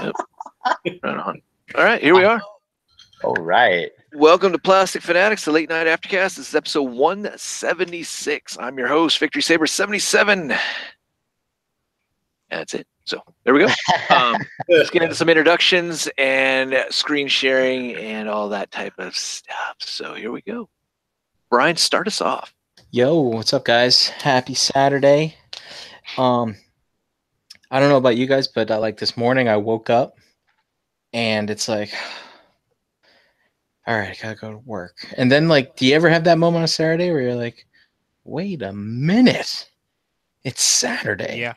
Yep. Right on. All right, here we are. All right. Welcome to Plastic Fanatics, the late night Aftercast. This is episode 176. I'm your host, Victory Saber 77. That's it. So there we go. Let's get into some introductions and screen sharing and all that type of stuff. So here we go. Brian, start us off. Yo, what's up, guys? Happy Saturday. I don't know about you guys, but like this morning I woke up and it's like, all right, I gotta go to work. And then, like, do you ever have that moment on Saturday where you're like, wait a minute, it's Saturday? Yeah.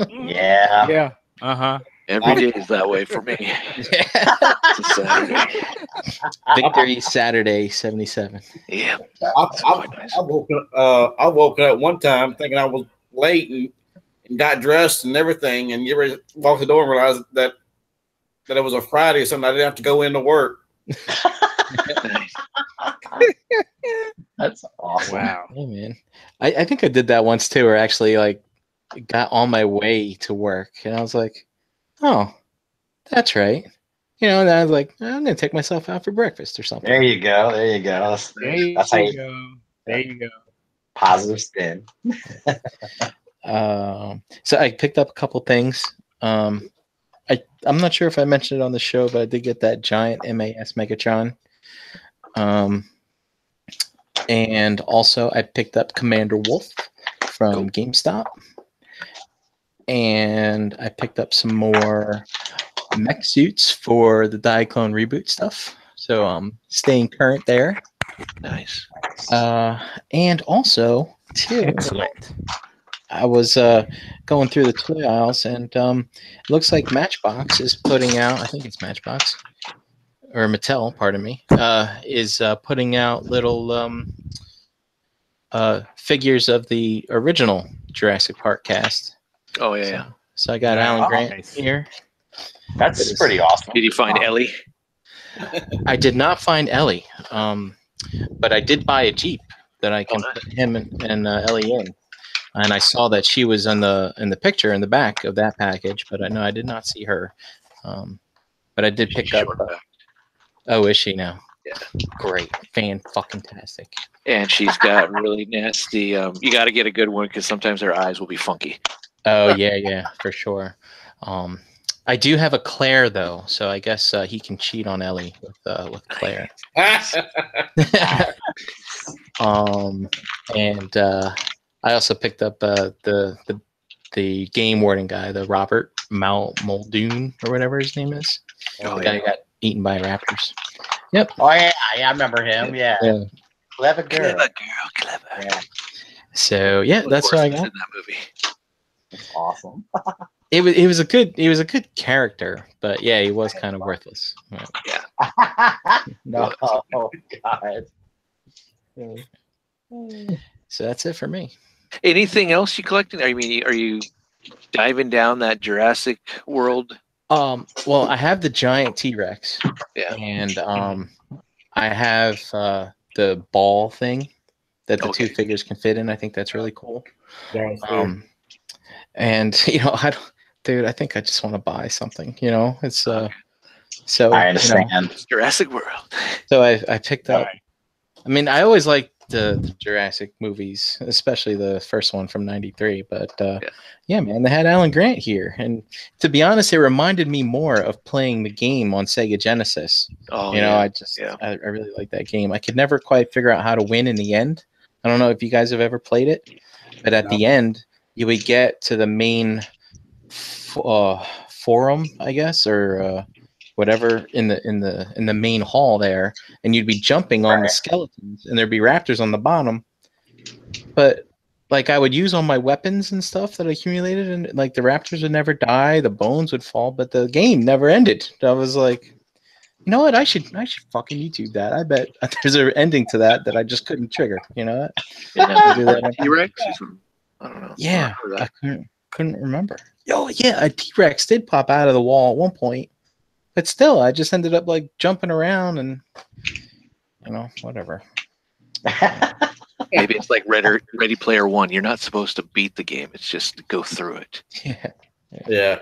Yeah. Yeah. Uh-huh. Every day is that way for me. It's a Saturday. Victory Saturday 77. Yeah. I woke up one time thinking I was late and got dressed and everything, and you ever walked the door and realized that it was a Friday or something. I didn't have to go into work. That's awesome. Wow. Hey, man. I think I did that once too, where I actually like got on my way to work and I was like, oh, that's right. You know, and I was like, I'm gonna take myself out for breakfast or something. There you go. There you go. That's how you go. There you go. positive spin. So I picked up a couple things. I'm not sure if I mentioned it on the show, but I did get that giant MAS Megatron. And also I picked up Commander Wolf from GameStop. And I picked up some more mech suits for the Diaclone reboot stuff. So staying current there. Nice. And also, too, Excellent. I was going through the toy aisles, and it looks like Matchbox is putting out, I think it's Matchbox, or Mattel, pardon me, is putting out little figures of the original Jurassic Park cast. Oh, yeah. So I got Alan Grant nice. here. That's pretty awesome. Did you find Ellie? I did not find Ellie, but I did buy a Jeep that I can put him and Ellie in. And I saw that she was in the picture in the back of that package, but I did not see her. But I did pick up. Oh, is she now? Yeah. Great, fan-fucking-tastic. And she's got really nasty. You got to get a good one because sometimes her eyes will be funky. Oh yeah, for sure. I do have a Claire though, so I guess he can cheat on Ellie with Claire. And I also picked up the game warden guy, the Robert Muldoon or whatever his name is. Oh, the guy who got eaten by raptors. Yep. Oh yeah, I remember him. Yeah. Clever girl. Clever. Yeah. So yeah, that's what I got. In that movie. That's awesome. It was a good character, but yeah, he was kind of worthless. No, oh God. So that's it for me. Anything else you collecting? I mean, are you diving down that Jurassic World? Well, I have the giant T-Rex. Yeah. And I have the ball thing that the two figures can fit in. I think that's really cool. And I think I just want to buy something. It's so I understand. It's Jurassic World. So I picked up. I mean, I always liked the Jurassic movies, especially the first one from '93. But yeah, man, they had Alan Grant here, and to be honest, it reminded me more of playing the game on Sega Genesis. Oh, I really like that game. I could never quite figure out how to win in the end. I don't know if you guys have ever played it, but at the end, you would get to the main forum, I guess, or whatever in the main hall there, and you'd be jumping on the skeletons, and there'd be raptors on the bottom. But like I would use all my weapons and stuff that I accumulated, and like the raptors would never die, the bones would fall, but the game never ended. I was like, you know what? I should fucking YouTube that. I bet there's an ending to that I just couldn't trigger. You know what? Do that T-Rex? I don't know. Yeah, I couldn't remember. Oh yeah, a T-Rex did pop out of the wall at one point, but still, I just ended up like jumping around and whatever. Maybe it's like Ready Player One. You're not supposed to beat the game; it's just to go through it. Yeah. Yeah.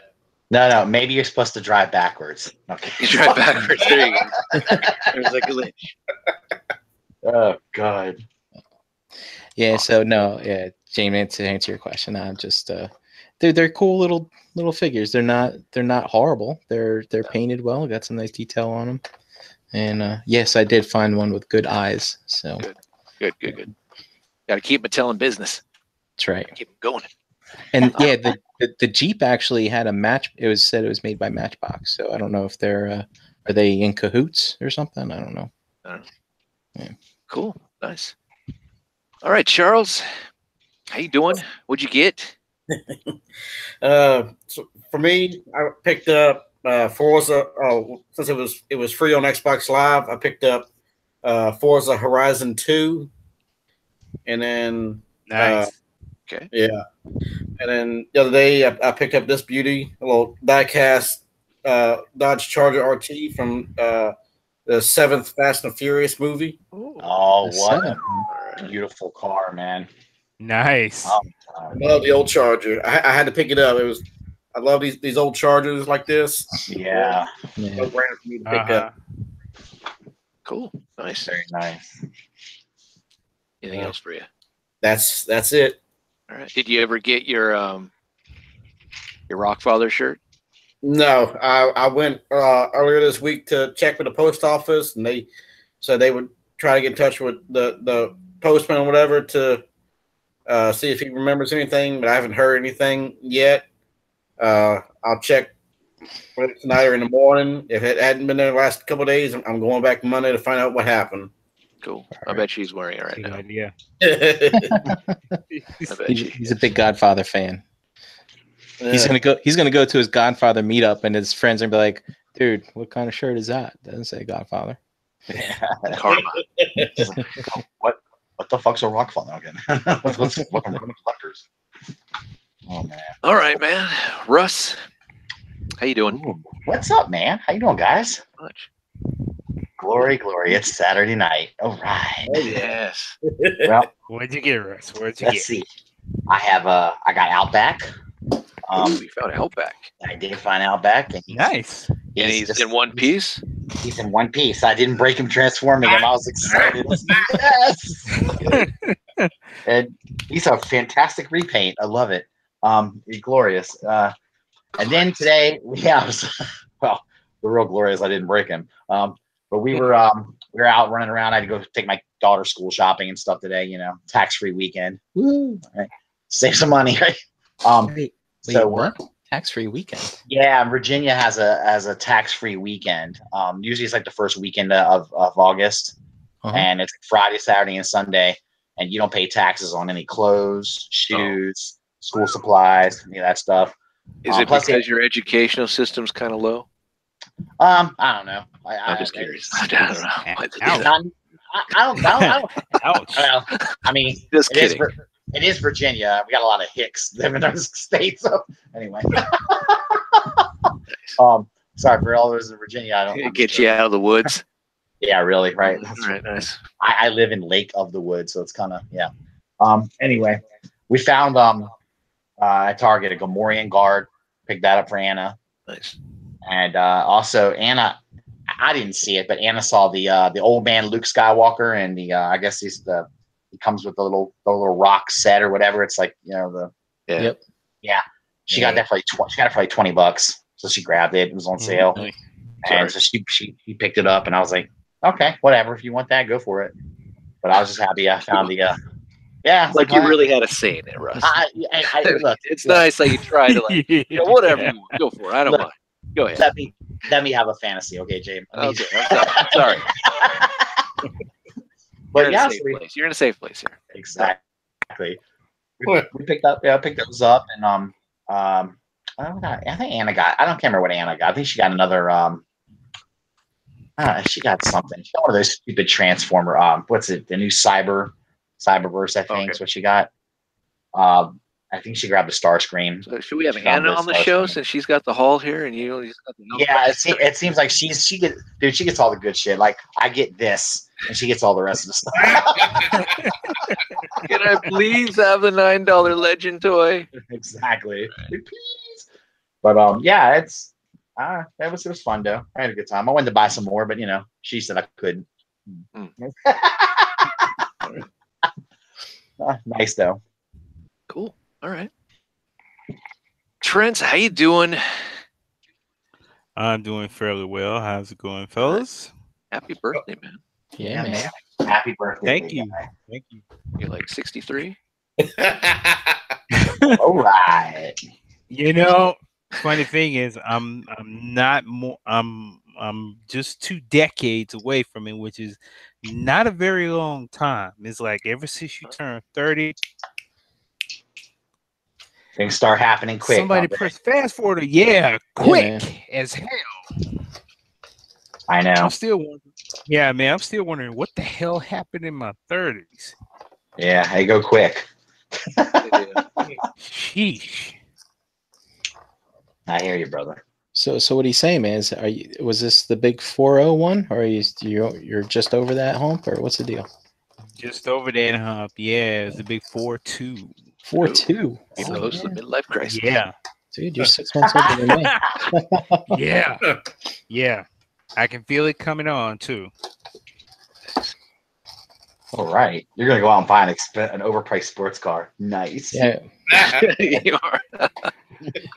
No. Maybe you're supposed to drive backwards. Okay. You drive backwards. There you go. There's like a glitch. Oh God. Yeah. So no. Yeah, Jamie. To answer your question, I'm just they're cool little figures. They're not horrible. They're painted well. Got some nice detail on them. And yes, I did find one with good eyes. So Good. Got to keep Mattel in business. that's right. Keep them going. And yeah, the Jeep actually had a match. It was said it was made by Matchbox. So I don't know if they're are they in cahoots or something. I don't know. Yeah. Cool. Nice. All right, Charles. How you doing? What'd you get? So for me, I picked up Forza. Since it was free on Xbox Live, I picked up Forza Horizon 2, and then Nice. Okay. yeah, and then the other day I picked up this beauty, a little diecast Dodge Charger RT from the 7th Fast and Furious movie. Oh, The what seven. a beautiful car, man. Nice. Oh, I love the old Charger. I had to pick it up. I love these old Chargers like this. yeah, No Yeah. brainer for me to pick up. Cool. Nice. very nice. Anything else for you? That's it. All right. Did you ever get your Rockfather shirt? No, I went earlier this week to check with the post office, and they said they would try to get in touch with the postman or whatever to see if he remembers anything, but I haven't heard anything yet. I'll check tonight or in the morning. If it hadn't been there the last couple of days, I'm going back Monday to find out what happened. Cool. I bet she's wearing it right Good now. idea. I bet He's a big Godfather fan. He's gonna go to his Godfather meetup, and his friends are gonna be like, "Dude, what kind of shirt is that? Doesn't say Godfather." Karma. What the fuck's a Rockfather again? What's collectors? Oh man. All right, man. Russ, how you doing? Ooh, what's up, man? How you doing, guys? Much. Glory. It's Saturday night. All right. Yes. Well, What'd you get, Russ? What'd you let's get? see. I got Outback. We found Outback. I did find Outback, and Nice. And he's in one piece. He's in one piece. I didn't break him transforming him. I was excited. Yes. And he's a fantastic repaint. I love it. He's glorious. And then today, well, the real glorious. I didn't break him. But we were out running around. I had to go take my daughter school shopping and stuff today. You know, tax-free weekend. Woo! All right. Save some money, right? Wait, So what? Tax-free weekend. yeah, Virginia has a tax-free weekend. Usually it's like the first weekend of August, and it's Friday, Saturday, and Sunday, and you don't pay taxes on any clothes, shoes, school supplies, any of that stuff. Is it because your educational system's kind of low? I don't know. I'm just curious. I don't know. why they do Ouch. that. I don't. Ouch. Well, I mean, Just it is kidding. it is Virginia. We got a lot of hicks living in our state. So anyway, sorry for all those in Virginia. I don't Get you out of the woods. Yeah, really, right. All right, nice. I live in Lake of the Woods, so it's kind of yeah. Anyway, we found at Target a Gamorrean guard. Picked that up for Anna, Nice. and also Anna. I didn't see it, but Anna saw the old man Luke Skywalker, and I guess he comes with the little rock set or whatever. It's like the Yeah. Yep. yeah. She got that for like $20, so she grabbed it. It was on sale, Sorry. and so she picked it up, and I was like, okay, whatever. If you want that, go for it. But I was just happy I found the yeah. Like you really had a say in it, Russ. Look, It's nice that you try to whatever you want. Go for it. I don't Look, mind. Go ahead. let me have a fantasy, okay, James? Okay. I'm sorry. But You're in yeah, a safe place. You're in a safe place here. exactly. We picked those up, and I think Anna got. I can't remember what Anna got. I think she got another. She got something. She got one of those stupid Transformer. What's it? The new Cyberverse. I think is what she got. I think she grabbed a Starscream. So should we have She found Anna this on the Starscream. show since she's got the haul here and you just got the Yeah, it seems like she gets all the good shit. Like I get this, and she gets all the rest of the stuff. Can I please have the $9 Legend toy? Exactly. Please. But yeah, it was fun though. I had a good time. I wanted to buy some more, but she said I couldn't. Nice though. Cool. All right. Trent, how you doing? I'm doing fairly well. How's it going, fellas? Happy birthday, man. Yeah, man. Happy birthday. Thank big you. guy. Thank you. You're like 63. All right. Funny thing is, I'm not more. I'm just 2 decades away from it, which is not a very long time. It's like ever since you turn 30, Things start happening quick. somebody don't they? press fast forward. Yeah, quick as hell. I know. I'm still wondering. Yeah, man, I'm still wondering what the hell happened in my 30s. Yeah, they go quick. Sheesh. I hear you, brother. So what he's saying, man, is was this the big 401, or you're just over that hump, or what's the deal? Just over that hump. Yeah, it's a big 4-2. 4-2. He knows the midlife crisis. Yeah. Dude, you're 6 months older than me. Yeah. Yeah. I can feel it coming on too. All right. You're going to go out and buy an overpriced sports car. Nice. Yeah. You are.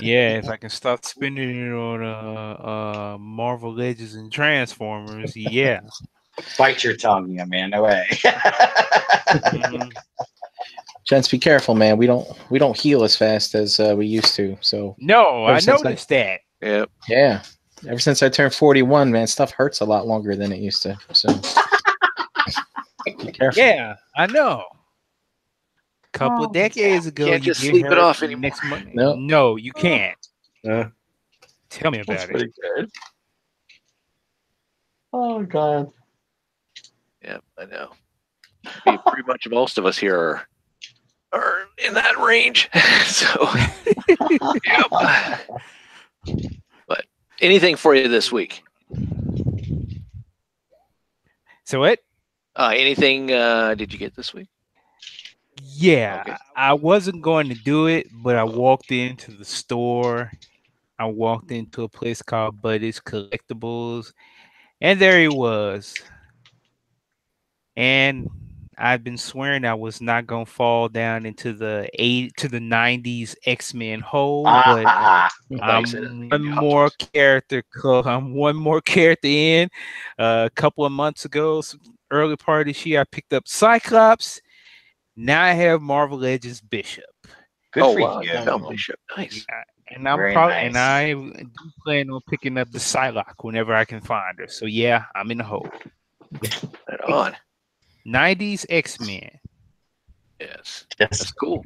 Yeah, if I can start spending it on Marvel Legends and Transformers, yeah. Bite your tongue, yeah, man. No way. Mhm. Gents, be careful, man. We don't heal as fast as we used to. So No, I Ever since noticed that. Yep. yeah, ever since I turned 41, man, stuff hurts a lot longer than it used to. So be careful. Yeah, I know. Couple of decades ago, Can't you just get sleep it hurt off anymore. next month. No. No, you can't. Uh, Tell me That's about it. pretty good. Oh, God. Yep, I know. Pretty much most of us here are in that range. So, yep. But anything for you this week? So what? Anything did you get this week? Yeah, Okay. I wasn't going to do it, but I walked into the store. I walked into a place called Buddy's Collectibles, and there he was. And I've been swearing I was not gonna fall down into the 90s X-Men hole, but I'm one more character. I'm one more character in. A couple of months ago, early part of this year, I picked up Cyclops. Now I have Marvel Legends Bishop. Good for wow, you. you found Bishop. Nice. Yeah, and I'm Very probably nice. and I do plan on picking up the Psylocke whenever I can find her. So yeah, I'm in the hole. Right on. 90s X-Men. Yes. That's Just, cool.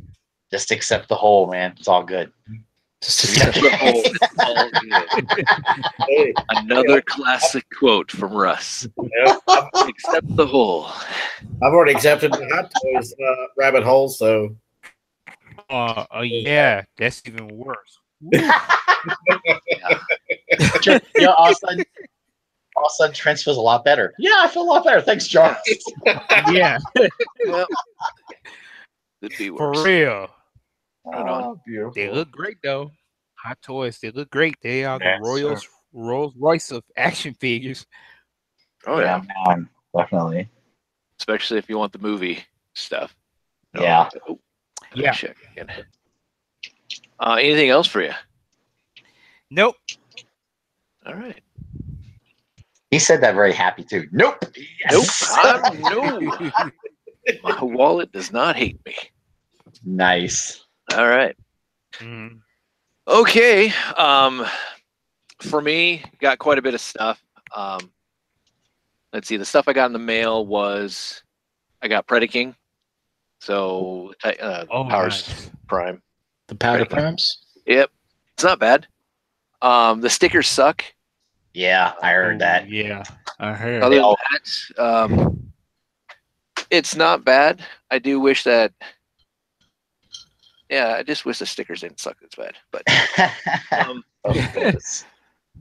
just accept the whole, man. It's all good. Accept the whole. It's all good. hey, Another classic quote from Russ. yeah, Accept the whole. I've already accepted the Hot Toys rabbit hole, so Yeah, that's even worse. All of a sudden, Trent feels a lot better. Yeah, I feel a lot better. Thanks, John. Yeah, Well, could be for worse. real. Right on. Oh, beautiful. They look great though. Hot Toys, they look great. They are Yes, the Rolls Royce of action figures. Oh yeah. Man, definitely. Especially if you want the movie stuff. Yeah. Oh, Yeah. check again. Anything else for you? Nope. All right. He said that very happy too. Nope. Yes. No. My wallet does not hate me. Nice. All right. Mhm. Okay. For me, got quite a bit of stuff. Let's see. The stuff I got in the mail was I got Predaking. So Powers Nice. Prime. The powder Predaking. primes. Yep. It's not bad. The stickers suck. Yeah, I heard that. Yeah, I heard. Other than all- that, it's not bad. I do wish that. Yeah, I just wish the stickers didn't suck as bad. But Oh, goodness.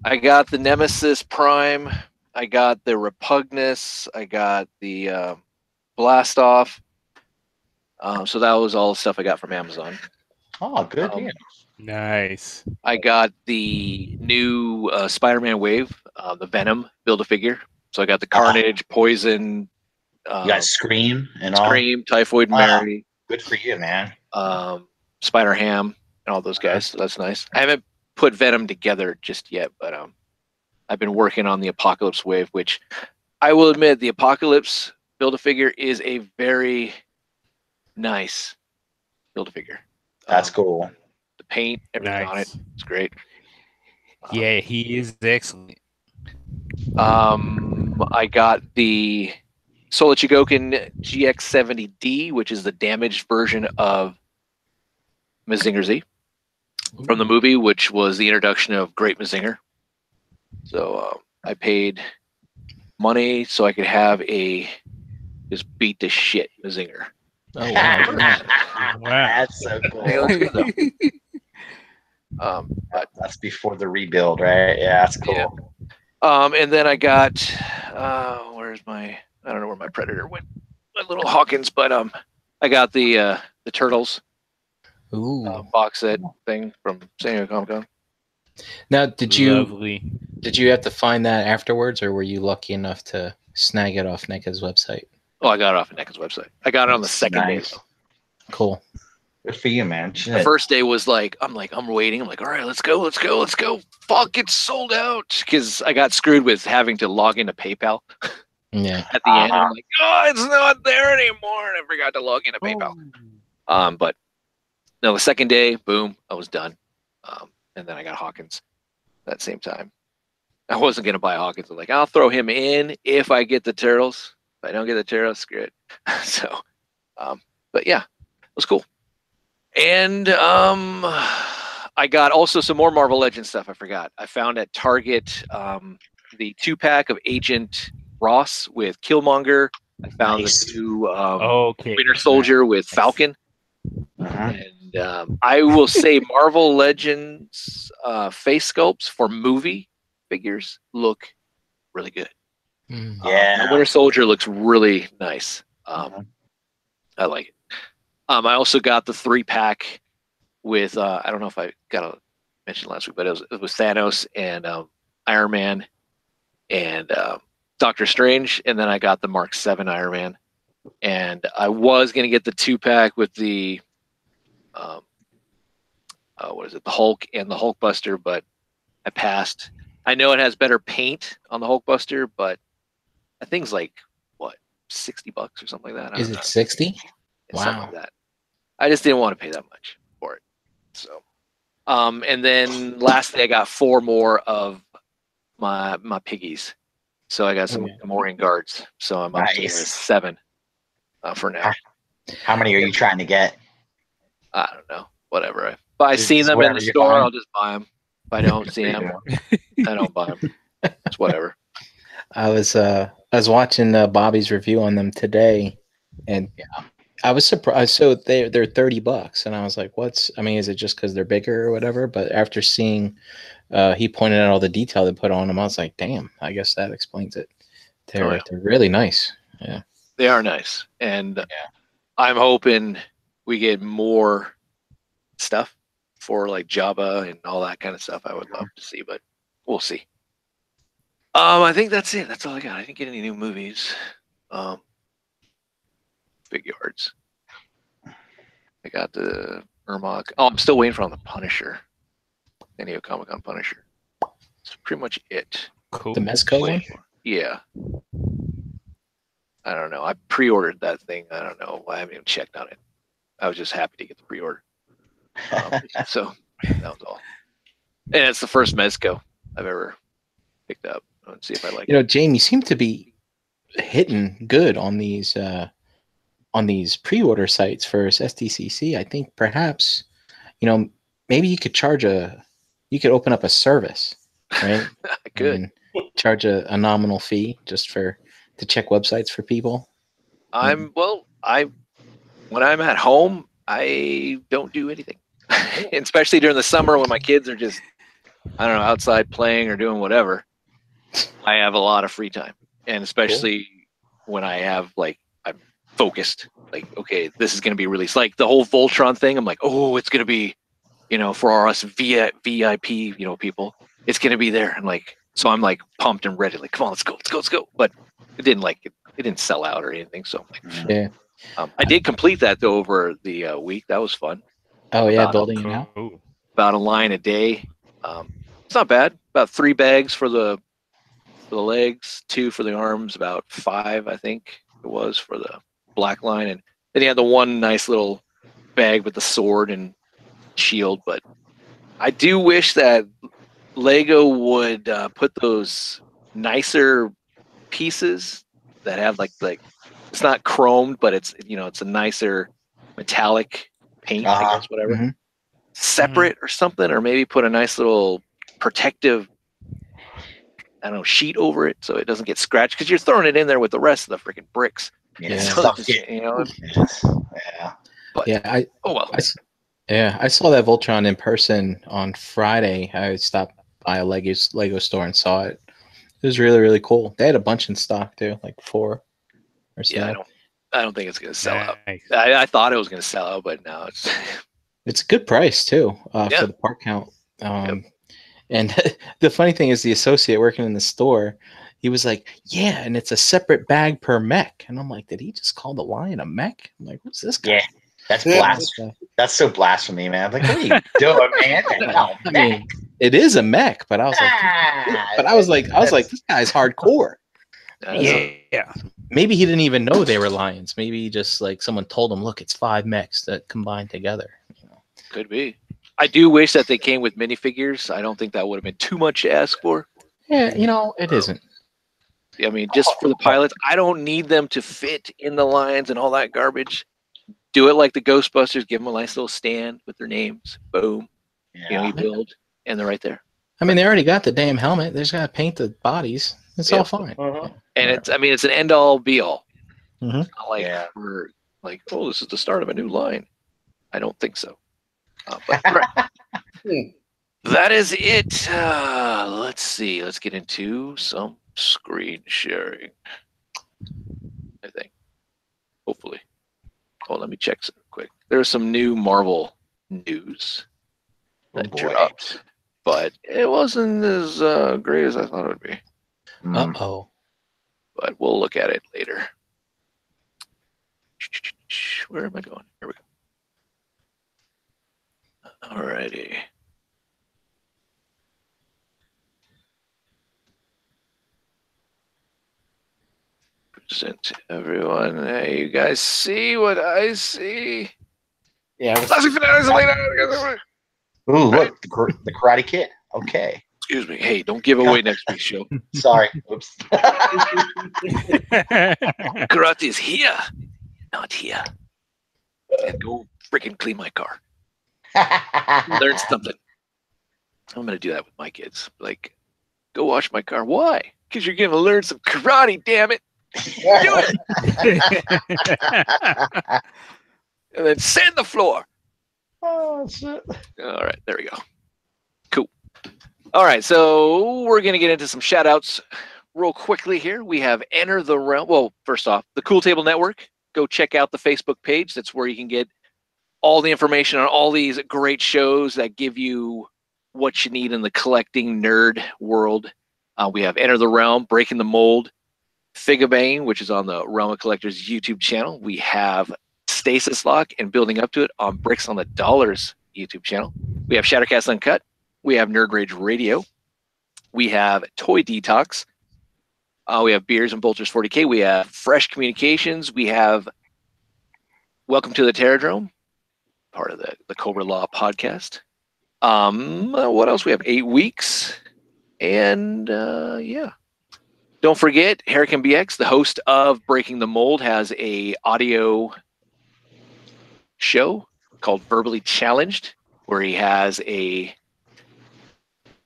I got the Nemesis Prime. I got the Repugnus. I got the Blast Off. So that was all the stuff I got from Amazon. Oh, good. Um, Yeah. Nice. I got the new Spider-Man Wave, the Venom Build-A-Figure. So I got the Carnage, Poison, You got Scream and Scream, Typhoid Mary. Good for you, man. Spider-Ham, and all those guys. So that's nice. I haven't put Venom together just yet, but I've been working on the Apocalypse Wave, which I will admit the Apocalypse Build-A-Figure is a very nice Build-A-Figure. That's cool. The paint, everything on it, it's great. Yeah, he is excellent. I got the Sola Chigokin GX70D, which is the damaged version of Mazinger Z from the movie, which was the introduction of Great Mazinger. So I paid money so I could have a just beat the shit Mazinger. Oh wow! That's so cool. But that's before the rebuild, right? Yeah, that's cool. Yeah. And then I got where's my, I don't know where my Predator went, my little Hawkins, but I got the Turtles box set thing from San Diego Comic-Con. Now, did you have to find that afterwards, or were you lucky enough to snag it off NECA's website? Oh, I got it off of NECA's website. I got it on the second day. Cool. Good for you, man. Shit. The first day was like, I'm waiting. I'm like, all right, let's go. Fuck, it's sold out. Because I got screwed with having to log into PayPal. Yeah. At the end, I'm like, oh, it's not there anymore. And I forgot to log into PayPal. But no, the second day, boom, I was done. And then I got Hawkins that same time. I wasn't gonna buy Hawkins. I'm like, I'll throw him in if I get the Turtles. If I don't get the Turtles, screw it. So, but yeah, it was cool. And I got also some more Marvel Legends stuff. I forgot. I found at Target the 2-pack of Agent Ross with Killmonger. I found the new Winter Soldier with Falcon. And I will say Marvel Legends face sculpts for movie figures look really good. Yeah. Winter Soldier looks really nice. I like it. I also got the 3-pack with I don't know if I got to mention last week, but it was Thanos and Iron Man and Doctor Strange, and then I got the Mark 7 Iron Man, and I was gonna get the 2-pack with the what is it, the Hulk and the Hulkbuster, but I passed. I know it has better paint on the Hulkbuster, but I think it's like what, $60 or something like that. Is it 60? Wow. Something like that. I just didn't want to pay that much for it. So, and then lastly, I got 4 more of my piggies. So I got some Gamorrean guards. So I'm up to 7 for now. How many are you trying to get? I don't know. Whatever. If I see them in the store, I'll just buy them. If I don't see them, I don't buy them. It's whatever. I was watching Bobby's review on them today, and I was surprised. So they're $30, and I was like, is it just because they're bigger or whatever? But after seeing, he pointed out all the detail they put on them, I was like, damn, I guess that explains it. They're really nice. Yeah, they are nice, and I'm hoping we get more stuff for like Jabba and all that kind of stuff. I would love to see, but we'll see. I think that's it. That's all I got. I didn't get any new movies. Big yards. I got the Ermac. Oh, I'm still waiting for on the Punisher. San Diego Comic-Con Punisher. That's pretty much it. Cool. The Mezco one? Yeah. I don't know. I pre-ordered that thing. I don't know. I haven't even checked on it. I was just happy to get the pre-order. So that was all. And it's the first Mezco I've ever picked up. Let's see if I like it. Jamie, you seem to be hitting good on these pre-order sites for SDCC. I think perhaps, maybe you could you could open up a service, right? I could. And charge a nominal fee just to check websites for people. When I'm at home, I don't do anything. Especially during the summer when my kids are just, I don't know, outside playing or doing whatever. I have a lot of free time. And especially when I have I'm focused. Like, okay, this is going to be released. Like the whole Voltron thing. I'm like, oh, it's going to be for us VIP, people, it's gonna be there. And so I'm pumped and ready. Like, come on, let's go. But it didn't sell out or anything. So yeah. I did complete that though over the week. That was fun. Oh yeah, building it out. About a line a day. It's not bad. About 3 bags for the legs, 2 for the arms, about 5 I think it was for the black line, and then you had the one nice little bag with the sword and shield. But I do wish that Lego would put those nicer pieces that have like it's not chromed, but it's it's a nicer metallic paint, I guess, whatever, separate or something, or maybe put a nice little protective, I don't know, sheet over it so it doesn't get scratched, because you're throwing it in there with the rest of the freaking bricks. Yeah. So Yeah. But, yeah. Oh well. I saw that Voltron in person on Friday. I stopped by a Lego store and saw it. It was really, really cool. They had a bunch in stock too, like 4 or so. Yeah, I don't think it's gonna sell out. Nice. I thought it was gonna sell out, but now it's a good price too for the part count. And the funny thing is, the associate working in the store, he was like, "Yeah, and it's a separate bag per mech." And I'm like, "Did he just call the lion a mech?" I'm like, "What's this guy?" Yeah, that's blasphemy. That's so blasphemy, man. Like, what are you doing, man? No, I mean, it is a mech, but I was like, this guy's hardcore. Yeah. Maybe he didn't even know they were lions. Maybe he just someone told him, "Look, it's 5 mechs that combined together." Could be. I do wish that they came with minifigures. I don't think that would have been too much to ask for. Yeah, it isn't. I mean, just for the pilots, I don't need them to fit in the lines and all that garbage. Do it like the Ghostbusters. Give them a nice little stand with their names. Boom. Yeah. You build, and they're right there. I mean, they already got the damn helmet. They just got to paint the bodies. It's all fine. And it's an end all be all. Mm-hmm. It's not we're oh, this is the start of a new line. I don't think so. But that is it. Let's see. Let's get into some screen sharing, I think. Hopefully. Oh, let me check some quick. There's some new Marvel news that dropped, but it wasn't as great as I thought it would be. Uh-oh. But we'll look at it later. Where am I going? Here we go. Alrighty. Present to everyone. Hey, you guys see what I see? Yeah. Classic Fanatics later. Ooh, look, the Karate Kid. Okay. Excuse me. Hey, don't give away next week's show. Sorry. Oops. Karate is here, not here. And go freaking clean my car. Learn something. I'm gonna do that with my kids. Go wash my car. Why? Because you're gonna learn some karate. Damn it! Do it. And then sand the floor. Oh shit! All right, there we go. Cool. All right, so we're gonna get into some shout outs real quickly here. We have Enter the Realm. Well, first off, the Cool Table Network. Go check out the Facebook page. That's where you can get all the information on all these great shows that give you what you need in the collecting nerd world. We have Enter the Realm, Breaking the Mold, Figabane, which is on the Realm of Collectors YouTube channel. We have Stasis Lock and Building Up to It on Bricks on the Dollars YouTube channel. We have Shattercast Uncut. We have Nerd Rage Radio. We have Toy Detox. We have Beers and Bolters 40K. We have Fresh Communications. We have Welcome to the Terradrome, part of the Cobra Law podcast. What else? We have 8 Weeks. And yeah. Don't forget, Hurricane BX, the host of Breaking the Mold, has a audio show called Verbally Challenged, where he has a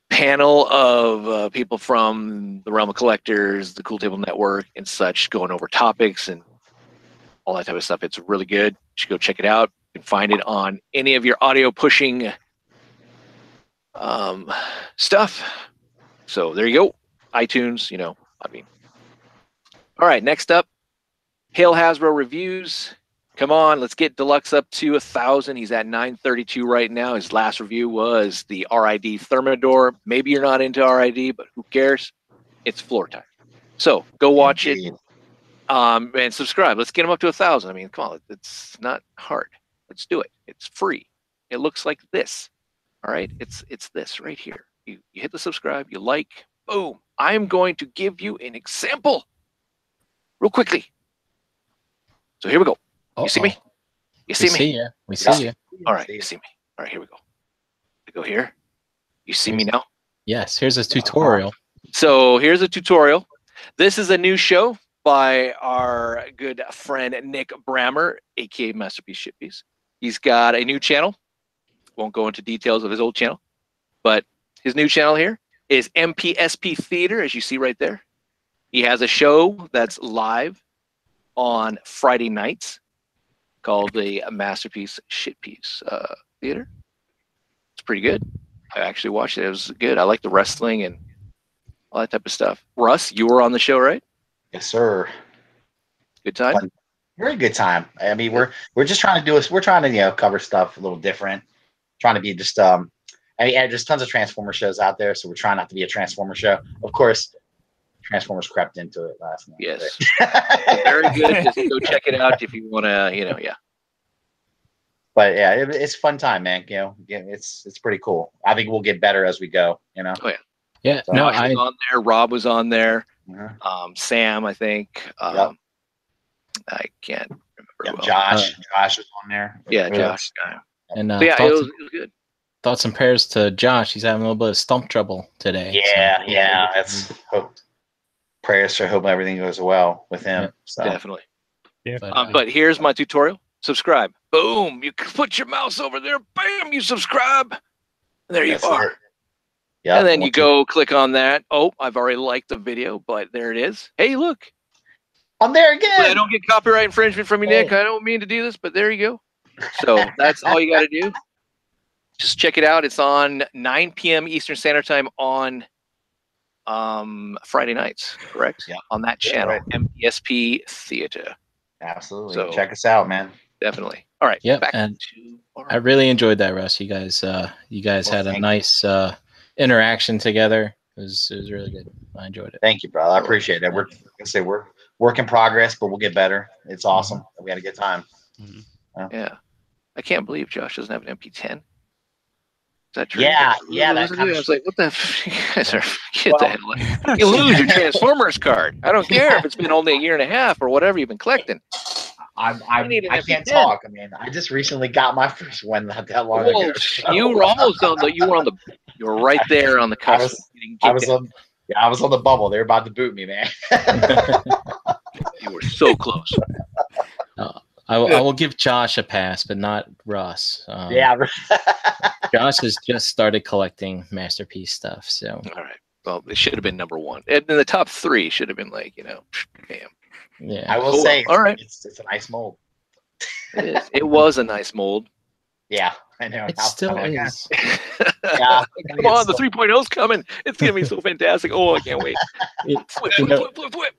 panel of people from the Realm of Collectors, the Cool Table Network, and such, going over topics and all that type of stuff. It's really good. You should go check it out. You can find it on any of your audio pushing stuff. So there you go. iTunes, All right, next up, Hail Hasbro Reviews Come on, let's get Deluxe up to 1,000. He's at 932 right now. His last review was the RID Thermidor. Maybe you're not into RID, but who cares? It's floor time. So go watch it and subscribe. Let's get him up to 1,000. I mean, come on, it's not hard. Let's do it. It's free. It looks like this. All right, it's this right here. You hit the subscribe, you like, boom. I'm going to give you an example real quickly. So here we go. You see me? You see me? We see you. All right, you see me. All right, here we go. I go here. You see me now? Yes, here's a tutorial. So here's a tutorial. This is a new show by our good friend Nick Brammer, aka Masterpiece Shitpiece. He's got a new channel. Won't go into details of his old channel, but his new channel here is MPSP Theater, as you see right there. He has a show that's live on Friday nights called the Masterpiece Shitpiece Theater. It's pretty good. I actually watched it. It was good. I like the wrestling and all that type of stuff. Russ, you were on the show, right? Yes, sir. Good time. Fun. Very good time. I mean, we're just trying to cover stuff a little different. Trying to be just I mean, there's tons of Transformer shows out there, so we're trying not to be a Transformer show. Of course, Transformers crept into it last night. Yes. Very good. Just go check it out if you want to, yeah. But yeah, it's a fun time, man. It's pretty cool. I think we'll get better as we go. Oh yeah. Yeah. So I was on there. Rob was on there. Mm-hmm. Sam, I think. Yep. I can't remember. Josh was on there. Yeah, Josh. And it was good. Thoughts and prayers to Josh. He's having a little bit of stump trouble today. Yeah. That's prayers to hope everything goes well with him. Yeah, so definitely. Yeah. But here's my tutorial. Subscribe. Boom. You put your mouse over there. Bam. You subscribe. And there you are. Yeah. And then you go click on that. Oh, I've already liked the video, but there it is. Hey, look. I'm there again. I don't get copyright infringement from you, Nick. I don't mean to do this, but there you go. So that's all you got to do. Just check it out. It's on 9 p.m. Eastern Standard Time on Friday nights, correct? Yeah. On that channel, right. MPSP Theater. Absolutely. So, check us out, man. Definitely. All right. Yeah. And I really enjoyed that, Russ. You guys had a nice interaction together. It was really good. I enjoyed it. Thank you, brother. I appreciate it. We're work in progress, but we'll get better. It's awesome. We had a good time. Mm-hmm. Yeah. I can't believe Josh doesn't have an MP10. Is that true? Yeah. I was like, what the you guys are get the hell. You lose your Transformers card. I don't care if it's been only a year and a half or whatever you've been collecting. I can't talk. I mean, I just recently got my first one not that long ago. You were almost you were right there on the cusp. I was on the bubble. They were about to boot me, man. You were so close. I will give Josh a pass, but not Russ. Josh has just started collecting Masterpiece stuff. So all right. Well, it should have been number one. And in the top 3 should have been like, bam. Yeah. I will say, all right. It's a nice mold. It is. It was a nice mold. Yeah, I know. It still is. Yeah. Come on, the 3.0's coming. It's going to be so fantastic. Oh, I can't wait. Flip.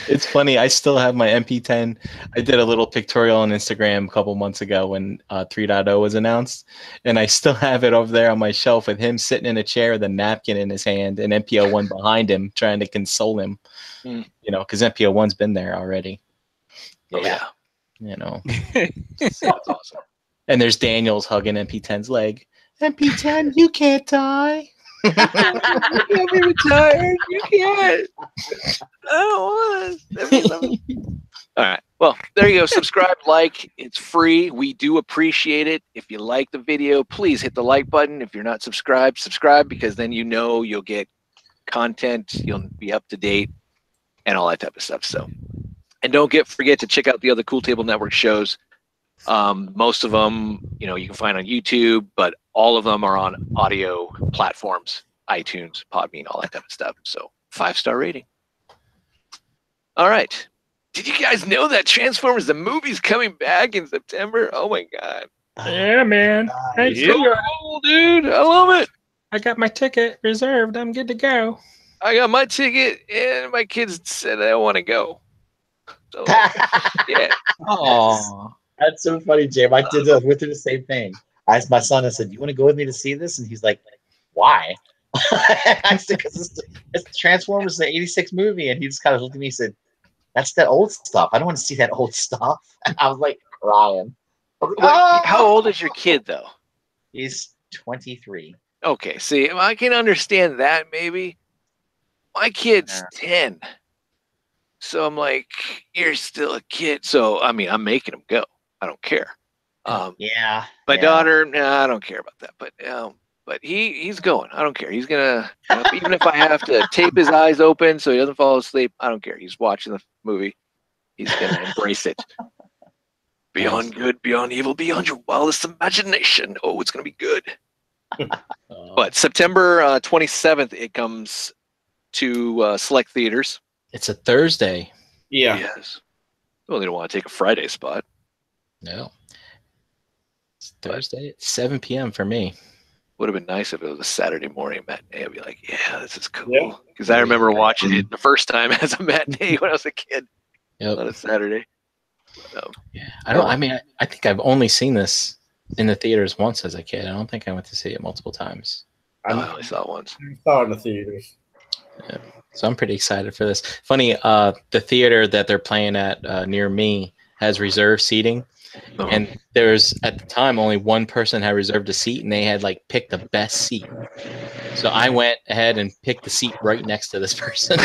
It's funny. I still have my MP10. I did a little pictorial on Instagram a couple months ago when 3.0 was announced, and I still have it over there on my shelf with him sitting in a chair with a napkin in his hand and MPO1 behind him trying to console him, because MPO1's been there already. Yeah. That's awesome. And there's Daniels hugging MP10's leg. MP10, you can't die. You can't be retired. You can't. I don't want to. All right. Well, there you go. Subscribe, like. It's free. We do appreciate it. If you like the video, please hit the like button. If you're not subscribed, subscribe, because then you'll get content. You'll be up to date and all that type of stuff. So, and don't forget to check out the other Cool Table Network shows. Most of them, you can find on YouTube, but all of them are on audio platforms, iTunes, Podbean, all that type of stuff. So 5-star rating. All right. Did you guys know that Transformers the movie's coming back in September? Oh my God. Yeah, man. It's so cool, dude. I love it. I got my ticket reserved. I'm good to go. I got my ticket, and my kids said they want to go. So yeah. Oh, That's so funny, Jim. I did that. Went through the same thing. I asked my son. I said, "You want to go with me to see this?" And he's like, "Why?" I said, "Because it's Transformers, the '86 movie." And he just kind of looked at me and said, "That's that old stuff. I don't want to see that old stuff." And I was like crying. I was like, How "Oh!" old is your kid though? He's 23. Okay, see, I can understand that maybe. My kid's 10. So I'm like, you're still a kid. So I mean, I'm making him go. I don't care. Yeah. My daughter, nah, I don't care about that. But he's going. I don't care. He's gonna even if I have to tape his eyes open so he doesn't fall asleep. I don't care. He's watching the movie. He's gonna embrace it. Beyond good, beyond evil, beyond your wildest imagination. Oh, it's gonna be good. But September 27th, it comes to select theaters. it's a Thursday. Yeah. Yes. Well, they don't want to take a Friday spot. No. It's Thursday at 7 p.m. for me. Would have been nice if it was a Saturday morning matinee. I'd be like, yeah, this is Yeah. cool. Because I remember watching it the first time as a matinee when I was a kid Yep. on a Saturday. Yeah. I think I've only seen this in the theaters once as a kid. I don't think I went to see it multiple times. I only saw it once. I saw it in the theaters. Yeah. So I'm pretty excited for this. Funny, the theater that they're playing at near me has reserved seating. Oh. And there's at the time only one person had reserved a seat, and they had like picked the best seat. So I went ahead and picked the seat right next to this person.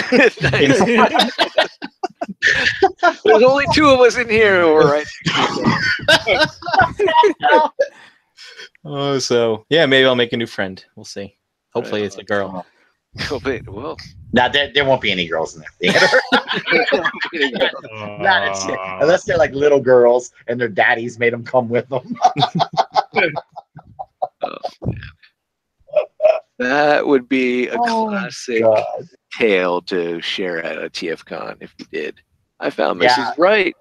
There's only two of us in here who are right next to each other. Oh, so yeah, maybe I'll make a new friend. We'll see. Hopefully, it's a girl. Well, Now there won't be any girls in the theater. Unless they're like little girls and their daddies made them come with them. that would be a classic God. tale to share at a TFCon if you did. I found Yeah. Mrs. Right.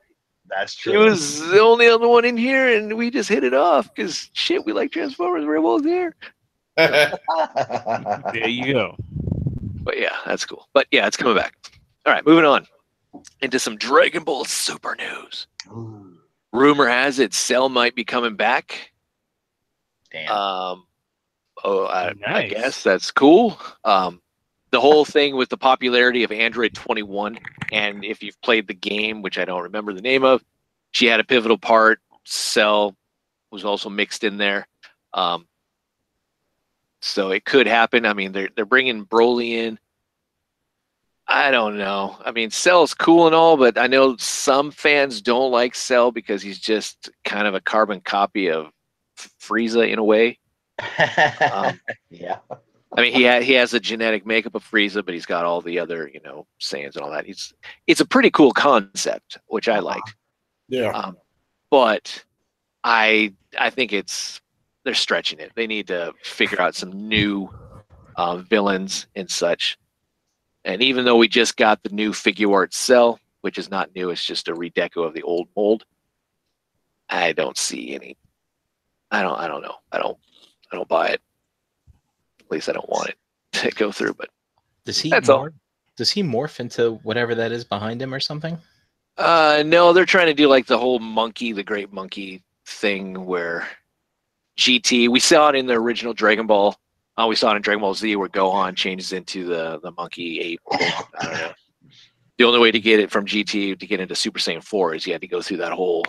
That's She true. was the only other one in here, and we just hit it off because shit, we like Transformers. We're both here. There you go. But yeah, that's cool. But yeah, it's coming back. All right, moving on into some Dragon Ball Super news. Ooh, Rumor has it Cell might be coming back. damn. I Nice. guess that's cool. The whole thing with the popularity of Android 21, and if you've played the game, which I don't remember the name of, she had a pivotal part. Cell was also mixed in there. So it could happen. I mean, they're bringing Broly in. I don't know. I mean, Cell's cool and all, but I know some fans don't like Cell because he's just kind of a carbon copy of Frieza in a way. Yeah. I mean, he has a genetic makeup of Frieza, but he's got all the other, Saiyans and all that. It's a pretty cool concept, which I liked. Yeah. But I think they're stretching it. They need to figure out some new villains and such. And even though we just got the new figure art Cell, which is not new, it's just a redeco of the old mold. I don't see any. I don't know. I don't buy it. At least I don't want it to go through. But Does he morph into whatever that is behind him or something? No, they're trying to do like the whole the great monkey thing where GT. We saw it in the original Dragon Ball. We saw it in Dragon Ball Z where Gohan changes into the monkey ape. I don't know. The only way to get it from GT to get into Super Saiyan 4 is you had to go through that whole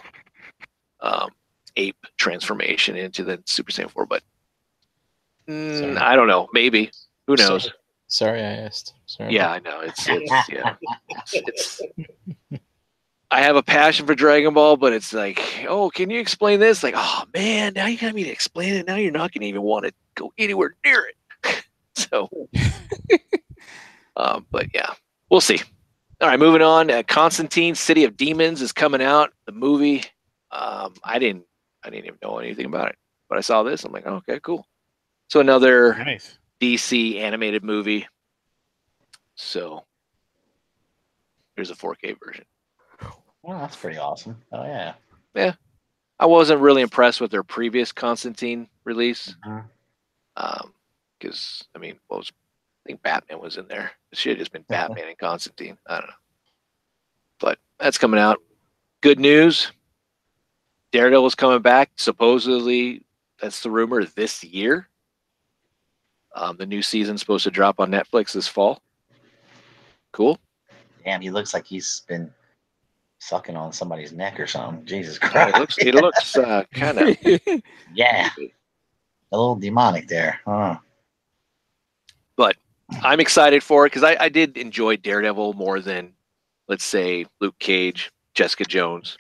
ape transformation into the Super Saiyan 4. But I don't know. Maybe. Who knows? Sorry I asked. Sorry. Yeah, I know. It's yeah. It's I have a passion for Dragon Ball, but it's like, oh, can you explain this? Like, oh man, now you got me to explain it. Now you're not going to even want to go anywhere near it. So, but yeah, we'll see. All right, moving on. Constantine, City of Demons is coming out. The movie. I didn't even know anything about it, but I saw this. I'm like, oh, okay, cool. So another Nice. DC animated movie. So here's a 4K version. Well, that's pretty awesome. Oh yeah. Yeah. I wasn't really impressed with their previous Constantine release. Because I mean, I think Batman was in there. It should have just been Batman and Constantine. I don't know. But that's coming out. Good news. Daredevil's coming back. Supposedly, that's the rumor, this year. The new season's supposed to drop on Netflix this fall. Cool. Damn, he looks like he's been sucking on somebody's neck or something. Jesus Christ. It looks kind of yeah, a little demonic there. Huh? But I'm excited for it because I did enjoy Daredevil more than, let's say, Luke Cage, Jessica Jones,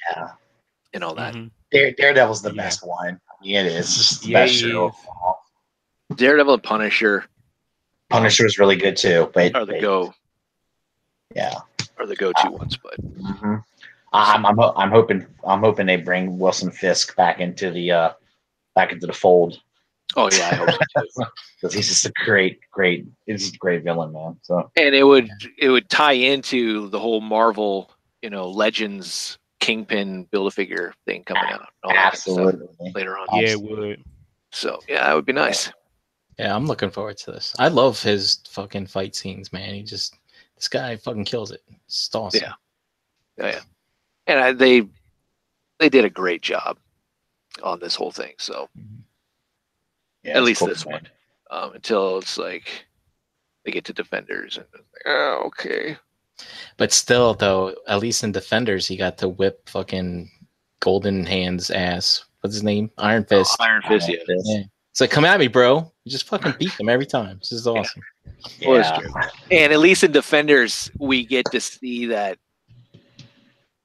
and all that. Daredevil's the best one. Yeah, it is. It's just the best show. Daredevil and Punisher. Punisher is really good too, but are the go. Yeah, are the go-to ones. But I'm hoping they bring Wilson Fisk back into the fold. Oh yeah, I hope so too. Because he's just a great villain, man. So and it would tie into the whole Marvel, Legends Kingpin Build-A-Figure thing coming out. Absolutely. Later on. Yeah, it would. So yeah, that would be nice. Yeah, I'm looking forward to this. I love his fucking fight scenes, man. This guy fucking kills it. It's awesome. Yeah. And they did a great job on this whole thing. So at least this one. Until it's like they get to Defenders and okay. But still, though, at least in Defenders, he got to whip fucking Golden Hand's ass. What's his name? Iron Fist. Iron Fist, yeah. It's like, come at me, bro. You just fucking beat them every time. This is awesome. Yeah. Well, that's true. And at least in Defenders, we get to see that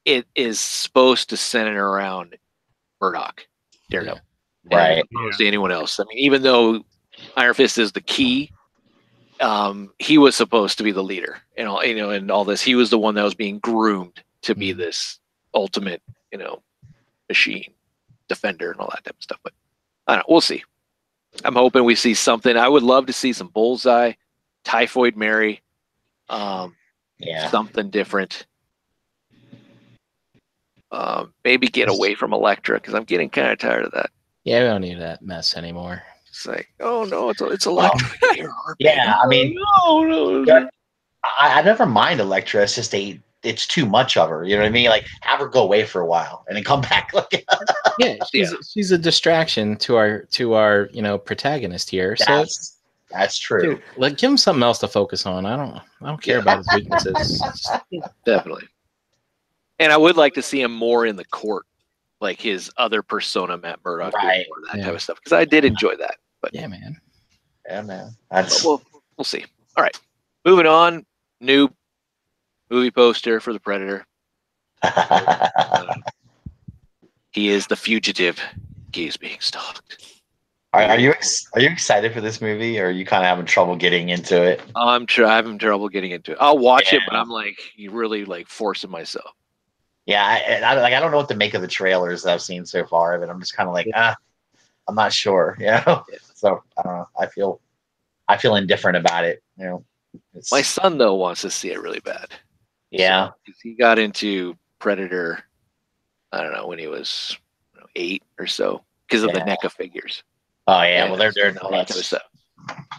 it is supposed to center around Murdoch, Daredevil. Yeah. Right. Opposed to anyone else. I mean, even though Iron Fist is the key, he was supposed to be the leader and all, and all this. He was the one that was being groomed to be this ultimate, machine defender and all that type of stuff. But I don't know. We'll see. I'm hoping we see something. I would love to see some Bullseye, Typhoid Mary, something different. Maybe get away from Elektra because I'm getting kind of tired of that. Yeah, we don't need that mess anymore. It's like, oh no, it's Elektra. Yeah, I mean, no. I never mind Elektra. It's just it's too much of her. You know what I mean? Like, have her go away for a while and then come back. She's a distraction to our protagonist here. So that's true. Dude, give him something else to focus on. I don't care about his weaknesses. Definitely. And I would like to see him more in the court, like his other persona, Matt Murdock, right? Or that type of stuff. Because I did enjoy that. But yeah, man. We'll see. All right, moving on. New movie poster for the Predator. He is the fugitive. He is being stalked. Are you excited for this movie, or are you kind of having trouble getting into it? I'm having trouble getting into it. I'll watch it, but I'm like, really forcing myself. Yeah, I don't know what to make of the trailers that I've seen so far, but I'm just kind of like, I'm not sure. So I don't know. I feel indifferent about it. My son though wants to see it really bad. Yeah, so he got into Predator. I don't know when he was 8 or so because of the NECA figures. Oh yeah, well they're all that kind of stuff.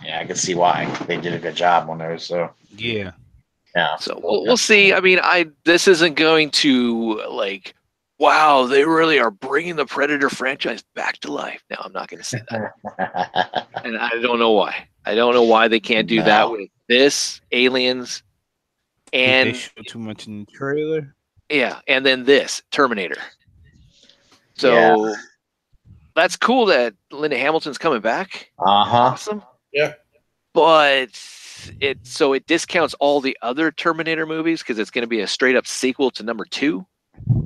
Yeah, I can see why they did a good job on those. So yeah. So we'll see. I mean, this isn't going to wow, they really are bringing the Predator franchise back to life. No, I'm not going to say that. And I don't know why. I don't know why they can't do that with this, Aliens, and they show too much in the trailer. Yeah, and then this, Terminator. So that's cool that Linda Hamilton's coming back. Awesome. Yeah. But it discounts all the other Terminator movies because it's going to be a straight up sequel to number 2.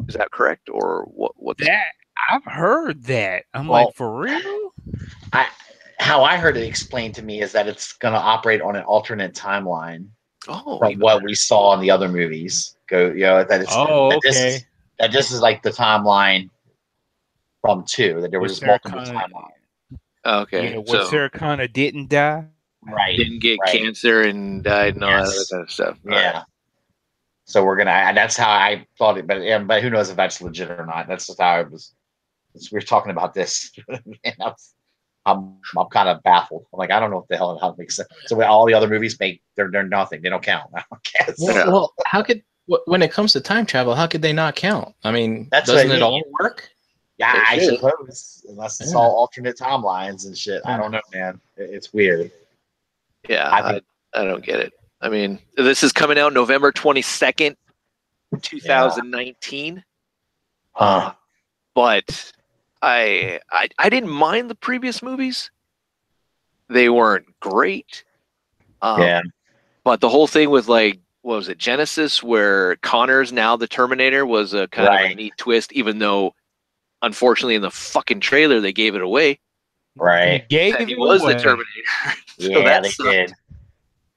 Is that correct, or what? That I've heard that. I'm like, for real? How I heard it explained to me is that it's going to operate on an alternate timeline from what we saw in the other movies. That this is like the timeline from 2. That there was multiple timelines. Okay, where Sarah Connor didn't die. Right. Didn't get cancer and died and all that other kind of stuff. Yeah. Right. So we're gonna. That's how I thought it, but who knows if that's legit or not? That's just how it was. We were talking about this, and I'm kind of baffled. I'm like, I don't know what the hell how it makes sense. So all the other movies they're nothing. They don't count. I don't guess. Well, how could when it comes to time travel, how could they not count? I mean, That's doesn't what I it mean. all work? Yeah, I should. suppose, unless it's all alternate timelines and shit. I don't know, man. It's weird. Yeah, I don't get it. I mean, this is coming out November 22nd, 2019. But I didn't mind the previous movies. They weren't great. But the whole thing with like, what was it, Genesis, where Connor's now the Terminator, was a kind of a neat twist, even though unfortunately in the fucking trailer they gave it away. Right. He was the Terminator. Yeah, they did.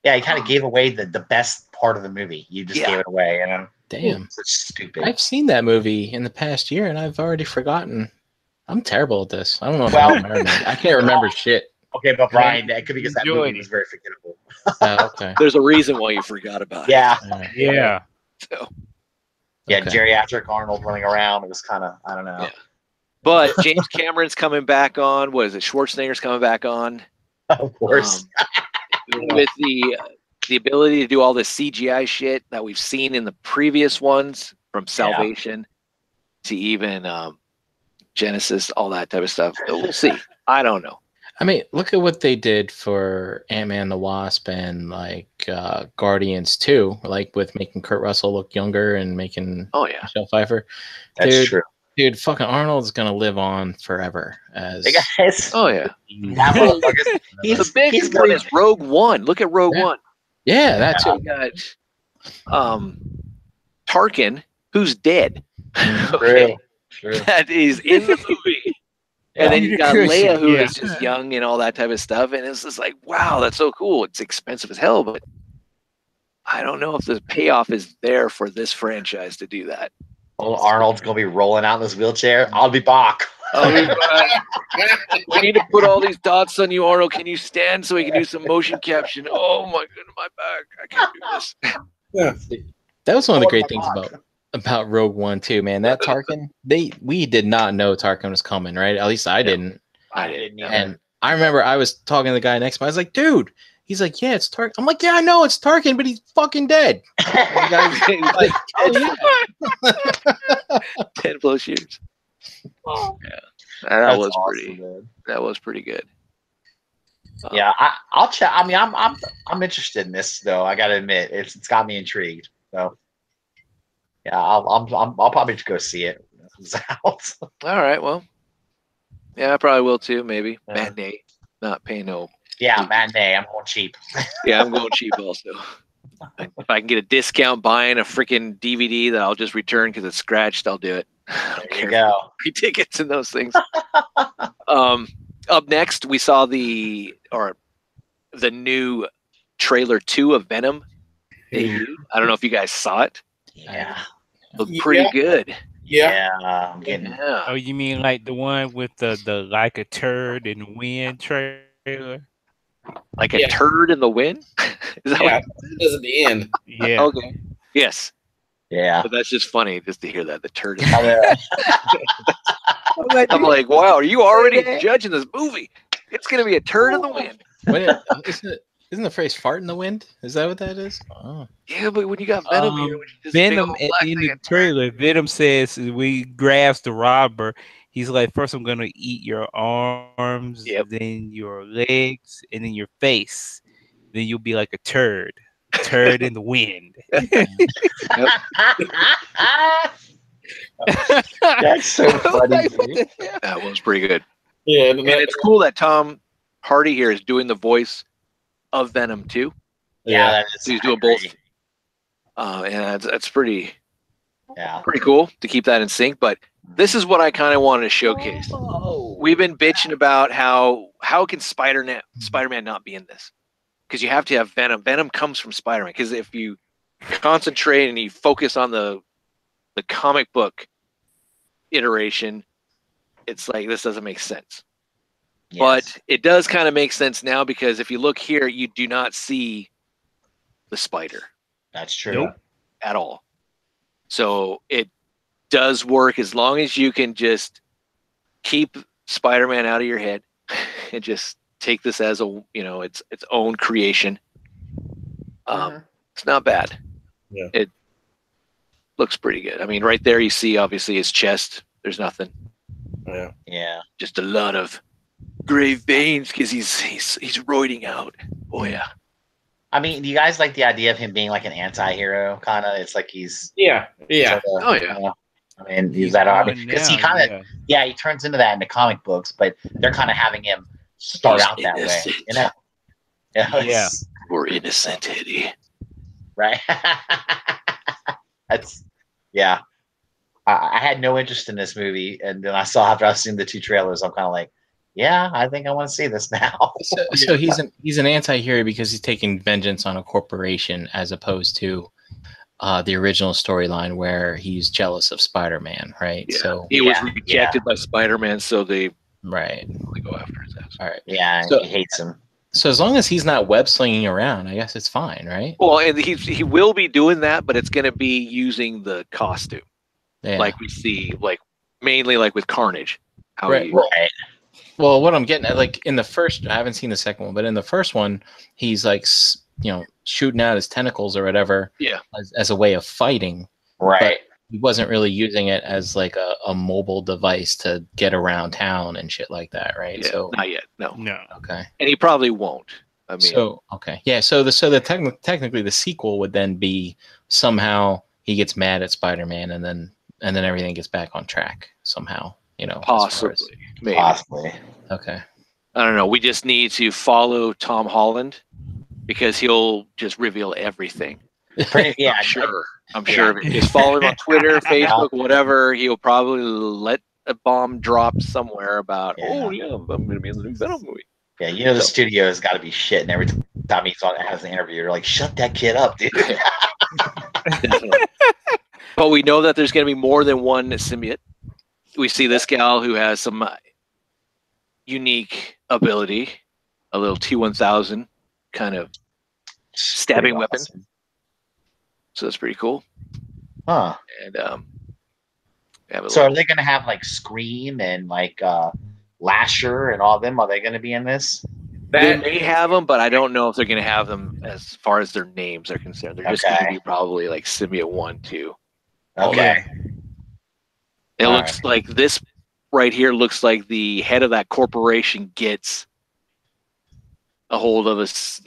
Yeah, he kind of gave away the best part of the movie. You just gave it away, you know? Damn. It's stupid. I've seen that movie in the past year and I've already forgotten. I'm terrible at this. I don't know if I remember. I can't remember shit. Okay, but Brian, that could be because that movie was very forgettable. Okay. There's a reason why you forgot about it. Yeah. So. Yeah, geriatric Arnold running around. It was kind of, I don't know. Yeah. But James Cameron's coming back on. What is it? Schwarzenegger's coming back on. Of course. With the ability to do all this CGI shit that we've seen in the previous ones, from Salvation to even Genesis, all that type of stuff. We'll see. I don't know. I mean, look at what they did for Ant-Man the Wasp and like Guardians 2, like with making Kurt Russell look younger and making Michelle Pfeiffer. That's true. Dude, fucking Arnold's gonna live on forever as. Oh yeah, he's the big one is Rogue One. Look at Rogue One. Yeah, that's it. Got Tarkin, who's dead. True. That is in the movie. And then you got Leia, who is just young and all that type of stuff. And it's just like, wow, that's so cool. It's expensive as hell, but I don't know if the payoff is there for this franchise to do that. Old Arnold's going to be rolling out in this wheelchair. I'll be back. We need to put all these dots on you, Arnold. Can you stand so we can do some motion caption? Oh, my goodness, my back. I can't do this. That was one of the great things about Rogue One too, man. That Tarkin, we did not know Tarkin was coming, right? At least I didn't. I didn't either. And I remember I was talking to the guy next to me. I was like, dude, he's like, yeah, it's Tarkin. I'm like, yeah, I know it's Tarkin, but he's fucking dead. The guy's like, oh yeah. 10 plus years. Oh. Yeah. That was awesome, pretty. Man. That was pretty good. Yeah, I'll check. I mean, I'm interested in this though. I got to admit, it's got me intrigued. So. Yeah, I'll probably go see it when it comes out. All right, well, yeah, I probably will too. Maybe matinee, not pay no. Yeah, matinee. I'm going cheap. Yeah, I'm going cheap also. If I can get a discount buying a freaking DVD that I'll just return because it's scratched, I'll do it. There you go. Free tickets and those things. Up next, we saw the new trailer 2 of Venom. I don't know if you guys saw it. Yeah. Looked pretty good. Yeah. I'm getting. Yeah. Oh, you mean like the one with the like a turd in the wind trailer? Like a turd in the wind? Is that what it is at the end. Yeah. Okay. Yes. Yeah. But that's just funny just to hear that. The turd in the wind. I'm like, wow, are you already judging this movie? It's going to be a turd in the wind. Isn't the phrase fart in the wind? Is that what that is? Oh. Yeah, but when you got Venom here, Venom at the end of the trailer, Venom says we grabs the robber. He's like, first I'm gonna eat your arms, then your legs, and then your face. Then you'll be like a turd in the wind. That's so funny. That was pretty good. Yeah, and it's cool that Tom Hardy here is doing the voice of Venom too. Yeah, so he's doing both. And that's pretty cool to keep that in sync. But this is what I kind of wanted to showcase. We've been bitching about how can Spider-Man not be in this? Because you have to have Venom. Venom comes from Spider-Man. Because if you concentrate and you focus on the comic book iteration, it's like this doesn't make sense. Yes. But it does kind of make sense now because if you look here, you do not see the spider. That's true. At all. So it does work as long as you can just keep Spider-Man out of your head and just take this as its own creation. It's not bad. Yeah. looks pretty good. I mean, right there you see obviously his chest. There's nothing. Yeah. Just a lot of gray veins because he's roiding out. Oh yeah. I mean, do you guys like the idea of him being like an anti-hero kind of? It's like he's yeah. Oh yeah. I mean, he's that. I mean, because he kind of he turns into that in the comic books, but they're kind of having him start out that way, you know? Yeah. We're innocent, Eddie. Right. That's yeah. I had no interest in this movie, and then after I've seen the 2 trailers, I'm kind of like, yeah, I think I want to see this now. So he's an anti-hero because he's taking vengeance on a corporation, as opposed to the original storyline where he's jealous of Spider-Man, right? Yeah. So he was rejected by Spider-Man, so they go after his ass. All right. Yeah, so, he hates him. So as long as he's not web slinging around, I guess it's fine, right? Well, and he will be doing that, but it's going to be using the costume, like we see, like mainly like with Carnage. Right. Well, what I'm getting at, like in the first, I haven't seen the second one, but in the first one, he's like, shooting out his tentacles or whatever, as a way of fighting, right? But he wasn't really using it as like a mobile device to get around town and shit like that, right? Yeah, so not yet, no. Okay, and he probably won't. I mean, so technically the sequel would then be somehow he gets mad at Spider-Man and then everything gets back on track somehow, possibly, maybe. Possibly. Okay, I don't know. We just need to follow Tom Holland because he'll just reveal everything. Yeah, I'm sure. Just follow him on Twitter, Facebook, whatever. He'll probably let a bomb drop somewhere about, I'm going to be in the new Venom movie. Yeah, the studio has got to be shit, and every time he's has an interview, you're like, shut that kid up, dude. But we know that there's going to be more than one symbiote. We see this gal who has some unique ability, a little T-1000 kind of stabbing weapon. So that's pretty cool. Huh. And so are they going to have like Scream and like Lasher and all them? Are they going to be in this? They may have them, but I don't know if they're going to have them as far as their names are concerned. They're just going to be probably like Symbiote 1, 2. Okay. It looks like this right here looks like the head of that corporation gets a hold of us,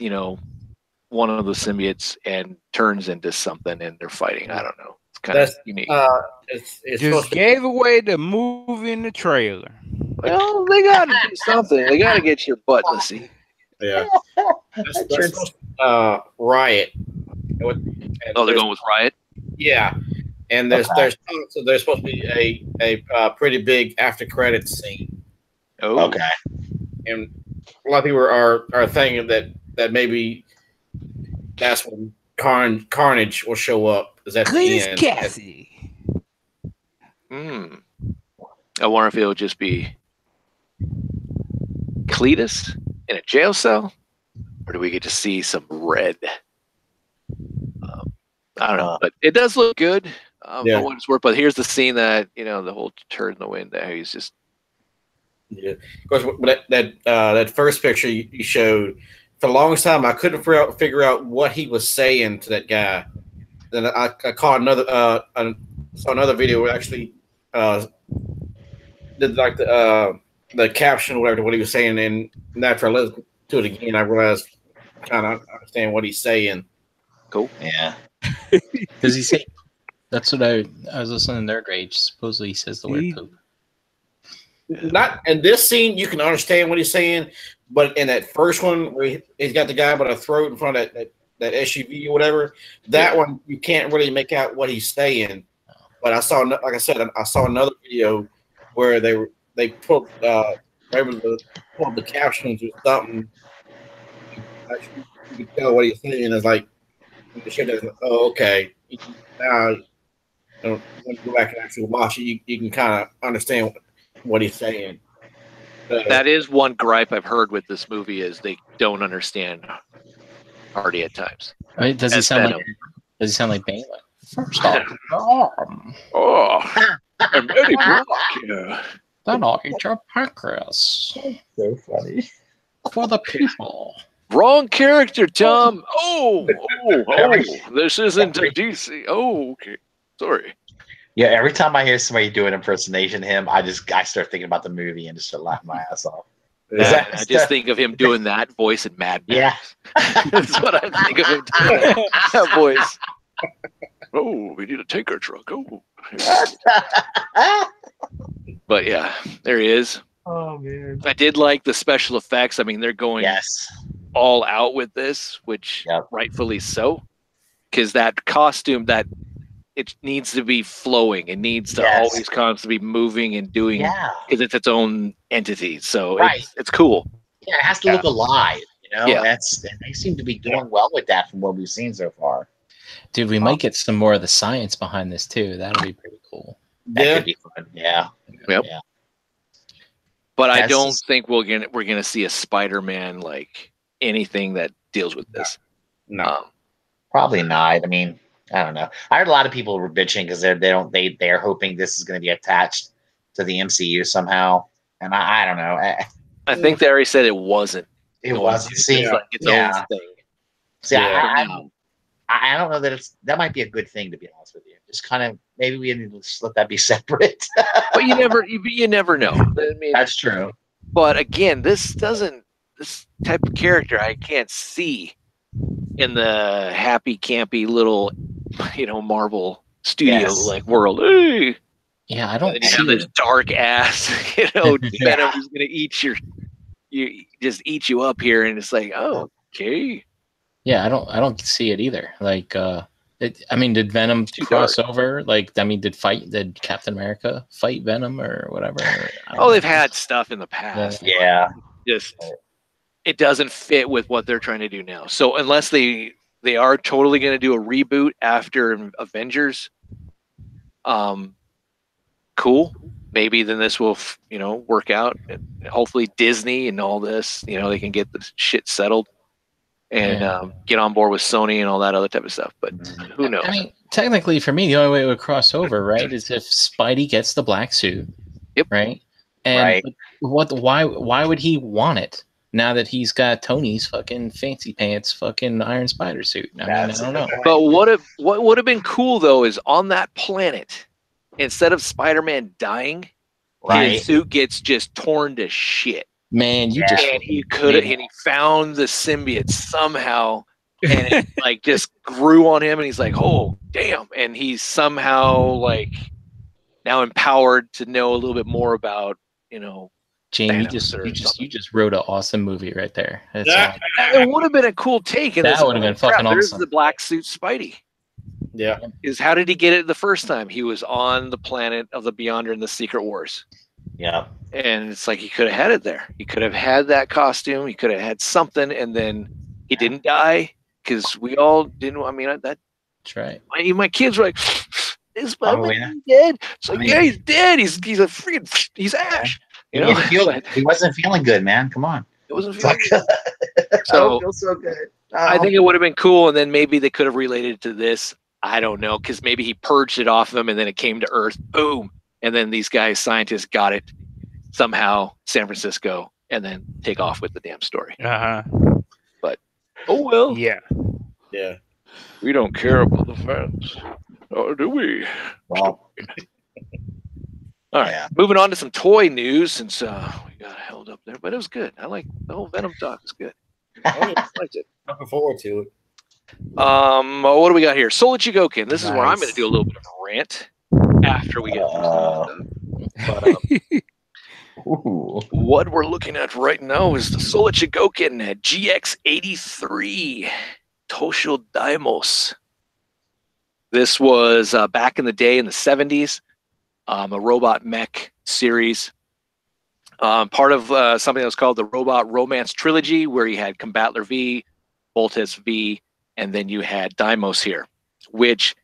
one of the symbiotes and turns into something, and they're fighting. I don't know. It's kind of unique. It's just gave away the movie in the trailer. Well, they got to do something. They got to get your butt in the seat. Yeah. That's Riot. They're going with Riot? Yeah. And there's supposed to be a pretty big after credits scene. Oh. Okay. And a lot of people are thinking that maybe that's when Carnage will show up. Is at the end. Cassidy. I wonder if it'll just be Cletus in a jail cell, or do we get to see some red? I don't know, but it does look good for what it's worth. But here's the scene that the whole turn in the wind. There, he's just of course that first picture you showed. For the longest time, I couldn't figure out what he was saying to that guy. Then I caught saw another video where actually did like the caption or whatever what he was saying, and after I listened to it again, I realized I kind of understand what he's saying. Cool. Yeah. Does he say? That's what I was listening to Nerd Rage. Supposedly he says the word poop. Not in this scene, you can understand what he's saying, but in that first one where he's got the guy by the throat in front of that SUV or whatever, that one you can't really make out what he's saying. But I saw, like I said, I saw another video where they pulled able to pull the captions or something. Actually, you can tell what he's saying is like. Oh, okay. Now, when you go back and actually watch it, you can kind of understand what he's saying. That is one gripe I've heard with this movie is they don't understand Hardy at times. Right? Does he sound like Bane? First off, I'm Eddie Brock here. Then I'll eat your pancreas. So funny. For the people. Wrong character, Tom. Oh, this isn't a DC. Oh, okay. Sorry. Yeah, every time I hear somebody do an impersonation of him, I start thinking about the movie and just start laughing my ass off. I just think of him doing that voice in Mad Max. Yeah. That's what I think of him doing. That voice. Oh, we need a tanker truck. Oh. But yeah, there he is. Oh man. I did like the special effects. I mean, they're going all out with this, which rightfully so. Because that costume, that it needs to be flowing. It needs to always constantly be moving and doing, because it's its own entity. So it's cool. Yeah, it has to look alive. You know, and they seem to be doing well with that from what we've seen so far. Dude, we might get some more of the science behind this too. That'll be pretty cool. That could be fun. Yeah. Yep. Yeah. But I don't think we're gonna see a Spider-Man like anything that deals with this. No. Probably not. I mean, I don't know. I heard a lot of people were bitching because they're hoping this is going to be attached to the MCU somehow, and I don't know. I think they already said it wasn't. It wasn't. See, it's like its own thing. See, I don't know that that might be a good thing, to be honest with you. Just kind of maybe we need to just let that be separate. But you never know. I mean, that's true. But again, this type of character I can't see in the happy campy little, Marvel studio like world. Hey! Yeah, I don't see have this dark ass, Venom who's gonna eat eat you up here, and it's like, oh, okay. Yeah, I don't see it either. Like, did Venom cross over? Like, did Captain America fight Venom or whatever? They've had stuff in the past. Yeah. It doesn't fit with what they're trying to do now. So unless they are totally going to do a reboot after Avengers, cool. Maybe then this will, work out. And hopefully Disney and all this, they can get this shit settled and get on board with Sony and all that other type of stuff. But who knows? I mean, technically for me, the only way it would cross over, right, is if Spidey gets the black suit. Yep. Right. And why would he want it? Now that he's got Tony's fucking fancy pants, fucking Iron Spider suit. I don't know. But what would have been cool though is on that planet, instead of Spider-Man dying, his suit gets just torn to shit. Man, he found the symbiote somehow, and it just grew on him, and he's like, oh damn, and he's somehow now empowered to know a little bit more about Gene, you just wrote an awesome movie right there. It would have been a cool take. And that would have been fucking awesome. There's the black suit Spidey. Yeah. How did he get it the first time? He was on the planet of the Beyonder in the Secret Wars. Yeah. And it's like he could have had it there. He could have had that costume. He could have had something, and then he didn't die because we all didn't. I mean, that's right. My kids were like, "Is Spider-Man dead?" So he's dead. He's Ash. He wasn't feeling good, man. Come on. It wasn't feeling good. So, I don't feel so good. I think it would have been cool, and then maybe they could have related to this. I don't know, because maybe he purged it off of him, and then it came to Earth. Boom. And then these scientists got it somehow, San Francisco, and then take off with the damn story. But, oh well. Yeah. We don't care about the fans. Or do we? Well. All right, moving on to some toy news since we got held up there, but it was good. I like the whole Venom talk. Is good. I liked it. Looking forward to it. What do we got here? Soul Chigokin. This is where I'm going to do a little bit of a rant after we get but what we're looking at right now is the Soul Chigokin GX83 Toshio Daimos. This was back in the day in the 70s. A robot mech series, part of something that was called the Robot Romance Trilogy, where you had Combattler V, Voltes V, and then you had Deimos here, which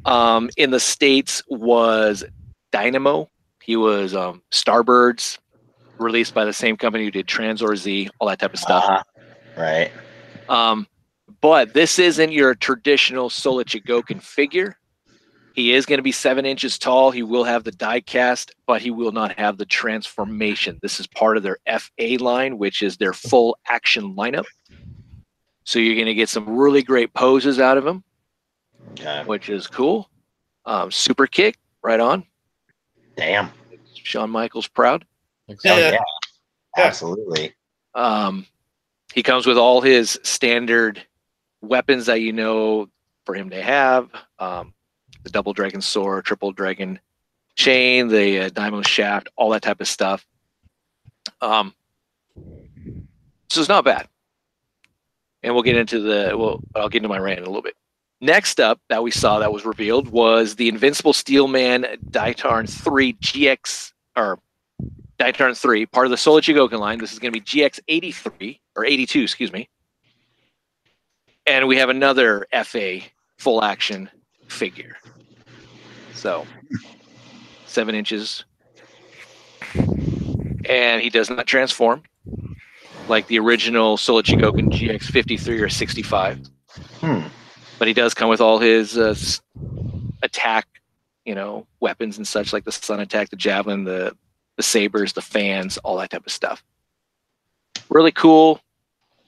in the States was Dynamo. He was Starbirds, released by the same company who did Transor Z, all that type of stuff. Right. But this isn't your traditional Soul Chigokin figure. He is going to be 7 inches tall. He will have the die cast, but he will not have the transformation. This is part of their FA line, which is their full action lineup. So you're going to get some really great poses out of him, which is cool. Super kick, right on. Damn. Shawn Michaels proud. Yeah. Absolutely. He comes with all his standard weapons that you know for him to have. The double dragon sword, triple dragon chain, the diamond shaft, all that type of stuff. So it's not bad. And we'll get into I'll get into my rant in a little bit. Next up that we saw that was revealed was the Invincible Steelman Daitarn 3 GX, or Daitarn 3, part of the Soul Chigoken line. This is going to be GX 83, or 82, excuse me. And we have another FA full action figure. So, 7 inches. And he does not transform like the original Soul Chigoken GX 53 or 65. But he does come with all his attack, weapons and such, like the sun attack, the javelin, the sabers, the fans, all that type of stuff. Really cool.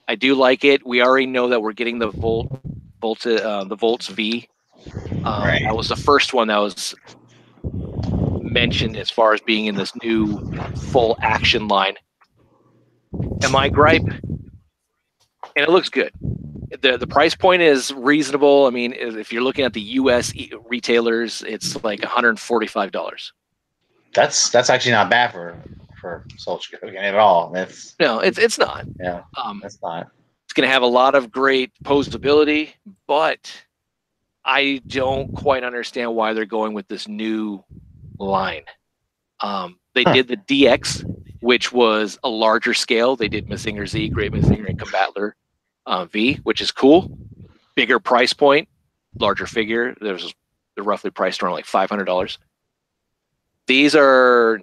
I do like it. We already know that we're getting the Volts V. Right. That was the first one that was mentioned as far as being in this new full action line. And my gripe, and it looks good. The price point is reasonable. I mean, if you're looking at the U.S. retailers, it's like $145. That's actually not bad for Soul Chigoken at all. No, it's not. Yeah, it's not. It's going to have a lot of great posability, but I don't quite understand why they're going with this new line. They did the DX, which was a larger scale. They did Mazinger Z, Great Mazinger, and Combattler V, which is cool. Bigger price point, larger figure. They're roughly priced around like $500. These are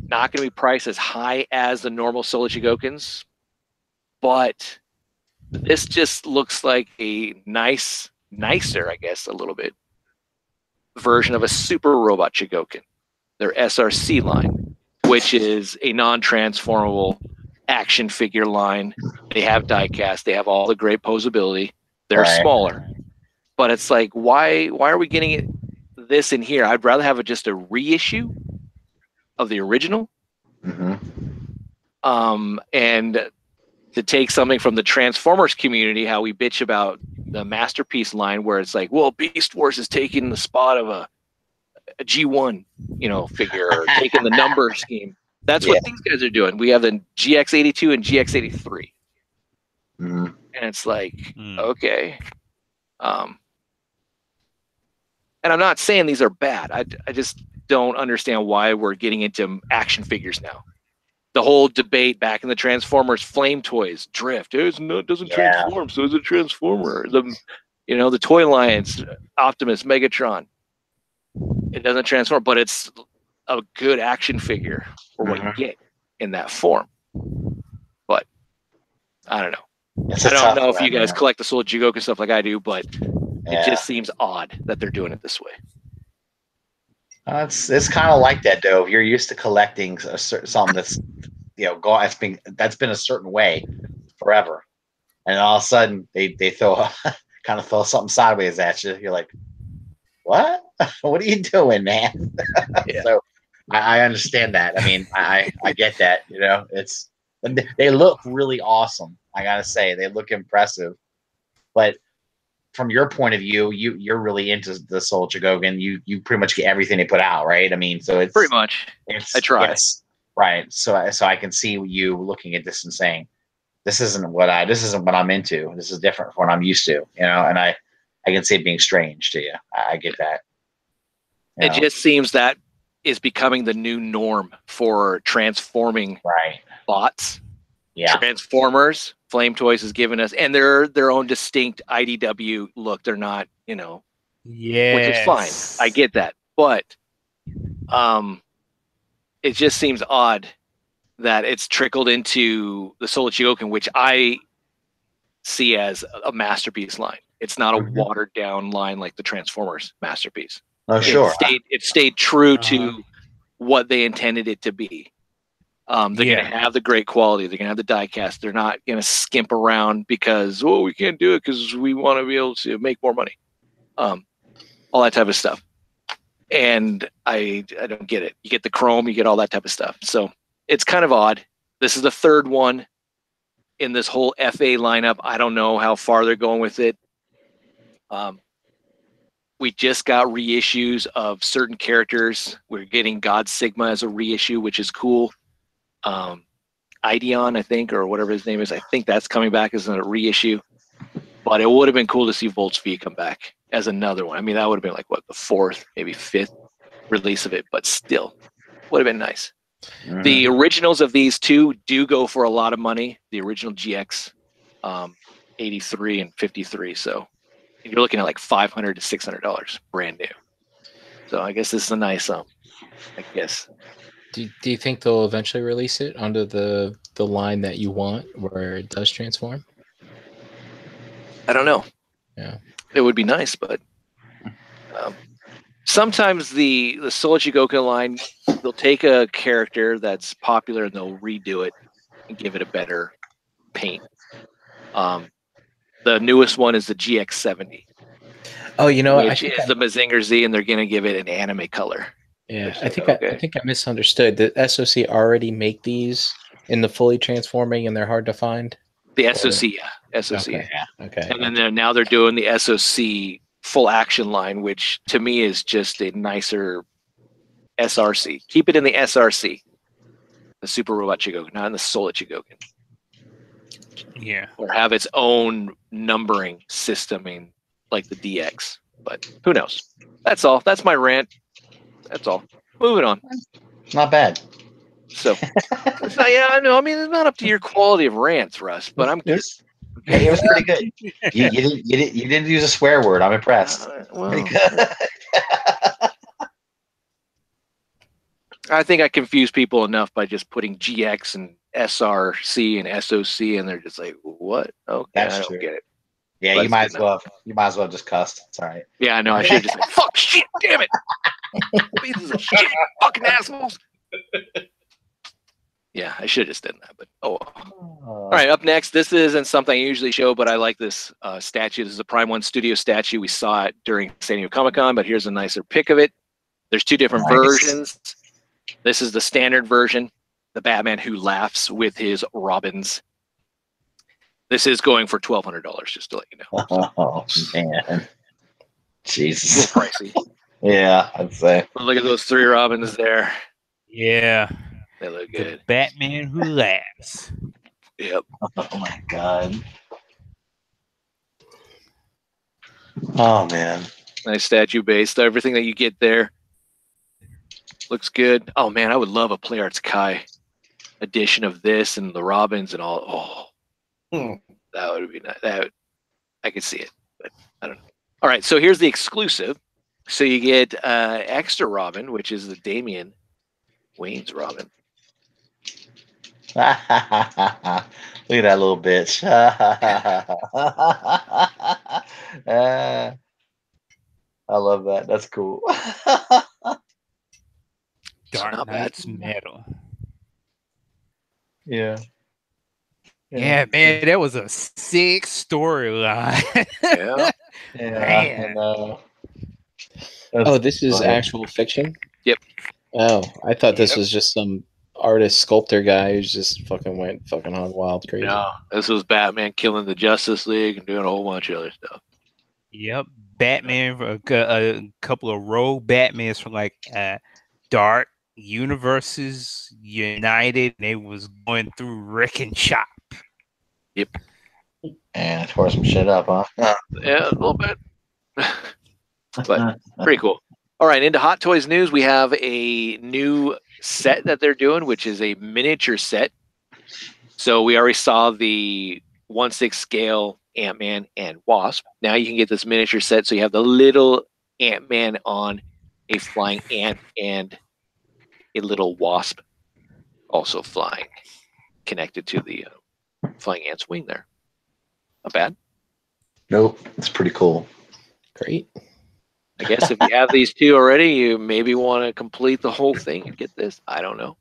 not going to be priced as high as the normal Soul Chigokens, but this just looks like a nicer, I guess, a little bit, version of a Super Robot Chigoken, their SRC line, which is a non-transformable action figure line. They have diecast. They have all the great posability. They're smaller. But it's like, why are we getting this in here? I'd rather have just a reissue of the original. And to take something from the Transformers community, how we bitch about the Masterpiece line, where it's like, well, Beast Wars is taking the spot of a G1, figure, or taking the number scheme. That's what these guys are doing. We have the GX82 and GX83. And it's like, okay. And I'm not saying these are bad. I just don't understand why we're getting into action figures now. The whole debate back in the Transformers Flame Toys, Drift, it doesn't transform, so it's a Transformer. The toy lines, Optimus, Megatron, it doesn't transform, but it's a good action figure for what you get in that form. But I don't know. I don't know if you guys collect the Soul Chigoken stuff like I do, but it just seems odd that they're doing it this way. It's kind of like that though. If you're used to collecting something that's that's been a certain way forever, and all of a sudden they throw something sideways at you, you're like, what? What are you doing, man? So I understand that. I mean, I get that. They look really awesome. I gotta say, they look impressive. But from your point of view, you're really into the Soul Chigoken. You pretty much get everything they put out, right? I mean, so it's pretty much. I try. Right. So I can see you looking at this and saying, this isn't what I'm into. This is different from what I'm used to, and I can see it being strange to you. I get that. It just seems that is becoming the new norm for transforming bots. Yeah. Transformers, Flame Toys has given us, and they're their own distinct IDW look. They're not, which is fine. I get that. But it just seems odd that it's trickled into the Soul Chigoken, which I see as a Masterpiece line. It's not a watered down line like the Transformers Masterpiece. Oh, sure. It stayed true to what they intended it to be. They're going to have the great quality. They're going to have the die cast. They're not going to skimp around because, we can't do it because we want to be able to make more money. All that type of stuff. And I don't get it. You get the chrome, you get all that type of stuff. So it's kind of odd. This is the third one in this whole FA lineup. I don't know how far they're going with it. We just got reissues of certain characters. We're getting God Sigma as a reissue, which is cool. Ideon, I think, or whatever his name is, I think that's coming back as a reissue. But it would have been cool to see Volts V come back as another one. I mean, that would have been like, what, the fourth, maybe fifth release of it, but still would have been nice. Mm-hmm. The originals of these two do go for a lot of money. The original GX 83 and 53. So you're looking at like $500 to $600 brand new. So I guess this is a nice I guess. Do you think they'll eventually release it under the line that you want where it does transform? I don't know. Yeah. It would be nice, but sometimes the Soul Chigoku line, they'll take a character that's popular and they'll redo it and give it a better paint. The newest one is the GX70. Oh, you know, which is the Mazinger Z, and they're going to give it an anime color. Yeah, I think I misunderstood. Did SOC already make these in the fully transforming, and they're hard to find? The SOC, yeah, SOC. Okay. Yeah. Okay. And then now they're doing the SOC full action line, which to me is just a nicer SRC. Keep it in the SRC, the Super Robot Chigoku, not in the Soul Chigoku. Yeah. Or have its own numbering system in like the DX. But who knows? That's all. That's my rant. That's all. Moving on. Not bad. So, it's not, yeah, I know. I mean, it's not up to your quality of rants, Russ. But I'm just. Okay, it was pretty good. You didn't use a swear word. I'm impressed. Well, pretty good. I think I confuse people enough by just putting GX and SRC and SOC, and they're just like, "What? Okay, That's I don't true. get it." Yeah, you might as well. You might as well just cussed. It's all right. Yeah, I know. I should have just like, "Fuck, shit, damn it, pieces of shit, fucking assholes." Yeah, I should have just done that, but oh well. All right, up next. This isn't something I usually show, but I like this statue. This is a Prime 1 Studio statue. We saw it during San Diego Comic-Con, but here's a nicer pic of it. There's two different versions. This is the standard version, the Batman who laughs with his Robins. This is going for $1,200, just to let you know. Oh, man. Jesus. A little pricey. Yeah, I'd say. But look at those three Robins there. Yeah. They look good. The Batman who laughs. Yep. Oh, my God. Oh, man. Nice statue base. Everything that you get there looks good. Oh, man, I would love a Play Arts Kai edition of this and the Robins and all. Oh, that would be nice. I could see it, but I don't know. All right, so here's the exclusive. So you get extra Robin, which is the Damian Wayne's Robin. Look at that little bitch. I love that. That's cool. Dark Knight's Metal. Yeah. Yeah, man, that was a sick storyline. Yeah. Man. Oh, this is actual fiction? Yep. Oh, I thought this was just some artist sculptor guy who's just went hog wild crazy. No, this was Batman killing the Justice League and doing a whole bunch of other stuff. Yep. Batman, a couple of rogue Batmans from like Dark Universes United. They was going through wrecking shop. Yep. And I tore some shit up, huh? Yeah, a little bit. But pretty cool. All right, into Hot Toys news, we have a new set that they're doing, which is a miniature set. So we already saw the 1/6 scale Ant-Man and Wasp. Now you can get this miniature set, so you have the little Ant-Man on a flying ant and a little wasp also flying, connected to the flying ant's wing there. Not bad. Nope, it's pretty cool. Great. I guess if you have these two already, you maybe want to complete the whole thing and get this. I don't know.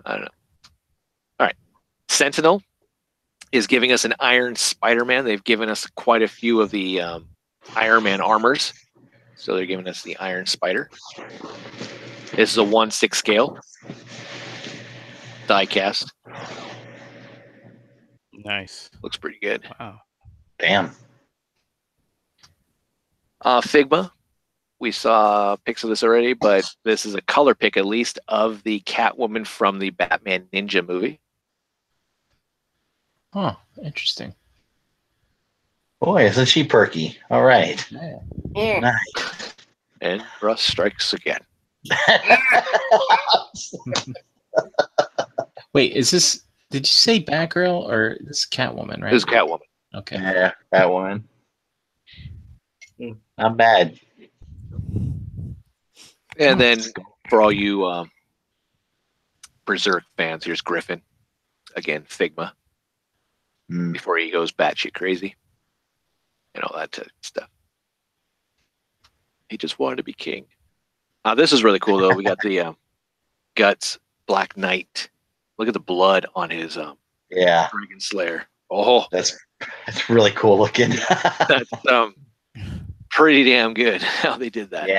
I don't know. All right. Sentinel is giving us an Iron Spider-Man. They've given us quite a few of the Iron Man armors. So they're giving us the Iron Spider. This is a 1/6 scale. Die cast. Nice. Looks pretty good. Wow. Damn. Figma. We saw pics of this already, but this is a color pick, at least, of the Catwoman from the Batman Ninja movie. Huh. Interesting. Boy, isn't she perky? All right. Yeah. Nice. And Russ strikes again. Wait, is this? Did you say Batgirl or this is Catwoman? Right. This is Catwoman. Okay. Yeah, that one. Not bad. And then for all you Berserk fans, here's Griffin. Again, Figma. Before he goes batshit crazy. And all that type of stuff. He just wanted to be king. This is really cool, though. We got the Guts Black Knight. Look at the blood on his Dragon Slayer. Oh, that's really cool looking. That's pretty damn good how they did that.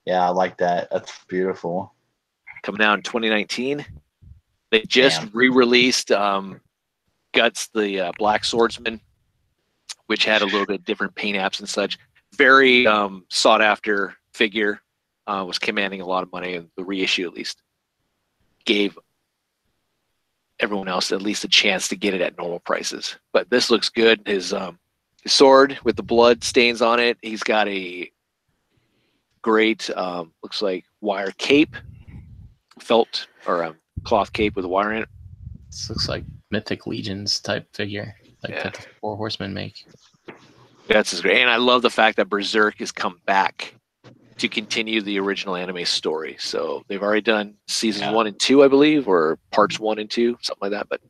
Yeah, I like that. That's beautiful. Coming out in 2019. They just re-released Guts, the Black Swordsman, which had a little bit different paint apps and such. Very sought after figure. Was commanding a lot of money, and the reissue at least gave everyone else at least a chance to get it at normal prices. But this looks good. His sword with the blood stains on it. He's got a great, looks like wire cape, felt or cloth cape with a wire in it. This looks like Mythic Legions type figure, like that the Four Horsemen make. That's great, and I love the fact that Berserk has come back to continue the original anime story. So they've already done seasons 1 and 2, I believe, or parts 1 and 2, something like that. But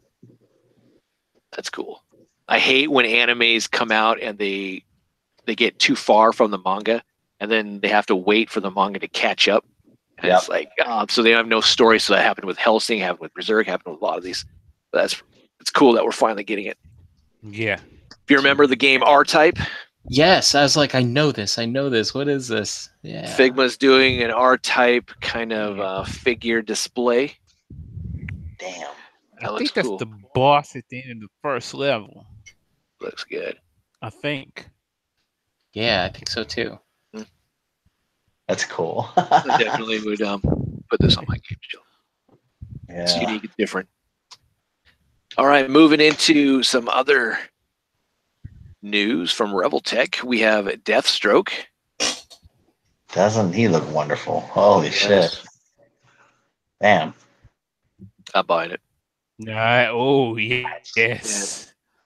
that's cool. I hate when animes come out and they get too far from the manga, and then they have to wait for the manga to catch up. And it's like, so they have no story. So that happened with Hellsing, happened with Berserk, happened with a lot of these. But it's cool that we're finally getting it. Yeah. If you remember the game R-Type. Yes, I was like, I know this. What is this? Yeah. Figma's doing an R-Type kind of figure display. Damn. I think that's the boss at the end of the first level. Looks good. I think. Yeah, I think so too. That's cool. I definitely would put this on my game show. Yeah. It's unique, it's different. All right, moving into some other news from Rebel Tech. We have Deathstroke. Doesn't he look wonderful? Holy shit. Damn. I'm buying it. Yes. Yeah.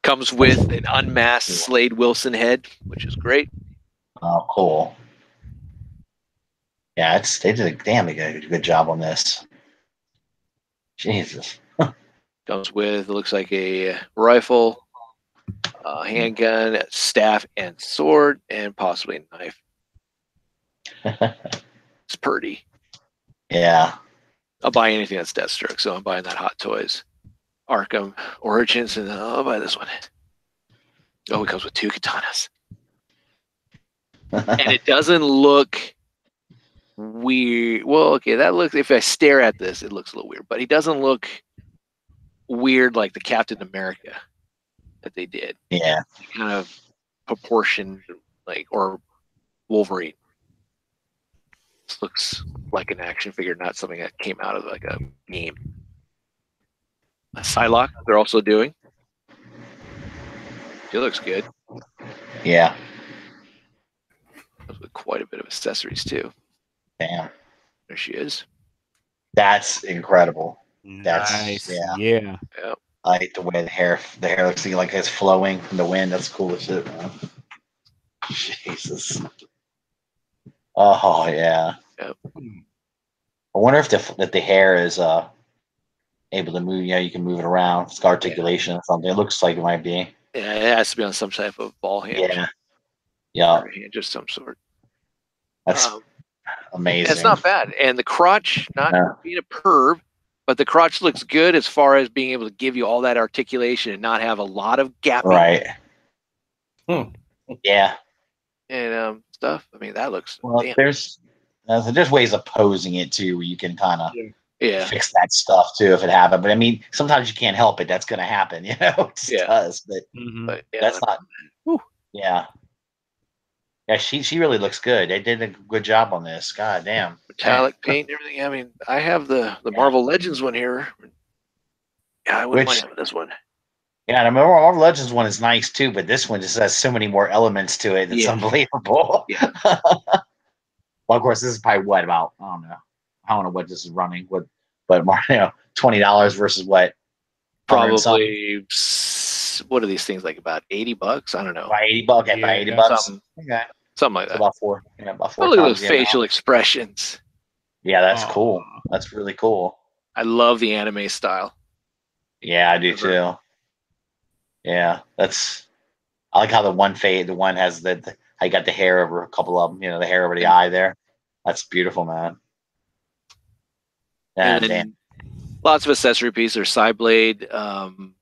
Comes with an unmasked Slade Wilson head, which is great. Oh, cool. Yeah, they did a good job on this. Jesus. Comes with, it looks like a rifle, handgun, staff, and sword, and possibly a knife. It's pretty. Yeah. I'll buy anything that's Deathstroke, so I'm buying that Hot Toys Arkham Origins, and I'll buy this one. Oh, it comes with 2 katanas. And it doesn't look weird. Well, okay, that looks, if I stare at this, it looks a little weird, but he doesn't look weird like the Captain America that they did. Yeah. Kind of proportioned, like, or Wolverine. This looks like an action figure, not something that came out of like a game. A Psylocke, they're also doing. She looks good. Yeah. With quite a bit of accessories too. Damn. There she is. That's incredible. That's nice. Yeah. I like the way the hair looks like it's flowing from the wind. That's cool as shit, man. Jesus. Oh yeah. Yep. I wonder if the hair is able to move. Yeah, you can move it around. It's articulation or something. It looks like it might be. Yeah, it has to be on some type of ball hand. Yeah. Or hand, just some sort. That's amazing. It's not bad. And the crotch, not being a perv, But the crotch looks good as far as being able to give you all that articulation and not have a lot of gapping. Right. Yeah. And stuff. I mean, that looks. Well, there's ways of posing it too, where you can kind of fix that stuff too if it happens. But I mean, sometimes you can't help it. That's going to happen, you know. It just does. But that's not. Whew. Yeah. Yeah, she really looks good. They did a good job on this. God damn. Metallic paint and everything. I mean, I have the Marvel Legends one here. Yeah, I wouldn't mind having this one. Yeah, and I remember Marvel Legends one is nice too, but this one just has so many more elements to it. It's unbelievable. Yeah. Well, of course, this is probably what about I don't know what this is running with, but $20 versus what? Probably. What are these things like? About $80? I don't know. About $80. Okay, about $80. Something like that. About four. Yeah, about four. Look at those facial expressions. Yeah, that's cool. That's really cool. I love the anime style. Yeah, I do too. Yeah, I like how the one has I got the hair over a couple of them, the hair over the eye there. That's beautiful, man. And lots of accessory pieces. There's side blade, some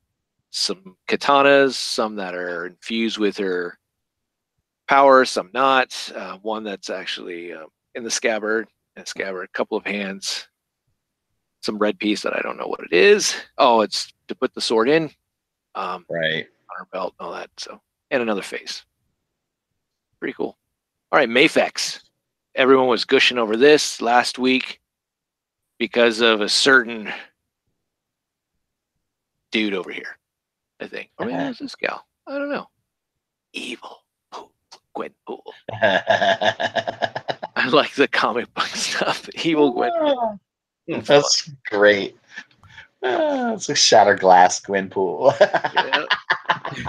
katanas, some that are infused with her power, some not. One that's actually in the scabbard, a couple of hands, some red piece that I don't know what it is. Oh, it's to put the sword in. Right. On her belt and all that. So, and another face. Pretty cool. All right, Mafex. Everyone was gushing over this last week because of a certain dude over here, I think. Or maybe it was this gal. I don't know. Evil Gwenpool. I like the comic book stuff. Evil Gwenpool. That's great. It's a shattered glass Gwenpool.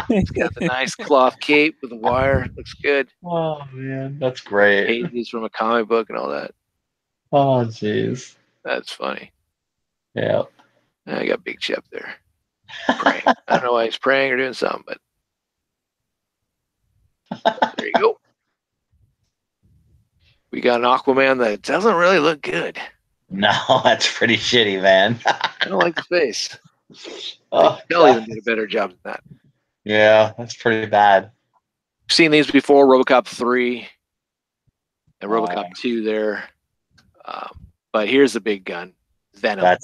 It's got the nice cloth cape with the wire. Looks good. Oh man, that's great. Pages from a comic book and all that. Oh jeez, that's funny. Yeah, I got Big Chip there. Praying. I don't know why he's praying or doing something, but there you go. We got an Aquaman that doesn't really look good. No, that's pretty shitty, man. I don't like the face. They'll even did a better job than that. Yeah, that's pretty bad. I've seen these before, RoboCop 3 and RoboCop 2 there. But here's the big gun, Venom.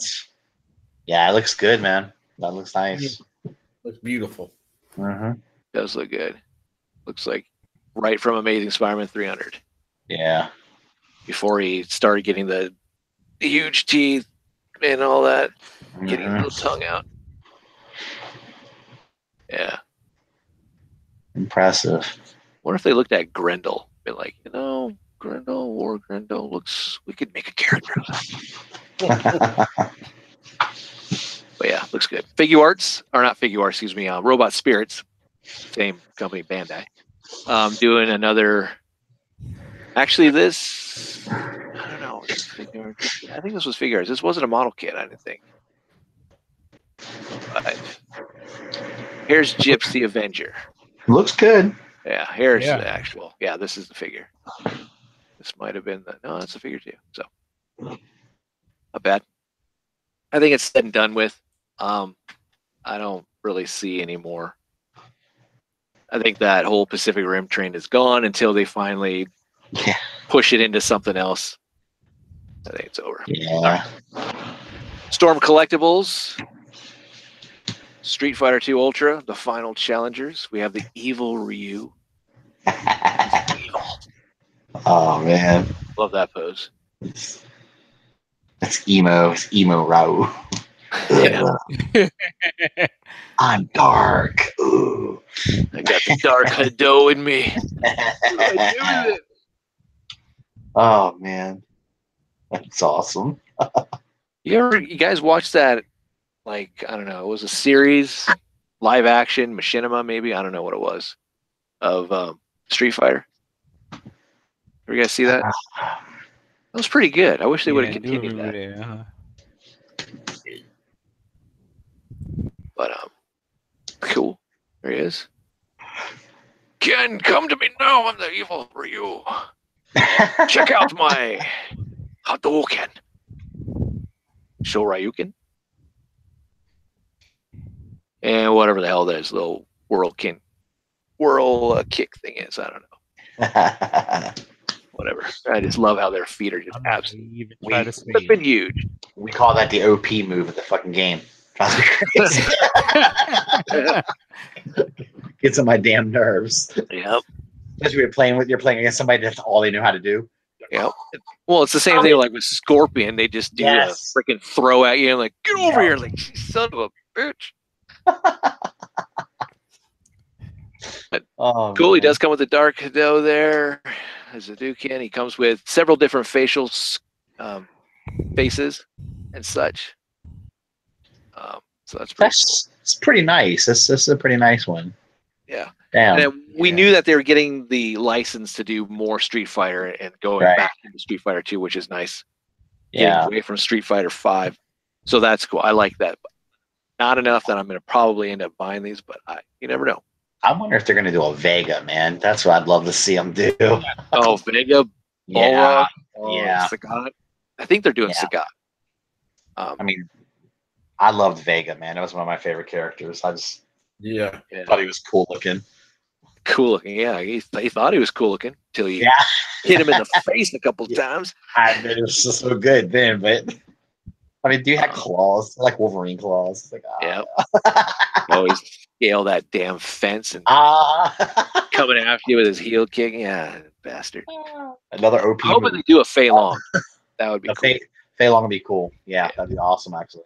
It looks good, man. That looks nice. Looks beautiful. Does look good. Looks like right from Amazing Spider-Man 300. Yeah. Before he started getting the huge teeth and all that, getting the little tongue out. Yeah. Impressive. What if they looked at Grendel? Been like, Grendel looks. We could make a character of that. But yeah, looks good. Robot Spirits, same company, Bandai. Doing another. Actually, this. I don't know. I think this was figure arts. This wasn't a model kit. I didn't think. But here's Gyps the Avenger. Looks good. Yeah, here's the actual. Yeah, this is the figure. This might have been no, that's the figure too. So not bad. I think it's said and done with. I don't really see any more. I think that whole Pacific Rim train is gone until they finally push it into something else. I think it's over. Yeah. Right. Storm Collectibles. Street Fighter 2 Ultra, the final challengers. We have the evil Ryu. Evil. Oh man, love that pose. That's emo. It's emo Ryu. Yeah. I'm dark. Ooh. I got the dark Hado in me. Oh man, that's awesome. You guys watch that? Like, I don't know, it was a series, live action, machinima maybe, I don't know what it was, of Street Fighter. You guys see that? That was pretty good. I wish they would have continued that. But cool. There he is. Ken, come to me now. I'm the evil Ryu. Check out my Hadouken. Shoryuken. and whatever the hell that little whirl kick thing is. I don't know. Whatever. I just love how their feet are just absolutely even try to say it's been huge. We call that the OP move of the fucking game. Drives me crazy. Gets on my damn nerves. Yep. Especially when you're playing against somebody that's all they know how to do. Yep. Well, it's the same thing like with Scorpion. They just do a freaking throw at you and like, get over here. Like, son of a bitch. But cool. He does come with the Dark Doe there. As a Dukin, he comes with several different facial faces and such. So that's pretty nice. That's a pretty nice one. Yeah. Damn. And we knew that they were getting the license to do more Street Fighter and going back into Street Fighter 2, which is nice. Yeah. Getting away from Street Fighter 5. So that's cool. I like that. Not enough that I'm going to probably end up buying these, but you never know. I wonder if they're going to do a Vega, man. That's what I'd love to see them do. Oh, Vega? Yeah. Sagat? I think they're doing Sagat. I mean, I loved Vega, man. It was one of my favorite characters. I just thought he was cool looking. Cool looking, yeah. He thought he was cool looking until you hit him in the face a couple times. I mean, it was just so good then, but I mean, do you have claws? Like Wolverine claws. It's like, yeah. Always scale that damn fence and coming after you with his heel kick. Yeah, bastard. Another OP. I hope they do a Fei Long. That would be cool. Fei Long would be cool. Yeah, that'd be awesome, actually.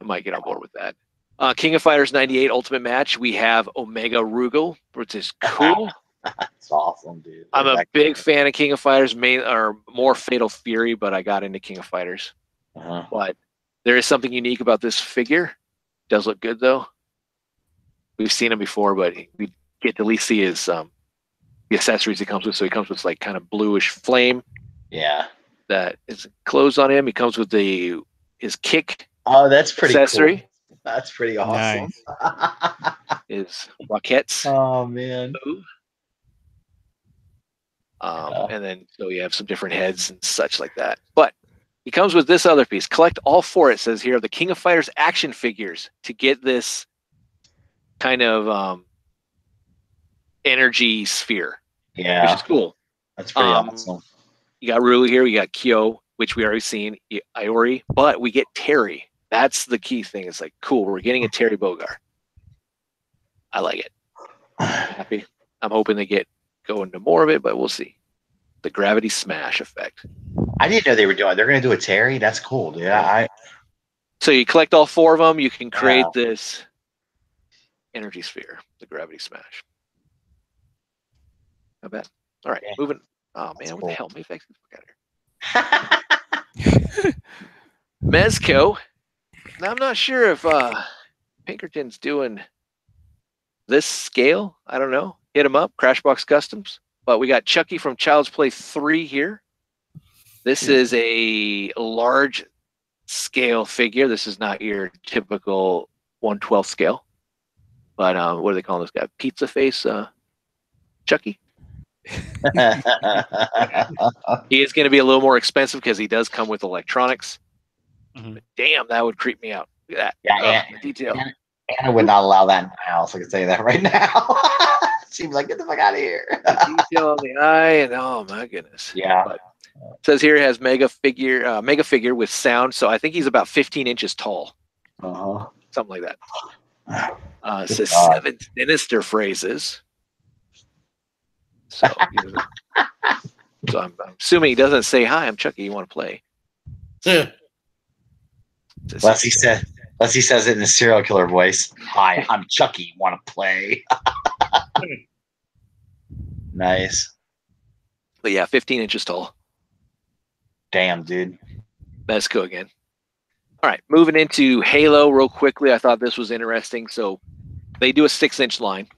I might get on board with that. King of Fighters 98 Ultimate Match. We have Omega Rugal, which is cool. It's awesome, dude. I'm a big fan of King of Fighters, more Fatal Fury, but I got into King of Fighters. But there is something unique about this figure. Does look good though. We've seen him before, but we get to at least see his the accessories he comes with. So he comes with like kind of bluish flame. Yeah. That is closed on him. He comes with his kick. Oh, that's pretty accessory. Cool. That's pretty awesome. Nice. His rockets. Oh man. And then so you have some different heads and such like that. But he comes with this other piece. Collect all four, it says here, of the King of Fighters action figures to get this kind of energy sphere. Yeah. Which is cool. That's pretty awesome. You got Rulu here, you got Kyo, which we already seen, Iori, but we get Terry. That's the key thing. It's like, cool, we're getting a Terry Bogard. I like it. I'm happy. I'm hoping they go into more of it, but we'll see. The gravity smash effect. I didn't know they were doing. They're going to do a Terry. That's cool, dude. So you collect all four of them. You can create this energy sphere, the gravity smash. I bet. All right, moving. Oh man, what the hell? Maybe I can Mezco. Now, I'm not sure if Pinkerton's doing this scale. I don't know. Hit him up, Crashbox Customs. But we got Chucky from Child's Play 3 here. This is a large scale figure. This is not your typical 1/12 scale. But what do they call this guy? Pizza face Chucky. He is going to be a little more expensive because he does come with electronics. But damn, that would creep me out. Look at that. Yeah, detail. Anna would not allow that in my house. I can tell you that right now. She'd be like, get the fuck out of here. Detail on the eye, and oh my goodness. Yeah. But it says here it has mega figure with sound. So I think he's about 15 inches tall. Something like that. It says 7 sinister phrases. So, so I'm assuming he doesn't say, hi, I'm Chucky, you want to play? Unless he says it in a serial killer voice. Hi, I'm Chucky, want to play? Nice. But yeah, 15 inches tall. Damn, dude. Mezco again. All right, moving into Halo real quickly. I thought this was interesting. So they do a 6-inch line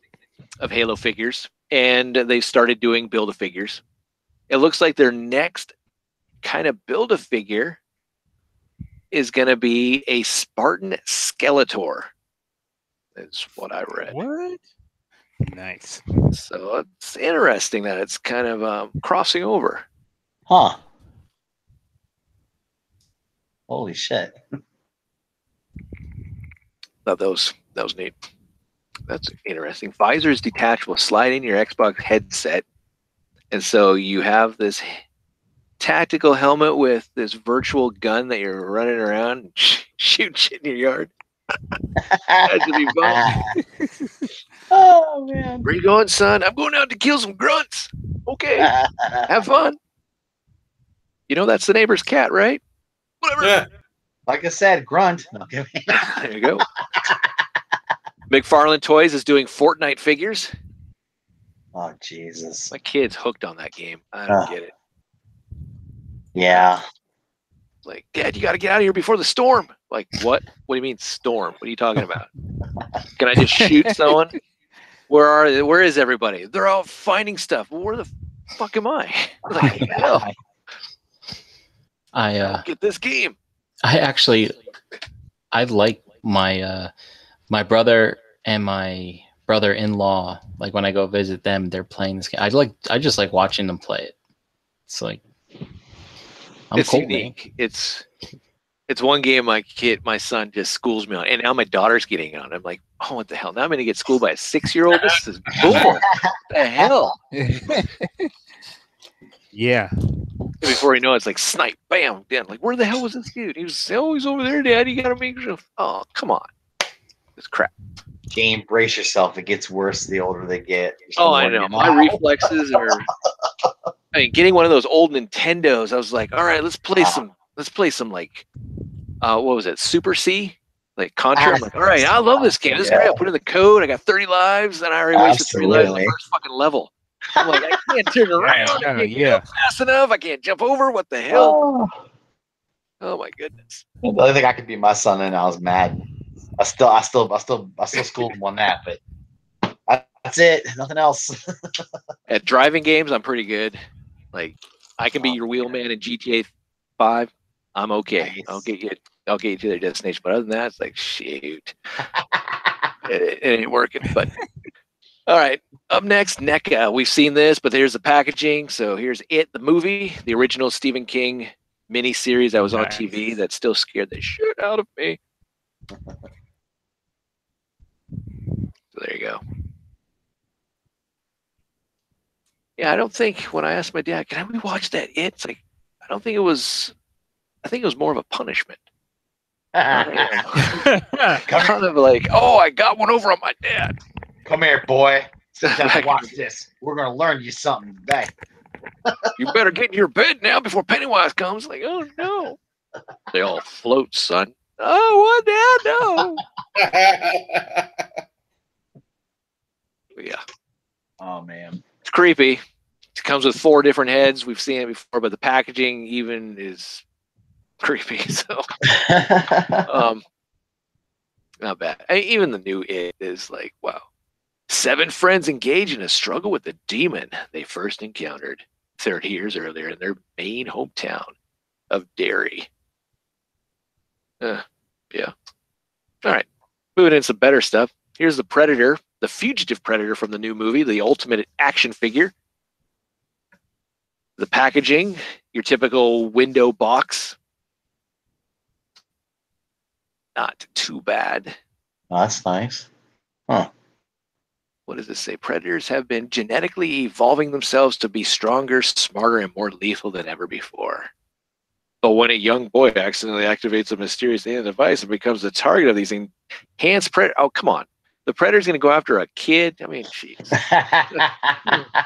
of Halo figures, and they started doing Build-A-Figures. It looks like their next kind of Build-A-Figure is going to be a Spartan Skeletor. Is what I read. What? Nice. So it's interesting that it's kind of crossing over. Huh. Holy shit. Thought that was neat. That's interesting. Visor is detachable. Slide in your Xbox headset, and so you have this tactical helmet with this virtual gun that you're running around and shoot shit in your yard. That should be fun. Oh man. Where you going, son? I'm going out to kill some grunts. Okay. Have fun. You know that's the neighbor's cat, right? Whatever. Yeah. Like I said, grunt. Okay. There you go. McFarlane Toys is doing Fortnite figures. Oh Jesus. My kid's hooked on that game. I don't get it. Yeah. Like, Dad, you got to get out of here before the storm. Like, what? What do you mean storm? What are you talking about? Can I just shoot someone? Where is everybody? They're all finding stuff. Well, where the fuck am I? Like, hell. I don't get this game. I like my my brother and my brother-in-law. Like when I go visit them, they're playing this game. I just like watching them play it. It's like it's unique. It's one game my son just schools me on, and now my daughter's getting on. I'm like, oh, what the hell? Now I'm going to get schooled by a 6-year-old. This is bull. What the hell? Yeah. Before you know it, it's like snipe, bam, down. Like, where the hell was this dude? He was always over there, Dad. You got to make sure. Oh, come on. It's crap. Game, brace yourself. It gets worse the older they get. Oh, I know. My reflexes are. I mean, getting one of those old Nintendos, I was like, all right, let's play some like, what was it, Super C? Like Contra. I'm like, all right, I love this game. This is great. I put in the code. I got 30 lives, and I already wasted 3 lives in the first fucking level. I'm like, I can't turn around. I can't get fast enough. I can't jump over. What the hell? Oh my goodness. The only thing I could be my son in, I was mad. I still schooled him on that, but that's it. Nothing else. At driving games, I'm pretty good. Like, I can be your wheelman in GTA 5. I'm okay. Nice. I'll get you to their destination. But other than that, it's like, shoot. it ain't working. But all right. Up next, NECA. We've seen this, but here's the packaging. So here's It, the movie, the original Stephen King miniseries that was on TV that still scared the shit out of me. So there you go. Yeah, I don't think when I asked my dad, can we watch that It? It's like, I think it was more of a punishment. Kind of like, oh, I got one over on my dad. Come here, boy. Sit down and watch this. We're going to learn you something today. You better get in your bed now before Pennywise comes. Like, oh, no. They all float, son. Oh, what, Dad? No. Yeah. Oh, man. It's creepy. It comes with 4 different heads. We've seen it before, but the packaging even is creepy. So, not bad. Even the new It is like, wow. 7 friends engage in a struggle with the demon they first encountered 30 years earlier in their Maine hometown of Derry. Yeah. All right. Moving in some better stuff. Here's the Predator, the fugitive Predator from the new movie, the ultimate action figure. The packaging, your typical window box. Not too bad. Oh, that's nice. Huh. What does this say? Predators have been genetically evolving themselves to be stronger, smarter, and more lethal than ever before. But when a young boy accidentally activates a mysterious alien device and becomes the target of these enhanced predators, oh, come on. The predator's going to go after a kid? I mean, jeez.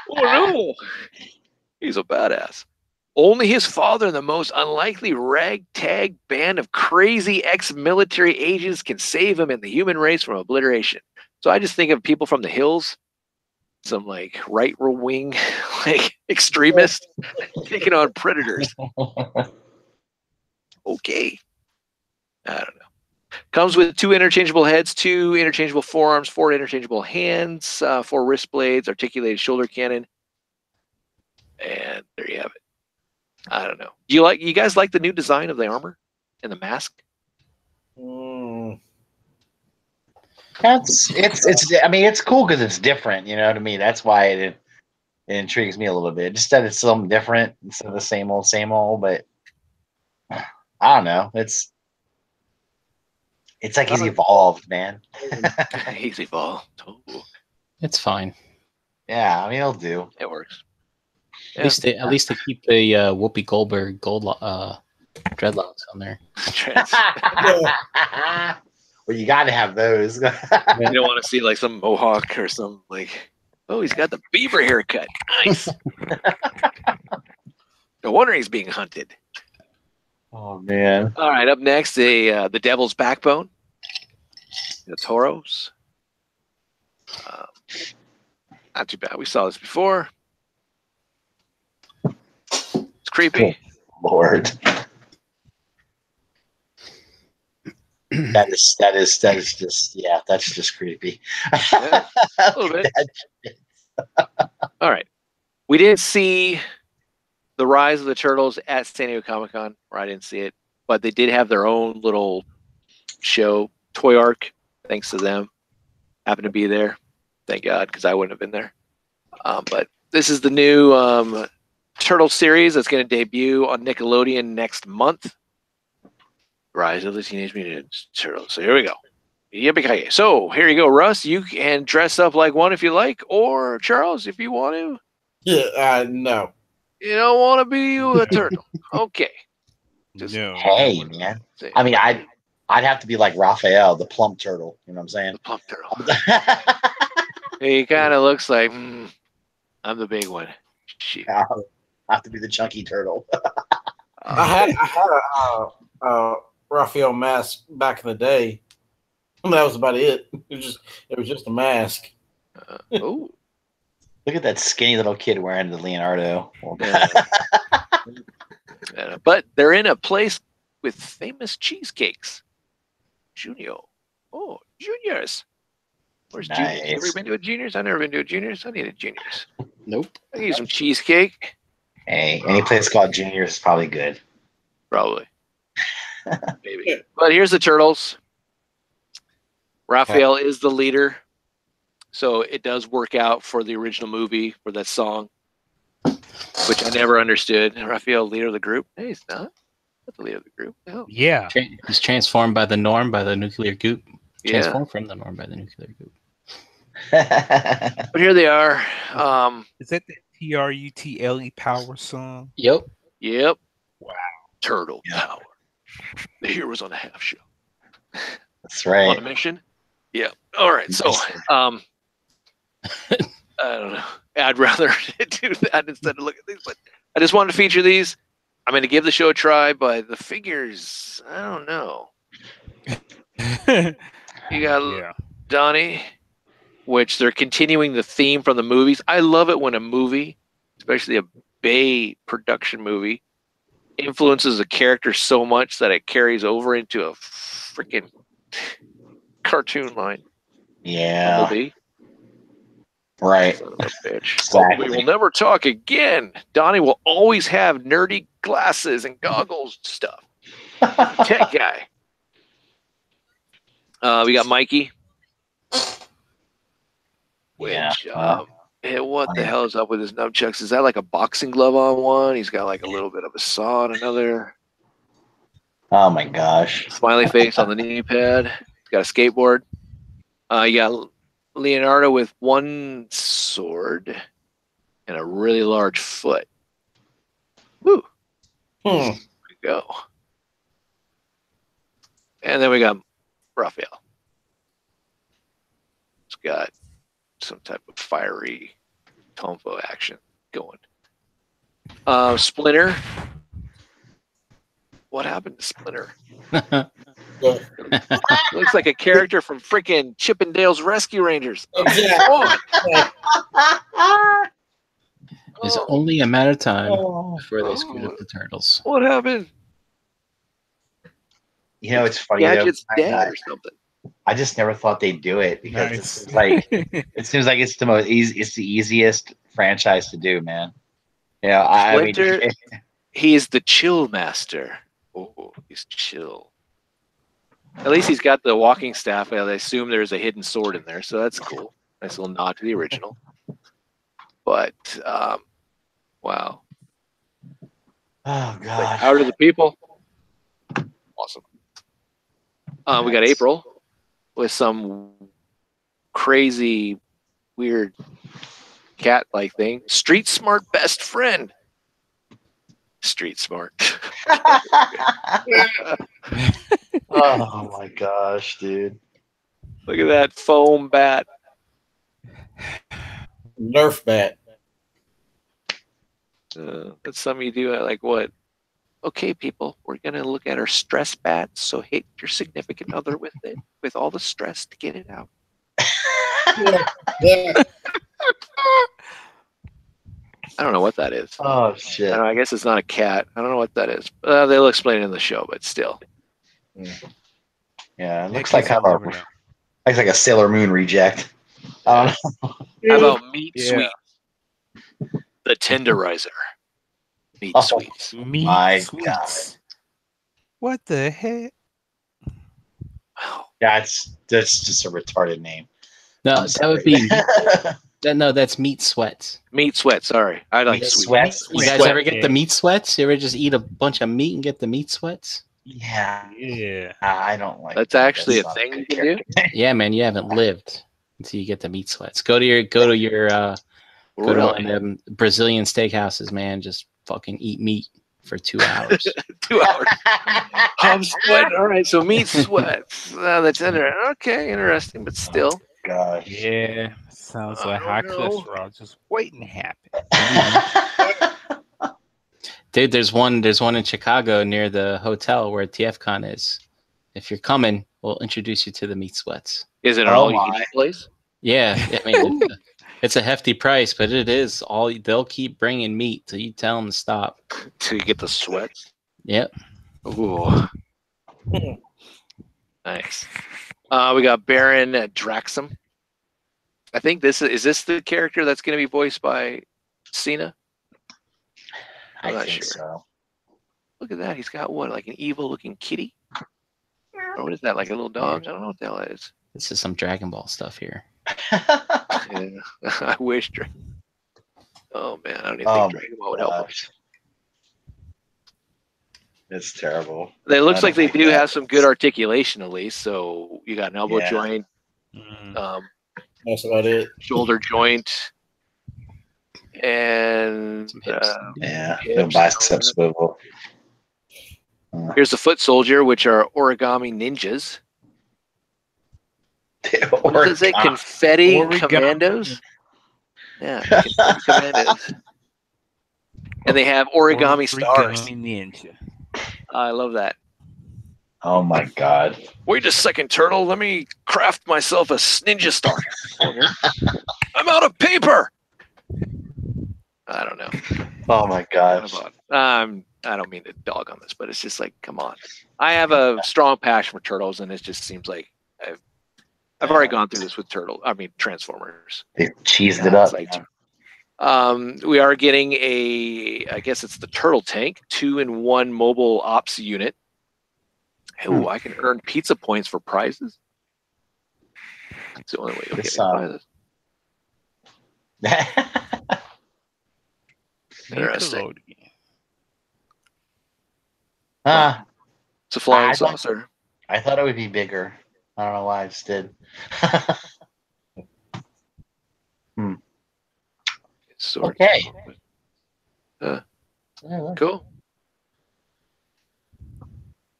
Oh, no. He's a badass. Only his father and the most unlikely ragtag band of crazy ex-military agents can save him and the human race from obliteration. So I just think of people from the hills, some like right-wing like extremists taking on predators. Okay. I don't know. Comes with 2 interchangeable heads, 2 interchangeable forearms, 4 interchangeable hands, 4 wrist blades, articulated shoulder cannon. And there you have it. I don't know. Do you guys like the new design of the armor and the mask? It's cool because it's different, you know what I mean? That's why it intrigues me a little bit. Just that it's something different instead of the same old, but I don't know. It's like he's evolved, man. He's evolved. Oh. It's fine. Yeah, I mean, it'll do. It works. At least they keep the Whoopi Goldberg dreadlocks on there. Well, you got to have those. You don't want to see like some mohawk or some like, oh, he's got the beaver haircut. Nice. No wonder he's being hunted. Oh man! All right, up next, the Devil's Backbone, the Toros. Not too bad. We saw this before. It's creepy. Oh, Lord, that is just that's just creepy. Yeah, a little bit. All right, we didn't see the Rise of the Turtles at San Diego Comic-Con, or I didn't see it, but they did have their own little show, Toy Arc. Thanks to them, happened to be there. Thank God, because I wouldn't have been there. But this is the new Turtle series that's going to debut on Nickelodeon next month. Rise of the Teenage Mutant Ninja Turtles. So here we go. Yippee-ki-yay. So here you go, Russ. You can dress up like one if you like, or Charles, if you want to. Yeah, no. You don't want to be a turtle. Okay. No. Hey, man. I mean, I'd have to be like Raphael, the plump turtle. You know what I'm saying? The plump turtle. He kind of looks like, I'm the big one. Shoot. I have to be the chunky turtle. I had a Raphael mask back in the day. That was about it. It was just a mask. Oh. Look at that skinny little kid wearing the Leonardo. But they're in a place with famous cheesecakes. Junior. Oh, Juniors. Where's Nice. Juniors? You ever been to a Juniors? I've never been to a Juniors. I need a Juniors. Nope. I can use some cheesecake. Hey, any place called Juniors is probably good. Probably. Maybe. But here's the Turtles. Raphael is the leader. So it does work out for the original movie for that song, which I never understood. Raphael, leader of the group? Hey, he's not. Not the leader of the group. No. Yeah. He's transformed by the Norm by the nuclear goop. Yeah. Transformed from the Norm by the nuclear goop. But here they are. Is that the TRUTLE power song? Yep. Yep. Wow. Turtle power. The heroes on the half show. That's right. On a mission? Yeah. All right. So, I don't know. I'd rather do that instead of look at these. But I just wanted to feature these. I'm going to give the show a try, but the figures, I don't know. You got Donnie, which they're continuing the theme from the movies. I love it when a movie, especially a Bay production movie, influences a character so much that it carries over into a freaking cartoon line. Yeah. Bumblebee. Right. Son of a bitch. Exactly. We will never talk again. Donnie will always have nerdy glasses and goggles and stuff. Tech guy. We got Mikey. Which, what the hell is up with his nunchucks? Is that like a boxing glove on one? He's got like a little bit of a saw on another. Oh my gosh. Smiley face on the knee pad. He's got a skateboard. You got Leonardo with one sword and a really large foot. Woo. There we go. And then we got Raphael. It's got some type of fiery tombo action going. Splinter. What happened to Splinter? Looks like a character from freaking Chippendale's Rescue Rangers. It's only a matter of time before they screwed up the turtles. What happened? You know, it's funny. Gadget's dead or something. I just never thought they'd do it because it's like it seems like it's the easiest franchise to do, man. Yeah, Splinter, I mean, he's the chill master. Oh, he's chill. At least he's got the walking staff. I assume there's a hidden sword in there, so that's cool. Nice little nod to the original. But wow. Oh god. Like, how are the people? Awesome. We got April with some crazy, weird cat-like thing. Street smart best friend. Street smart. Oh my gosh, dude. Look at that foam bat. Nerf bat. That's something you do at like what? Okay, people, we're going to look at our stress bats. So hit your significant other with it, with all the stress to get it out. Yeah. I don't know what that is. Oh shit. I guess it's not a cat. I don't know what that is. They'll explain it in the show, but still. Yeah, it looks like looks like a Sailor Moon reject. How about meat sweets? The tenderizer. Meat sweets. Meat my sweets. God. What the heck? That's just a retarded name. No, that would be that's meat sweats. Meat sweat. Sorry, I like Meat sweets. sweats. You guys ever get the meat sweats? You ever just eat a bunch of meat and get the meat sweats? Yeah. Yeah. I don't like That's that. actually That's a not thing you good can do. Yeah, man, you haven't lived until you get the meat sweats. Go to one of them Brazilian steakhouses, man. Just fucking eat meat for 2 hours. 2 hours. I'm sweating. All right, so meat sweats. That's interesting. Okay, interesting, but still. Gosh. Yeah. Sounds like high cholesterol just waiting to happen. Dude, there's one in Chicago near the hotel where TFCon is. If you're coming, we'll introduce you to the meat sweats. Is it an all-you-can-eat place? Yeah, I mean it's a hefty price, but it is they'll keep bringing meat till you tell them to stop. Till you get the sweats. Yep. Ooh. Nice. We got Baron Draxum. I think this is the character that's going to be voiced by Cena? I'm not sure. So. Look at that. He's got what, like an evil-looking kitty? Or what is that, like a little dog? I don't know what the hell that is. This is some Dragon Ball stuff here. Yeah. I wish. Oh, man. I don't even think Dragon Ball would help us. It's terrible. It looks like they do have some good articulation, at least. So you got an elbow joint. That's about it. Shoulder joint. And the bicep swivel. Here's the foot soldier, which are origami ninjas. What does it say? Confetti Kommandos? Yeah, confetti Kommandos. And they have origami stars. Ninja. I love that. Oh my God. Wait a second, Turtle. Let me craft myself a ninja star. I'm out of paper. I don't know. Oh my gosh. I don't mean to dog on this, but it's just like, come on. I have a strong passion for turtles, and it just seems like I've already gone through this with Transformers. They cheesed it up. We are getting I guess it's the turtle tank, 2-in-1 mobile ops unit. Ooh, I can earn pizza points for prizes. That's the only way you'll get prizes. Interesting. It's a flying saucer. I thought it would be bigger. I don't know why I just did. Okay. Cool.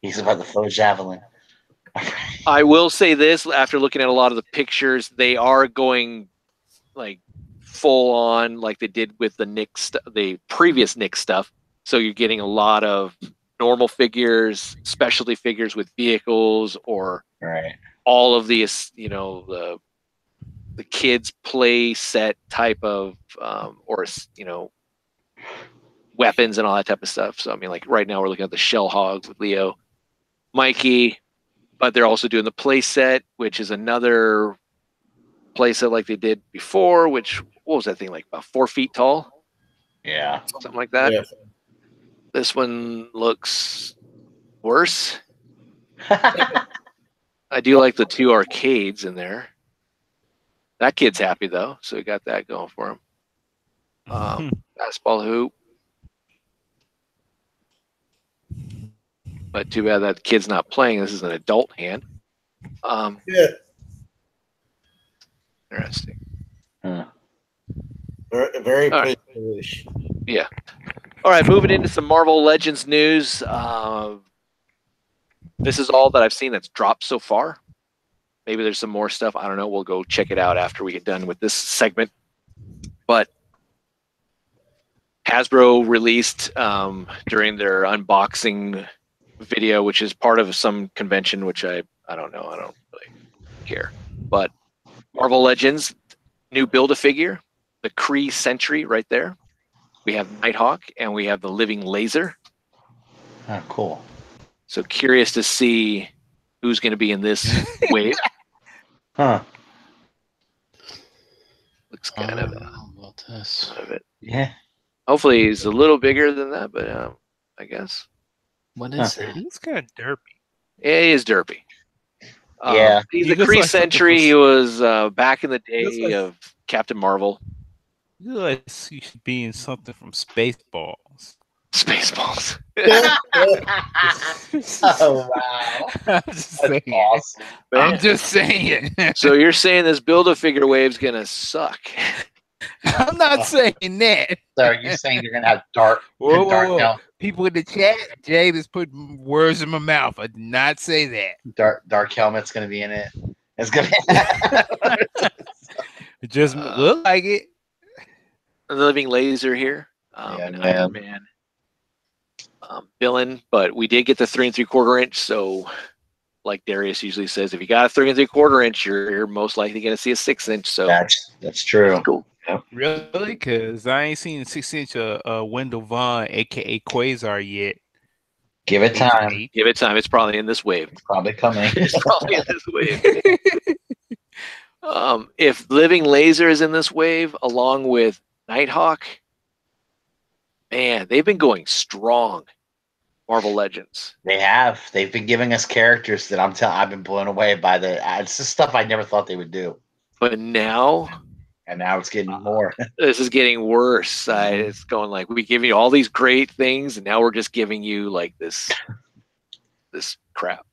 He's about the faux javelin. I will say this, after looking at a lot of the pictures, they are going like full on like they did with the previous Nick stuff. So you're getting a lot of normal figures, specialty figures with vehicles, or all of these, the kids play set type of or weapons and all that type of stuff. So I mean, like right now we're looking at the Shell Hog with Leo, Mikey, but they're also doing the play set, which is another play set like they did before, which, what was that thing, like about 4 feet tall? Yeah. Something like that. Yeah. This one looks worse. I do like the 2 arcades in there. That kid's happy though, so we got that going for him. Basketball hoop. But too bad that kid's not playing. This is an adult hand. Yeah. Interesting. Very All right. foolish. Yeah. All right, moving into some Marvel Legends news. This is all that I've seen that's dropped so far. Maybe there's some more stuff. I don't know. We'll go check it out after we get done with this segment. But Hasbro released during their unboxing video, which is part of some convention, which I don't know. I don't really care. But Marvel Legends, new Build-A-Figure, the Kree Sentry right there. We have Nighthawk, and we have the Living Laser. Oh, cool. So curious to see who's going to be in this wave. Huh. Looks kind of about this. of it. Yeah. Hopefully he's a little bigger than that, but I guess. What is that? He's kind of derpy. Yeah, he is derpy. Yeah. He's He a looks Kree like something Sentry. from- He was back in the looks day like- of Captain Marvel. You like you should be in something from Spaceballs. Spaceballs. Oh, wow. I'm just That's saying. awesome. I'm just saying. So you're saying this Build-A-Figure wave's going to suck? I'm not saying that. So are you saying you're going to have dark Whoa, dark whoa, whoa. Hel- People in the chat, Jade is putting words in my mouth. I did not say that. dark helmet's going to be in it? It's going to It just look like it. The Living Laser here. Yeah, An man. Iron Man villain, but we did get the 3 3/4 inch. So, like Darius usually says, if you got a 3 3/4 inch, you're most likely going to see a 6 inch. So That's true. cool. Really? Because I ain't seen 6-inch Wendell Vaughn, aka Quasar, yet. Give it time. Eight. Give it time. It's probably in this wave. It's probably coming. It's probably in this wave. If Living Laser is in this wave, along with Nighthawk, man, they've been going strong. Marvel Legends. They have. They've been giving us characters that I've been blown away by it's just stuff I never thought they would do. But now, And now it's getting more. this is getting worse. It's going like, we give you all these great things, and now we're just giving you like this crap.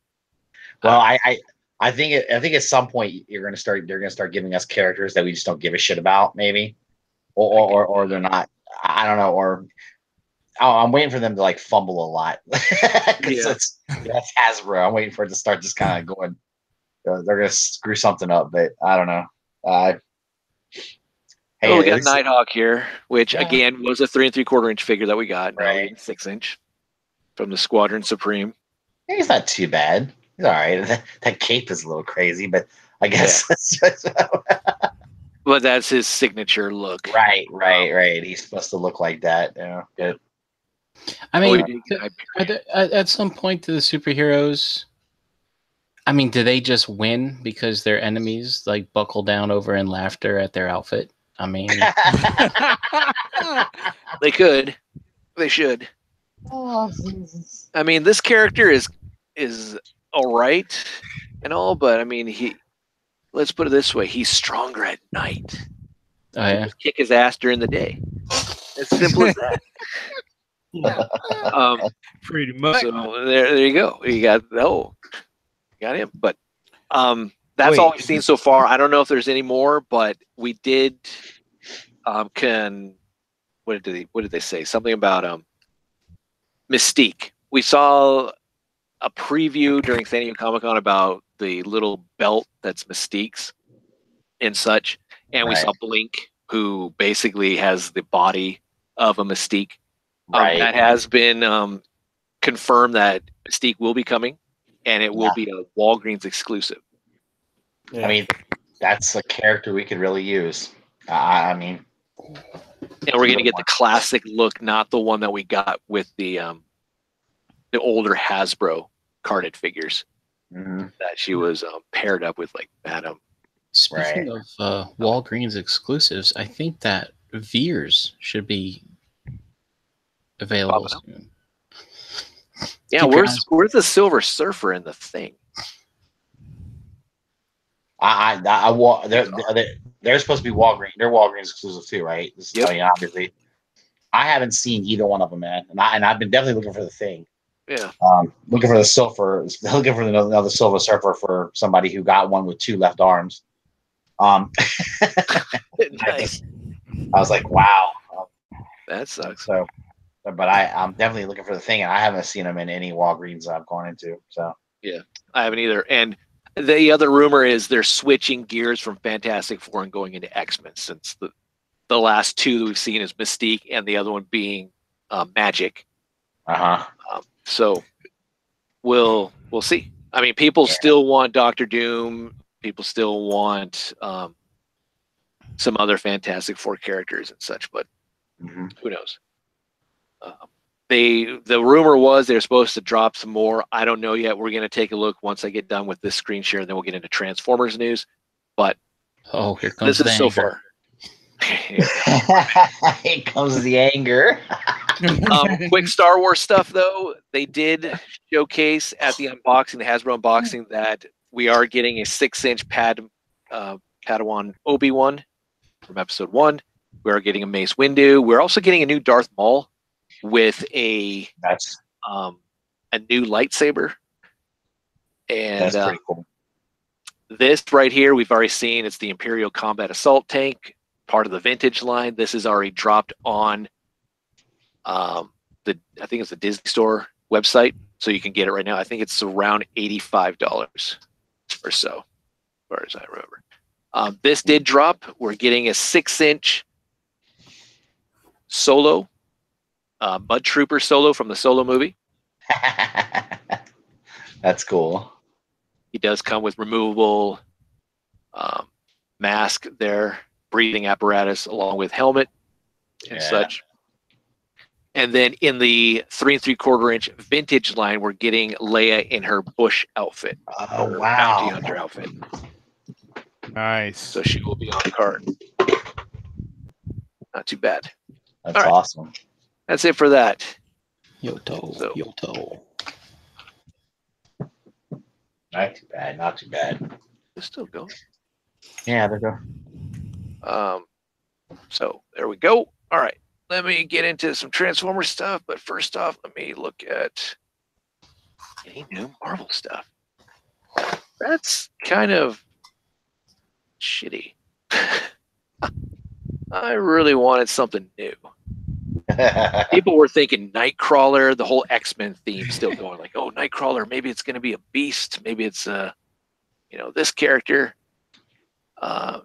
Well, I think at some point they're gonna start giving us characters that we just don't give a shit about, maybe. Or they're not. I don't know, I'm waiting for them to like fumble a lot. Because that's Hasbro. I'm waiting for it to start just kind of going. They're gonna screw something up, but I don't know. Hey, we got Nighthawk here, which again was a 3 3/4 inch figure that we got. Now we get 6 inch from the Squadron Supreme. He's not too bad. He's all right. That cape is a little crazy, but I guess. But that's his signature look. Right. He's supposed to look like that. Yeah. Good. I mean, at some point, do the superheroes? I mean, do they just win because their enemies like buckle down over in laughter at their outfit? I mean, They could. They should. Oh, Jesus. I mean, this character is all right and all, but I mean, let's put it this way: he's stronger at night. oh yeah. Just kick his ass during the day. As simple as that. Pretty much. So there you go. You got him. But that's all we've seen so far. I don't know if there's any more, but we did. What did they say? Something about Mystique. We saw a preview during San Diego Comic-Con about the little belt that's Mystique's and such, and we saw Blink, who basically has the body of a Mystique. That has been confirmed that Mystique will be coming, and it will be a Walgreens exclusive. Yeah. I mean, that's a character we could really use. I mean, and we're going to get the classic look, not the one that we got with the older Hasbro carded figures that she was paired up with, like Madam. Speaking of Walgreens exclusives, I think that Veers should be available soon. Yeah, where's the Silver Surfer in the thing? They're supposed to be Walgreens. They're Walgreens exclusive too, right? This is obviously. I haven't seen either one of them, man, and I've been definitely looking for the thing. Yeah. Looking for another Silver Surfer for somebody who got one with 2 left arms. Nice. I was like, wow. That sucks. So, but I'm definitely looking for the thing, and I haven't seen them in any Walgreens I've gone into. So yeah, I haven't either. And the other rumor is they're switching gears from Fantastic Four and going into X-Men, since the last 2 that we've seen is Mystique and the other one being Magic. So we'll see. I mean, people still want Doctor Doom. People still want some other Fantastic Four characters and such, but who knows? The rumor was they're supposed to drop some more. I don't know yet. We're going to take a look once I get done with this screen share, and then we'll get into Transformers news. But here comes this is so far. Here comes the anger. Quick Star Wars stuff, though. They did showcase at the unboxing, the Hasbro unboxing, that we are getting a 6-inch Padawan Obi-Wan from Episode 1. We are getting a Mace Windu. We're also getting a new Darth Maul with a new lightsaber. And that's pretty cool. This right here, we've already seen. It's the Imperial Combat Assault Tank, part of the Vintage line. This is already dropped on I think it's the Disney Store website, so you can get it right now. I think it's around $85 or so, as far as I remember. This did drop. We're getting a 6-inch Solo, Mud Trooper Solo from the Solo movie. That's cool. He does come with removable mask there, breathing apparatus, along with helmet and such. And then in the 3 3/4-inch Vintage line, we're getting Leia in her Bush outfit. Oh, wow. Bounty Hunter outfit. Nice. So she will be on the card. Not too bad. That's awesome. That's it for that. Yoto. Not too bad. Not too bad. It's still going. Yeah, there you go. So there we go. All right. Let me get into some Transformers stuff, but first off, let me look at any new Marvel stuff. That's kind of shitty. I really wanted something new. People were thinking Nightcrawler, the whole X-Men theme still going, like, oh, Nightcrawler, maybe it's going to be a beast, maybe it's this character.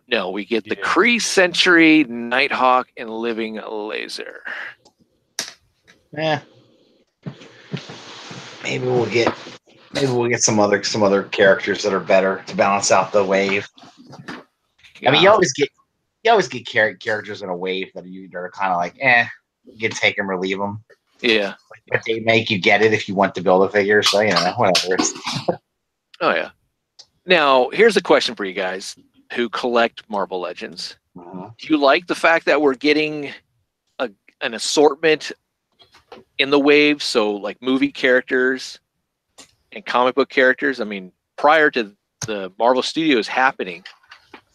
No, we get the Kree Century, Nighthawk, and Living Laser. Yeah. Maybe we'll get some other characters that are better to balance out the wave. I mean, you always get characters in a wave that are kind of like, you can take them or leave them. Yeah. But they make you get it if you want to build a figure. So, whatever. Oh, yeah. Now, here's a question for you guys who collect Marvel Legends. Do you like the fact that we're getting an assortment in the wave? So, like movie characters and comic book characters. I mean, prior to the Marvel Studios happening,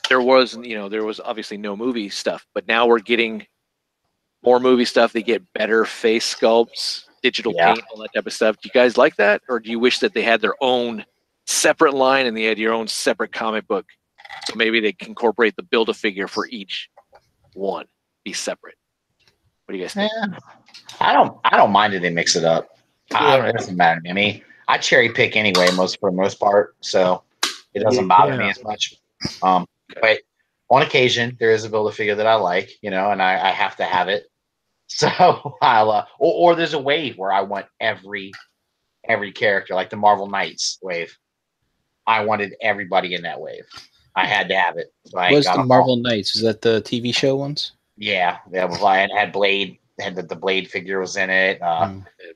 there was obviously no movie stuff, but now we're getting more movie stuff. They get better face sculpts, digital paint, all that type of stuff. Do you guys like that, or do you wish that they had their own separate line and they had your own separate comic book? So maybe they can incorporate the Build-A-Figure for each one, be separate. What do you guys think? Yeah. I don't mind if they mix it up. It doesn't matter to me. I mean, I cherry pick anyway, for the most part, so it doesn't bother me as much. But on occasion, there is a Build-A-Figure that I like, and I have to have it. So I'll or there's a wave where I want every character, like the Marvel Knights wave. I wanted everybody in that wave. I had to have it. So What's the Marvel Knights? Is that the TV show ones? Yeah, it had Blade. The Blade figure was in it.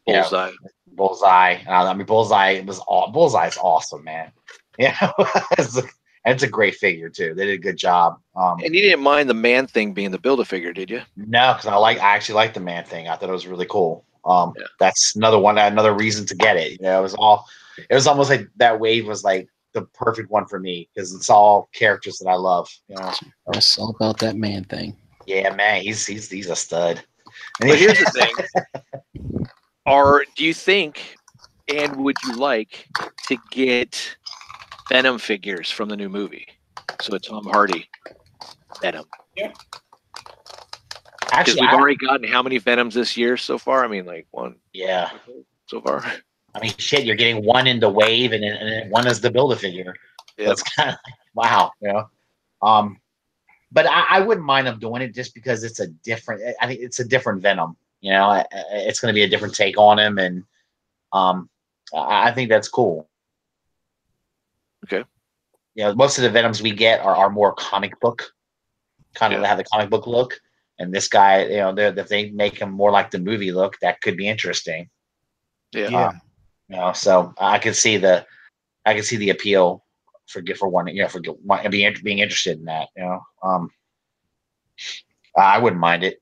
Bullseye. Bullseye. I mean, Bullseye is awesome, man. It's a great figure too. They did a good job. And you didn't mind the Man Thing being the Build-A-Figure, did you? No, because I actually like the Man Thing. I thought it was really cool. That's another reason to get it. It was almost like that wave was like the perfect one for me because it's all characters that I love. It's all about that Man Thing. Yeah, man, he's a stud. But here's the thing: do you think And would you like to get Venom figures from the new movie? So it's Tom Hardy Venom. Yeah. Because we've already gotten how many Venoms this year so far? I mean, like one. Yeah. So far. I mean, shit, you're getting one in the wave and then one is the Build-A-Figure. Yep. So it's kind of like, wow, you know. But I wouldn't mind them doing it just because it's a different. I think it's a different Venom. You know, it's going to be a different take on him, and I think that's cool. Okay. You know, most of the Venoms we get are more comic book, kind of have the comic book look. And this guy, you know, if they make him more like the movie look, that could be interesting. Yeah. You know, so I could see the appeal for one, you know, for being interested in that. You know, I wouldn't mind it.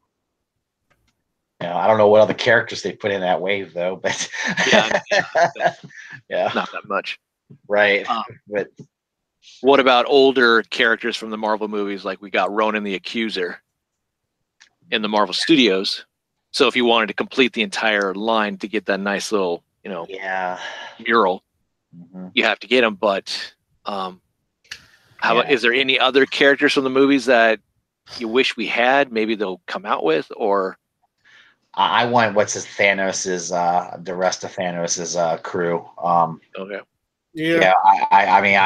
You know, I don't know what other characters they put in that wave though, but yeah, not that much, right? But what about older characters from the Marvel movies? Like we got Ronan the Accuser in the Marvel Studios. So if you wanted to complete the entire line to get that nice little, you know, mural, you have to get him. But is there any other characters from the movies that you wish we had? Maybe they'll come out with, or I want the rest of Thanos's crew. Okay. Yeah. I mean,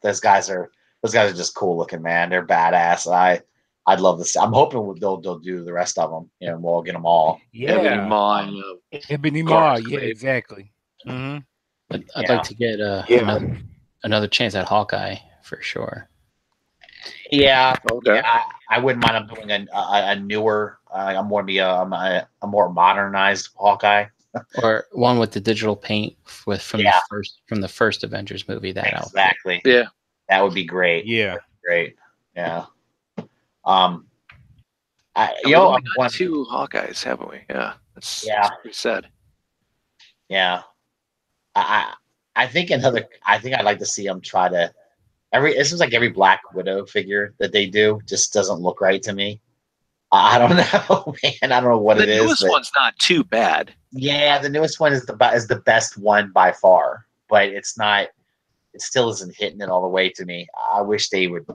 those guys are just cool looking, man. They're badass. I'd love to see. I'm hoping they'll do the rest of them. You know, we'll get them all. Yeah, Ebony Maw. Yeah, exactly. I'd like to get another chance at Hawkeye for sure. Yeah, okay. I wouldn't mind them doing a newer, a more modernized Hawkeye, or one with the digital paint from the first Avengers movie. Exactly. Yeah, that would be great. Yeah, great. Yeah. We got two Hawkeyes, haven't we? Yeah, that's pretty sad. Yeah, I think I'd like to see them try to. It seems like every Black Widow figure that they do just doesn't look right to me. I don't know, man. I don't know what it is. The newest one's not too bad. Yeah, the newest one is the best one by far, but it's not. It still isn't hitting it all the way to me. I wish they would.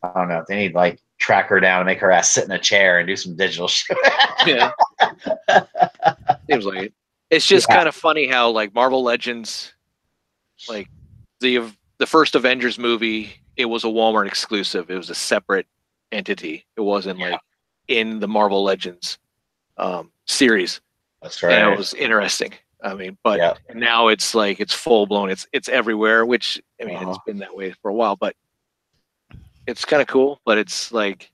I don't know. They need like track her down and make her ass sit in a chair and do some digital shit. Yeah, seems like it. It's just kind of funny how like Marvel Legends, like the first Avengers movie, it was a Walmart exclusive. It was a separate entity. It wasn't like in the Marvel Legends series. That's right. And it was interesting. I mean, but now it's like it's full blown. It's everywhere. Which I mean, it's been that way for a while. But it's kind of cool. But it's like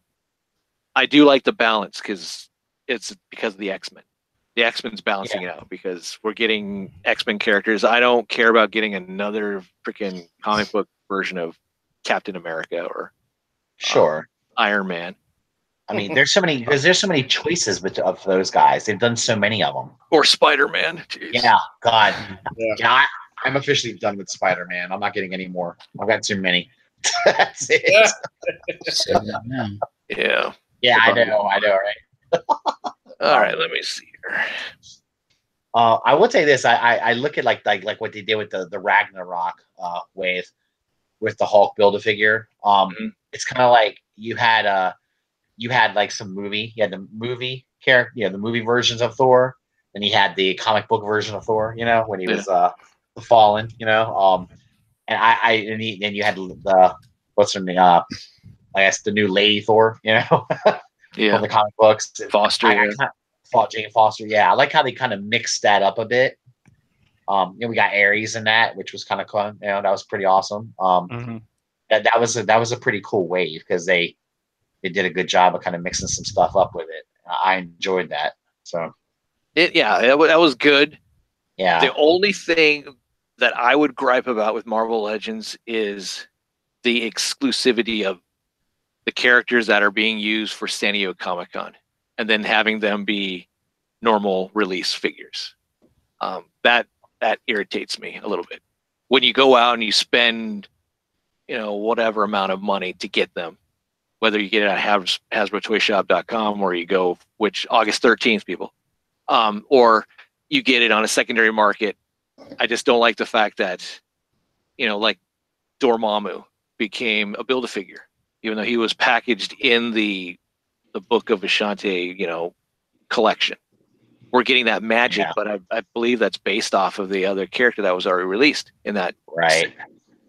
I do like the balance because it's because of the X-Men. The X-Men's balancing it out because we're getting X-Men characters. I don't care about getting another freaking comic book version of Captain America or Iron Man. I mean, there's so many choices of those guys. They've done so many of them. Or Spider-Man. Jeez. Yeah, God. Yeah, I'm officially done with Spider-Man. I'm not getting any more. I've got too many. That's it. Yeah. Yeah, I know, right? All right, let me see here. I would say this. I look at like what they did with the Ragnarok wave with the Hulk Build-A-Figure. It's kind of like you had like some movie. You had the movie character, the movie versions of Thor, and you had the comic book version of Thor. You know, when he was the Fallen. You know, and then you had the what's her name? I guess the new Lady Thor. You know. From the comic books. Foster. Jane Foster. Yeah, I like how they kind of mixed that up a bit. We got Ares in that, which was kind of fun. That was pretty awesome. That was a pretty cool wave because they did a good job of kind of mixing some stuff up with it. I enjoyed that. So that was good. Yeah. The only thing that I would gripe about with Marvel Legends is the exclusivity of the characters that are being used for San Diego Comic-Con and then having them be normal release figures. That irritates me a little bit. When you go out and you spend, whatever amount of money to get them, whether you get it at HasbroToyShop.com or you go, which August 13th, people, or you get it on a secondary market. I just don't like the fact that, like Dormammu became a Build-A-Figure, even though he was packaged in the Book of Ashante, collection. We're getting that magic, but I believe that's based off of the other character that was already released in that. Right.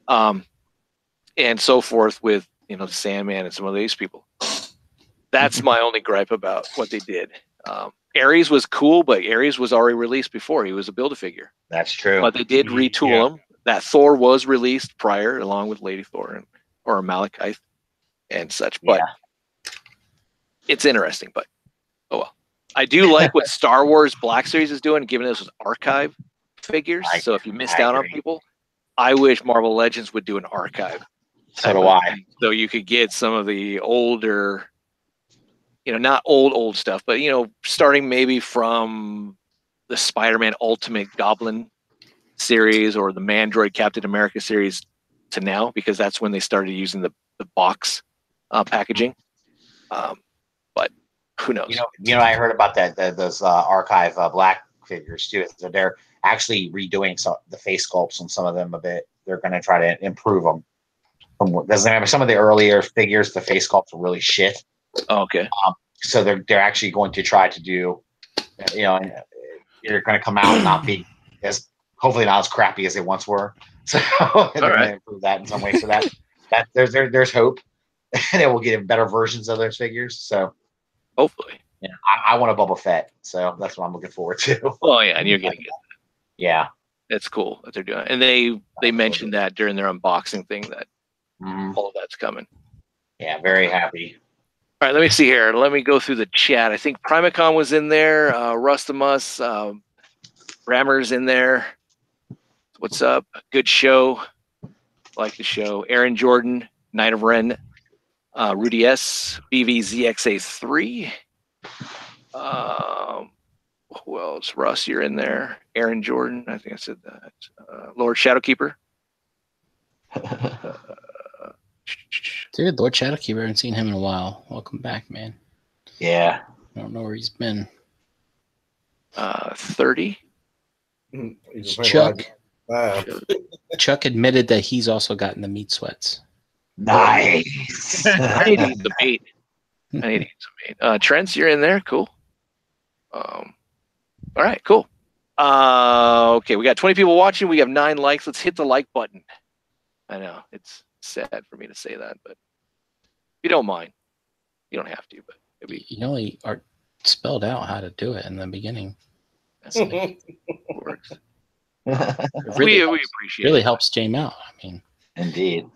And so forth with, Sandman and some of these people. That's my only gripe about what they did. Ares was cool, but Ares was already released before. He was a Build-A-Figure. That's true. But they did retool him. That Thor was released prior, along with Lady Thor or Malekith and such. But it's interesting. But oh well. I do like what Star Wars Black Series is doing, giving us archive figures. So if you missed out on people, I wish Marvel Legends would do an archive. So do I. So you could get some of the older, not old stuff, but starting maybe from the Spider-Man Ultimate Goblin series or the Mandroid Captain America series to now, because that's when they started using the box packaging. But who knows? I heard about those archive Black figures too. So they're actually redoing the face sculpts on some of them a bit. They're going to try to improve them. Some of the earlier figures, the face sculpts were really shit. Oh, okay. So they're actually going to try to do, they're going to come out and not be hopefully not as crappy as they once were. So they're going to improve that in some way. So that there's hope, and we'll get better versions of those figures. So hopefully, I want a Boba Fett, so that's what I'm looking forward to. Oh yeah, and you're getting it. Yeah, it's cool that they're doing it. And they mentioned that during their unboxing thing that all of that's coming. Yeah, very happy. All right, let me see here. Let me go through the chat. I think Primacon was in there. Rustamus, Rammer's in there. What's up? Good show. Like the show. Aaron Jordan, Knight of Ren, Rudy S, BVZXA3. Who else? Russ, you're in there. Aaron Jordan, I think I said that. Lord Shadowkeeper. Dude, Lord Shadowkeeper, I haven't seen him in a while. Welcome back, man. Yeah. I don't know where he's been. 30. Chuck. Chuck admitted that he's also gotten the meat sweats. Nice. I need to eat the meat. Trent, you're in there. Cool. All right, cool. Okay, we got 20 people watching. We have 9 likes. Let's hit the like button. I know it's sad for me to say that, but if you don't mind, you don't have to. But maybe you only are spelled out how to do it in the beginning. That's it works. We appreciate really it. helps James out. I mean, indeed.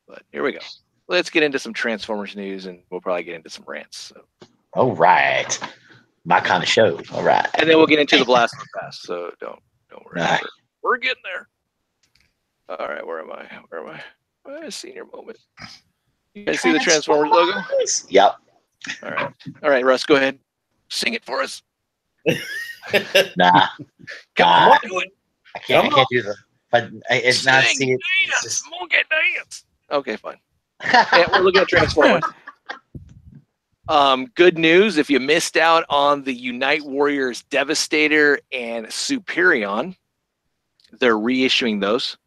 But here we go. Let's get into some Transformers news, and we'll probably get into some rants. So. All right, my kind of show. All right, and then we'll get into the blast from the past. So don't worry. Right. We're getting there. All right, where am I? Senior moment. You guys see the Transformers logo? Yep. All right, Russ, go ahead. Sing it for us. Nah. Come on, do it. I can't do that. But it's Sing, not. See, it's just... dance. Okay, fine. Yeah, we're looking at Transformers. Good news. If you missed out on the Unite Warriors Devastator and Superion, they're reissuing those.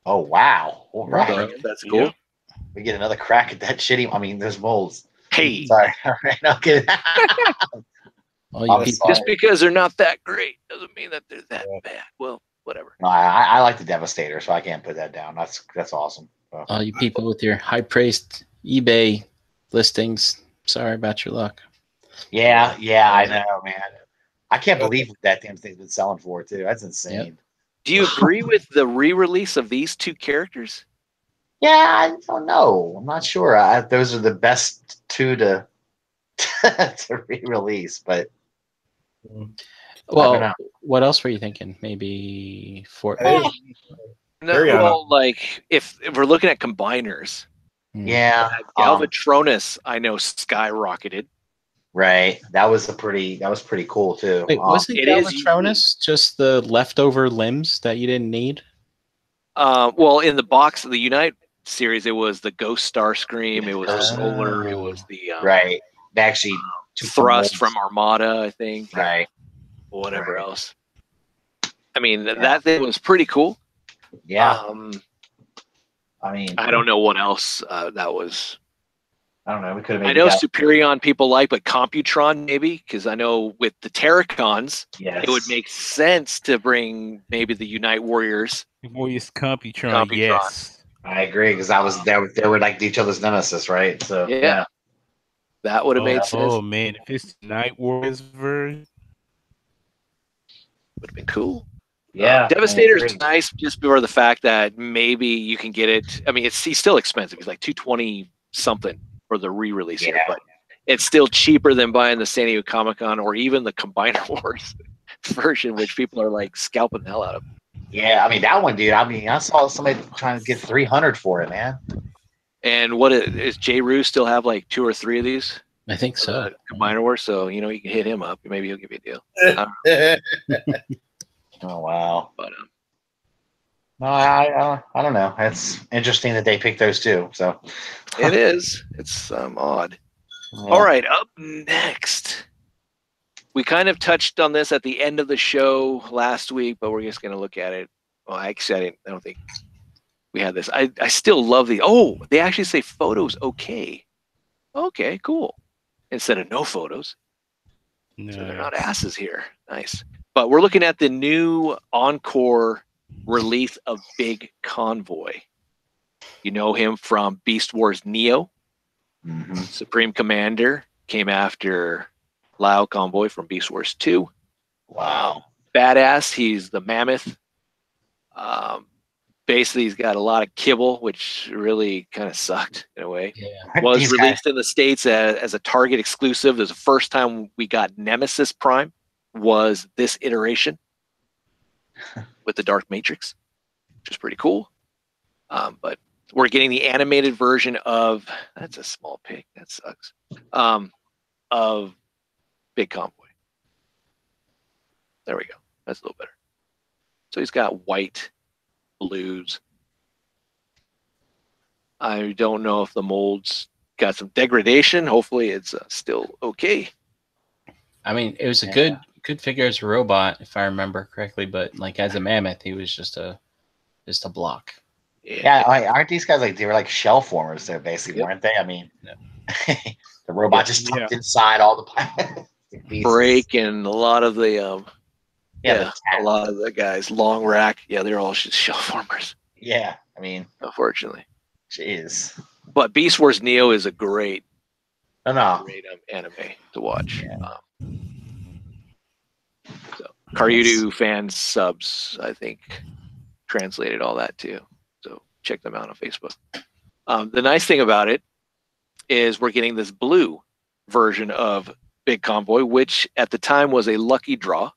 Oh, wow. All right. That's cool. We get another crack at that shitty. I mean, there's molds. Hey. Sorry. All right. I'll get it. Just because they're not that great doesn't mean that they're that bad. Well, whatever. No, I like the Devastator, so I can't put that down. That's awesome. So. All you people with your high-priced eBay listings, sorry about your luck. Yeah, I know, man. I can't believe what that damn thing's been selling for, too. That's insane. Yep. Do you agree with the re-release of these 2 characters? Yeah, I don't know. I'm not sure. Those are the best 2 to re-release, but well, what else were you thinking? Maybe Fortnite? No, like if we're looking at combiners, yeah, Galvatronus, I know skyrocketed. Right, that was pretty cool too. Wait, wasn't Galvatronus just the leftover limbs that you didn't need? Well, in the box of the Unite series, it was the Ghost Starscream, it was the Solar, it was the right. They actually Thrust from Armada, I think. Right. Whatever else. I mean, that thing was pretty cool. Yeah. I mean, I don't know what else that was. I don't know. We could have. I know Superion people like, but Computron maybe, because I know with the Terracons, it would make sense to bring maybe the Unite Warriors. Warriors Computron, yes. I agree, because that was they were like each other's nemesis, right? So yeah. That would have made sense. Oh man, if it's Night Warriors version, would have been cool. Yeah, Devastator's nice just for the fact that maybe you can get it. I mean, he's still expensive. He's like $220 something for the re-release here, but it's still cheaper than buying the San Diego Comic-Con or even the Combiner Wars version, which people are like scalping the hell out of. Yeah, I mean that one, dude. I mean, I saw somebody trying to get $300 for it, man. And what is J. Rue still have like 2 or 3 of these? I think so. Combiner Wars, so you can hit him up. Maybe he'll give you a deal. Oh wow! But no, I don't know. It's interesting that they picked those two. So it is. It's odd. Yeah. All right, up next, we kind of touched on this at the end of the show last week, but we're just going to look at it. Well, actually, I don't think we had this. I still love the. Oh, they actually say photos okay. Okay, cool. Instead of no photos. Nice. So they're not asses here. Nice. But we're looking at the new Encore release of Big Convoy. You know him from Beast Wars Neo. Mm-hmm. Supreme Commander came after Lao Convoy from Beast Wars 2. Wow. Badass. He's the mammoth. Basically, he's got a lot of kibble, which really kind of sucked in a way. Yeah. Was released in the States as a Target exclusive. There's the first time we got Nemesis Prime. Was this iteration with the Dark Matrix, which is pretty cool. But we're getting the animated version of, that's a small pig, that sucks, of Big Convoy. There we go. That's a little better. So he's got white, blues. I don't know if the mold's got some degradation. Hopefully it's still okay. I mean, it was a good figure as a robot, if I remember correctly, but like as a mammoth, he was just a block. Yeah, aren't these guys like, they were like shell formers there basically, weren't they? I mean, the robot just tucked inside all the break and a lot of the a lot of the guys, long rack, they're all just shell formers. Yeah, I mean, unfortunately. Jeez. But Beast Wars Neo is a great great anime to watch. So Karyudu fan subs, I think, translated all that too. So check them out on Facebook. The nice thing about it is we're getting this blue version of Big Convoy, which at the time was a lucky draw.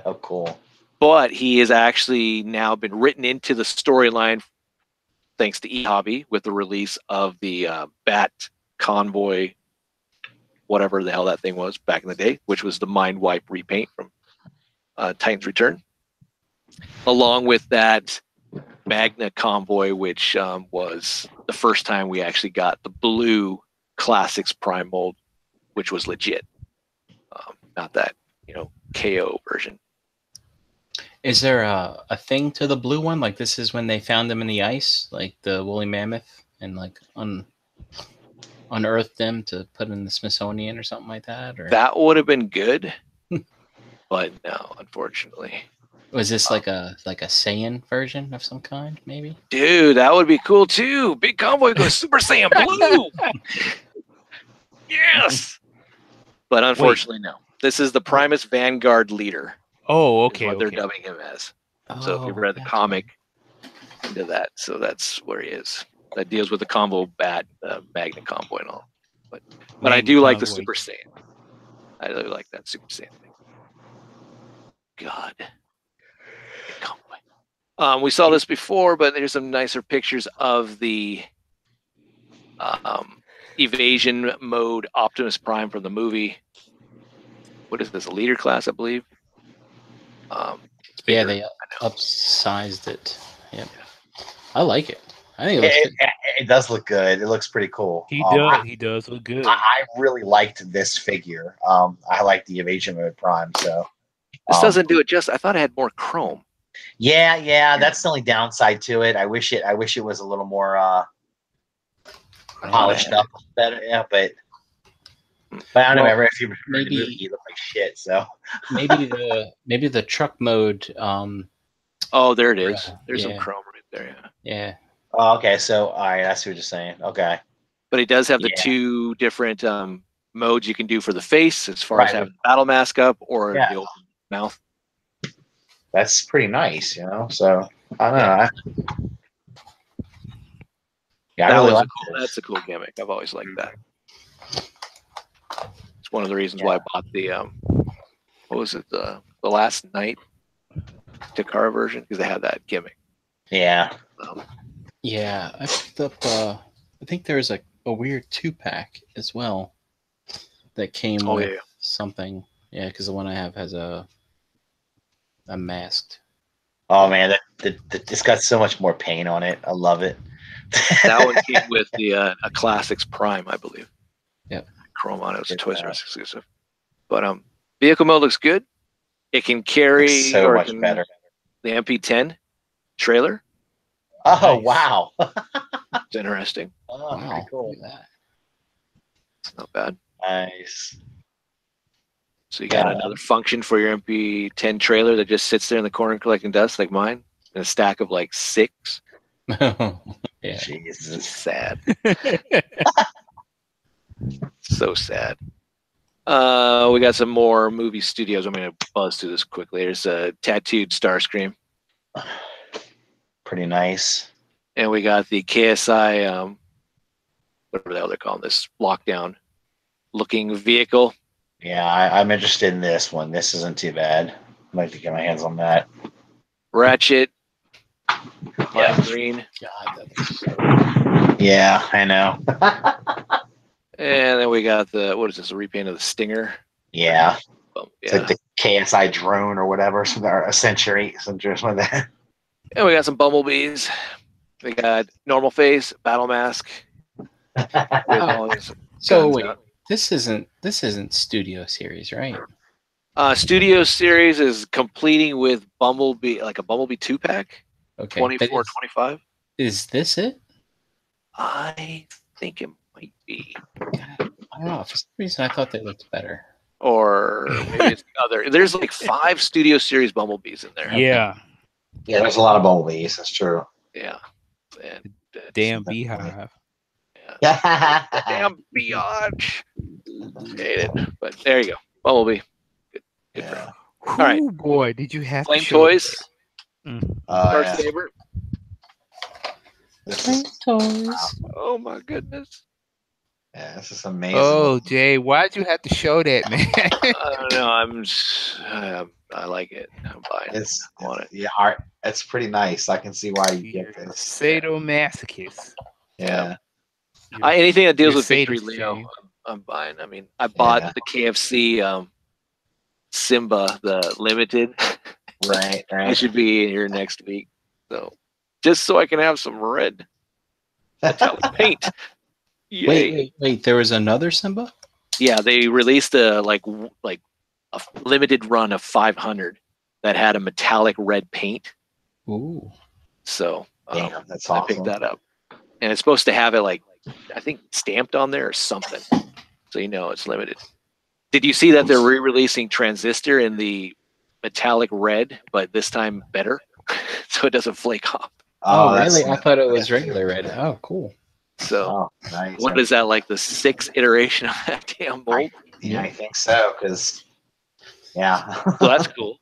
Oh, cool. But he has actually now been written into the storyline thanks to eHobby with the release of the Bat Convoy, whatever the hell that thing was back in the day, which was the Mind Wipe repaint from Titan's Return, along with that Magna Convoy, which was the first time we actually got the blue Classics Prime mold, which was legit, not that KO version. Is there a thing to the blue one? Like this is when they found them in the ice, like the woolly mammoth, and like unearthed them to put in the Smithsonian or something like that? Or that would have been good, but no, unfortunately. Was this like a Saiyan version of some kind, maybe? Dude, that would be cool too. Big Convoy goes Super Saiyan Blue. Yes, but unfortunately, no. This is the Primus Vanguard leader. Oh, okay. What they're dubbing him as. So if you read the comic into that, so that's where he is. That deals with the combo bat, Magna Convoy and all. But I do like the Super Saiyan. I really like that Super Saiyan thing. God. Convoy. We saw this before, but there's some nicer pictures of the evasion mode Optimus Prime from the movie. What is this? A leader class, I believe. Yeah, they upsized it. Yep. I like it. I think it does look good. It looks pretty cool. He does look good. I really liked this figure. I like the evasion mode Prime, so This doesn't do it just. I thought it had more chrome. Yeah, that's the only downside to it. I wish it was a little more polished up better. Yeah, but I don't know. If you maybe you look like shit. So maybe the truck mode. Oh, there it is. There's some chrome right there. Yeah. Oh, okay. So all right, I see what you're saying. Okay. But it does have the two different modes you can do for the face, as far as having the battle mask up or the open mouth. That's pretty nice, you know. So I don't know. I really like that's a cool gimmick. I've always liked that. It's one of the reasons why I bought the what was it, the last night Takara version, because they had that gimmick. Yeah. Yeah, I picked up. I think there was a weird 2-pack as well that came with something. Yeah, because the one I have has a masked. Oh man, it's got so much more paint on it. I love it. That one came with the a Classics Prime, I believe. Yep. Chrome on it. It was a Toys R Us exclusive. But vehicle mode looks good. It can carry so much better. The MP10 trailer. Oh wow. It's interesting. Oh, wow. Cool. It's not bad. Nice. So you got another function for your MP10 trailer that just sits there in the corner collecting dust like mine, and a stack of like 6. Yeah. Jesus, sad. So sad. We got some more movie studios. I'm going to buzz through this quickly. There's a tattooed Starscream. Pretty nice. And we got the KSI, whatever the hell they're calling this, lockdown looking vehicle. Yeah, I'm interested in this one. This isn't too bad. I'd like to get my hands on that. Ratchet. Green. God, yeah, I know. And then we got what is this, a repaint of the Stinger? Yeah. It's like the KSI drone or whatever, so they're a century, something like that. And we got some bumblebees. We got normal face, battle mask. So wait, this isn't Studio Series, right? Studio Series is completing with Bumblebee, like a Bumblebee 2-pack. Okay. 24, 25. Is this it? I think it might be. I don't know. For some reason, I thought they looked better. Or maybe it's other. There's like 5 Studio Series Bumblebees in there. Yeah. Yeah, there's a lot of bumblebees. That's true. Yeah. And damn beehive. Yeah. Damn biatch. Hate it. But there you go. Bumblebee. Good for him. All right. Boy, did you have Flame Toys? First favorite. Flame Toys. Wow. Oh my goodness. Yeah, this is amazing. Oh, Jay, why'd you have to show that, man? I don't know. I like it. I'm buying it. I want it. Yeah, art. It's pretty nice. I can see why you get this. Sadomasochist. Yeah. Anything that deals with Victory Leo, I'm buying. I mean, I bought the KFC Simba, the limited. Right. I should be in here next week. So just so I can have some red metallic paint. Yay. Wait. There was another Simba? Yeah, they released a like a limited run of 500 that had a metallic red paint. Ooh. So damn, that's awesome. I picked that up. And it's supposed to have it like, I think, stamped on there or something. So you know it's limited. Did you see that they're re-releasing Transistor in the metallic red, but this time better? So it doesn't flake off. Oh, really? I thought it was regular red. Oh, cool. So nice. What is that, like the 6th iteration of that damn mold? I think so, because so that's cool.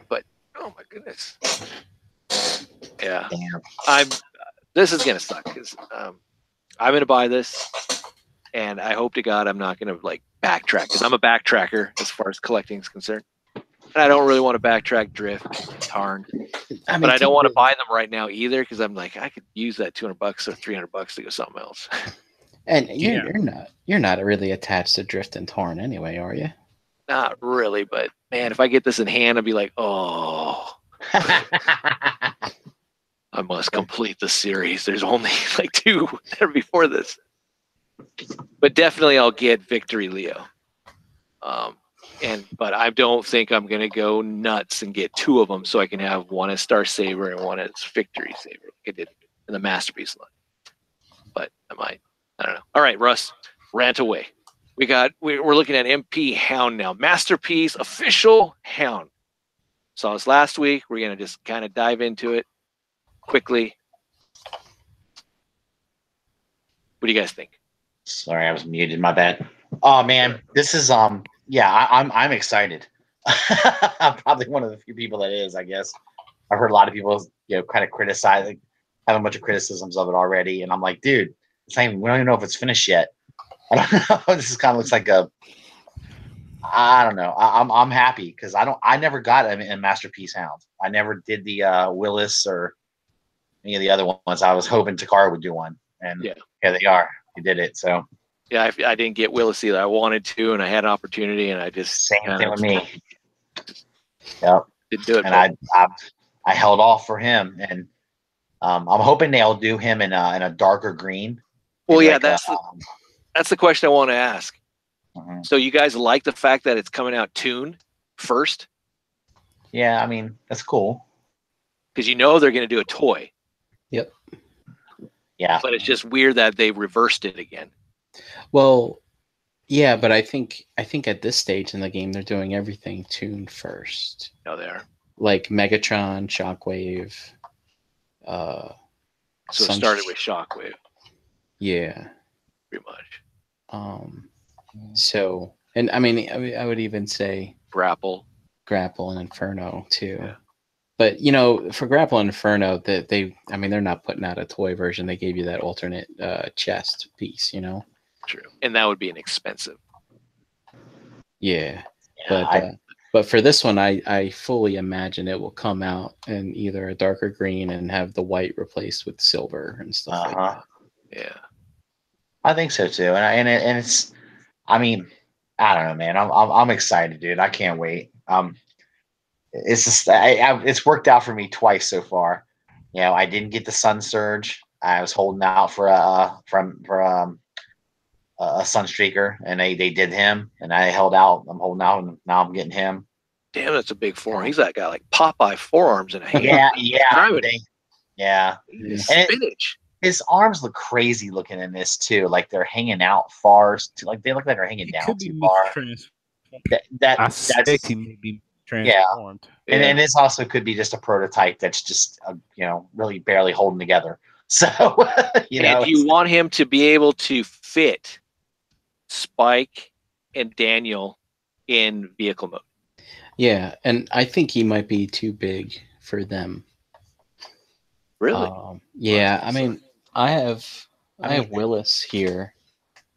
But oh my goodness. Yeah. Damn. This is gonna suck because I'm gonna buy this, and I hope to God I'm not gonna like backtrack, because I'm a backtracker as far as collecting is concerned. And I don't really want to backtrack, drift, Tarn. But I don't want to buy them right now either, because I'm like, I could use that $200 or $300 to go something else. And you're not really attached to Drift and Tarn anyway, are you? Not really, but man, if I get this in hand, I'd be like, oh, I must complete the series. There's only like 2 that are before this. But definitely I'll get Victory Leo. But I don't think I'm gonna go nuts and get 2 of them so I can have one as Star Saber and one as Victory Saber, like I did in the Masterpiece line. But I might. I don't know. All right, Russ, rant away. We're looking at MP Hound now. Masterpiece official Hound. Saw this last week. We're gonna just kind of dive into it quickly. What do you guys think? Sorry, I was muted. My bad. Oh man, this is yeah, I'm excited. I'm probably one of the few people that is. I guess I've heard a lot of people kind of criticize, have a bunch of criticisms of it already, and I'm like, dude, we don't even know if it's finished yet. I don't know. This kind of looks like I don't know. I'm happy because I never got a Masterpiece Hound. I never did the Willis or any of the other ones. I was hoping Takara would do one, and here they are. He did it. So yeah, I didn't get Willis either. I wanted to, and I had an opportunity, and I just same thing with me. Yep, didn't do it. And I held off for him, and I'm hoping they'll do him in a darker green. Well, yeah, that's the question I want to ask. Mm-hmm. So you guys like the fact that it's coming out tuned first? Yeah, I mean, that's cool. Because they're going to do a toy. Yep. Yeah. But it's just weird that they reversed it again. Well, yeah, but I think at this stage in the game they're doing everything tuned first. No, they are. Like Megatron, Shockwave. So it started with Shockwave. Yeah. Pretty much. So, and I mean, I would even say Grapple and Inferno too. Yeah. But for Grapple and Inferno, they're not putting out a toy version. They gave you that alternate chest piece, True, and that would be an expensive. Yeah, but for this one, I fully imagine it will come out in either a darker green and have the white replaced with silver and stuff like that. Yeah, I think so too, and it's. I mean, I don't know, man. I'm excited, dude. I can't wait. It's just it's worked out for me twice so far. I didn't get the Sun Surge. I was holding out for a Sunstreaker, and they did him, and I held out. I'm holding out, and now I'm getting him. Damn, that's a big forearm. He's got like Popeye forearms and a hand. Yeah. Spinach. His arms look crazy looking in this too. Like they're hanging out far. Like they look like they're hanging down too far. I suspect he may be transformed. Yeah. And this also could be just a prototype that's just really barely holding together. So and you want him to be able to fit Spike and Daniel in vehicle mode. Yeah, and I think he might be too big for them. Really? Yeah, I mean, I have Willis here,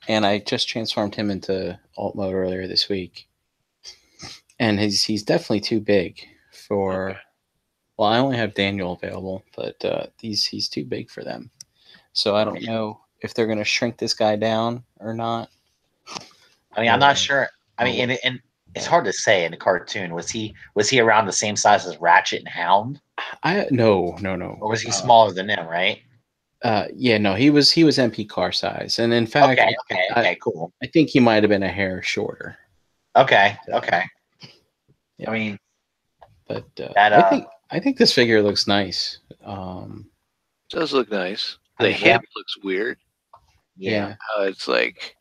and I just transformed him into alt mode earlier this week, and he's definitely too big for. Okay. Well, I only have Daniel available, but he's too big for them. So I don't know if they're going to shrink this guy down or not. I mean, I'm not sure. I mean, and it's hard to say in the cartoon. Was he around the same size as Ratchet and Hound? No. Or was he smaller than them? Right? Yeah, no, he was MP car size, and in fact, okay, cool. I think he might have been a hair shorter. Okay. Yeah. I mean, but I think this figure looks nice. Does look nice. The hip looks weird. Yeah. It's like,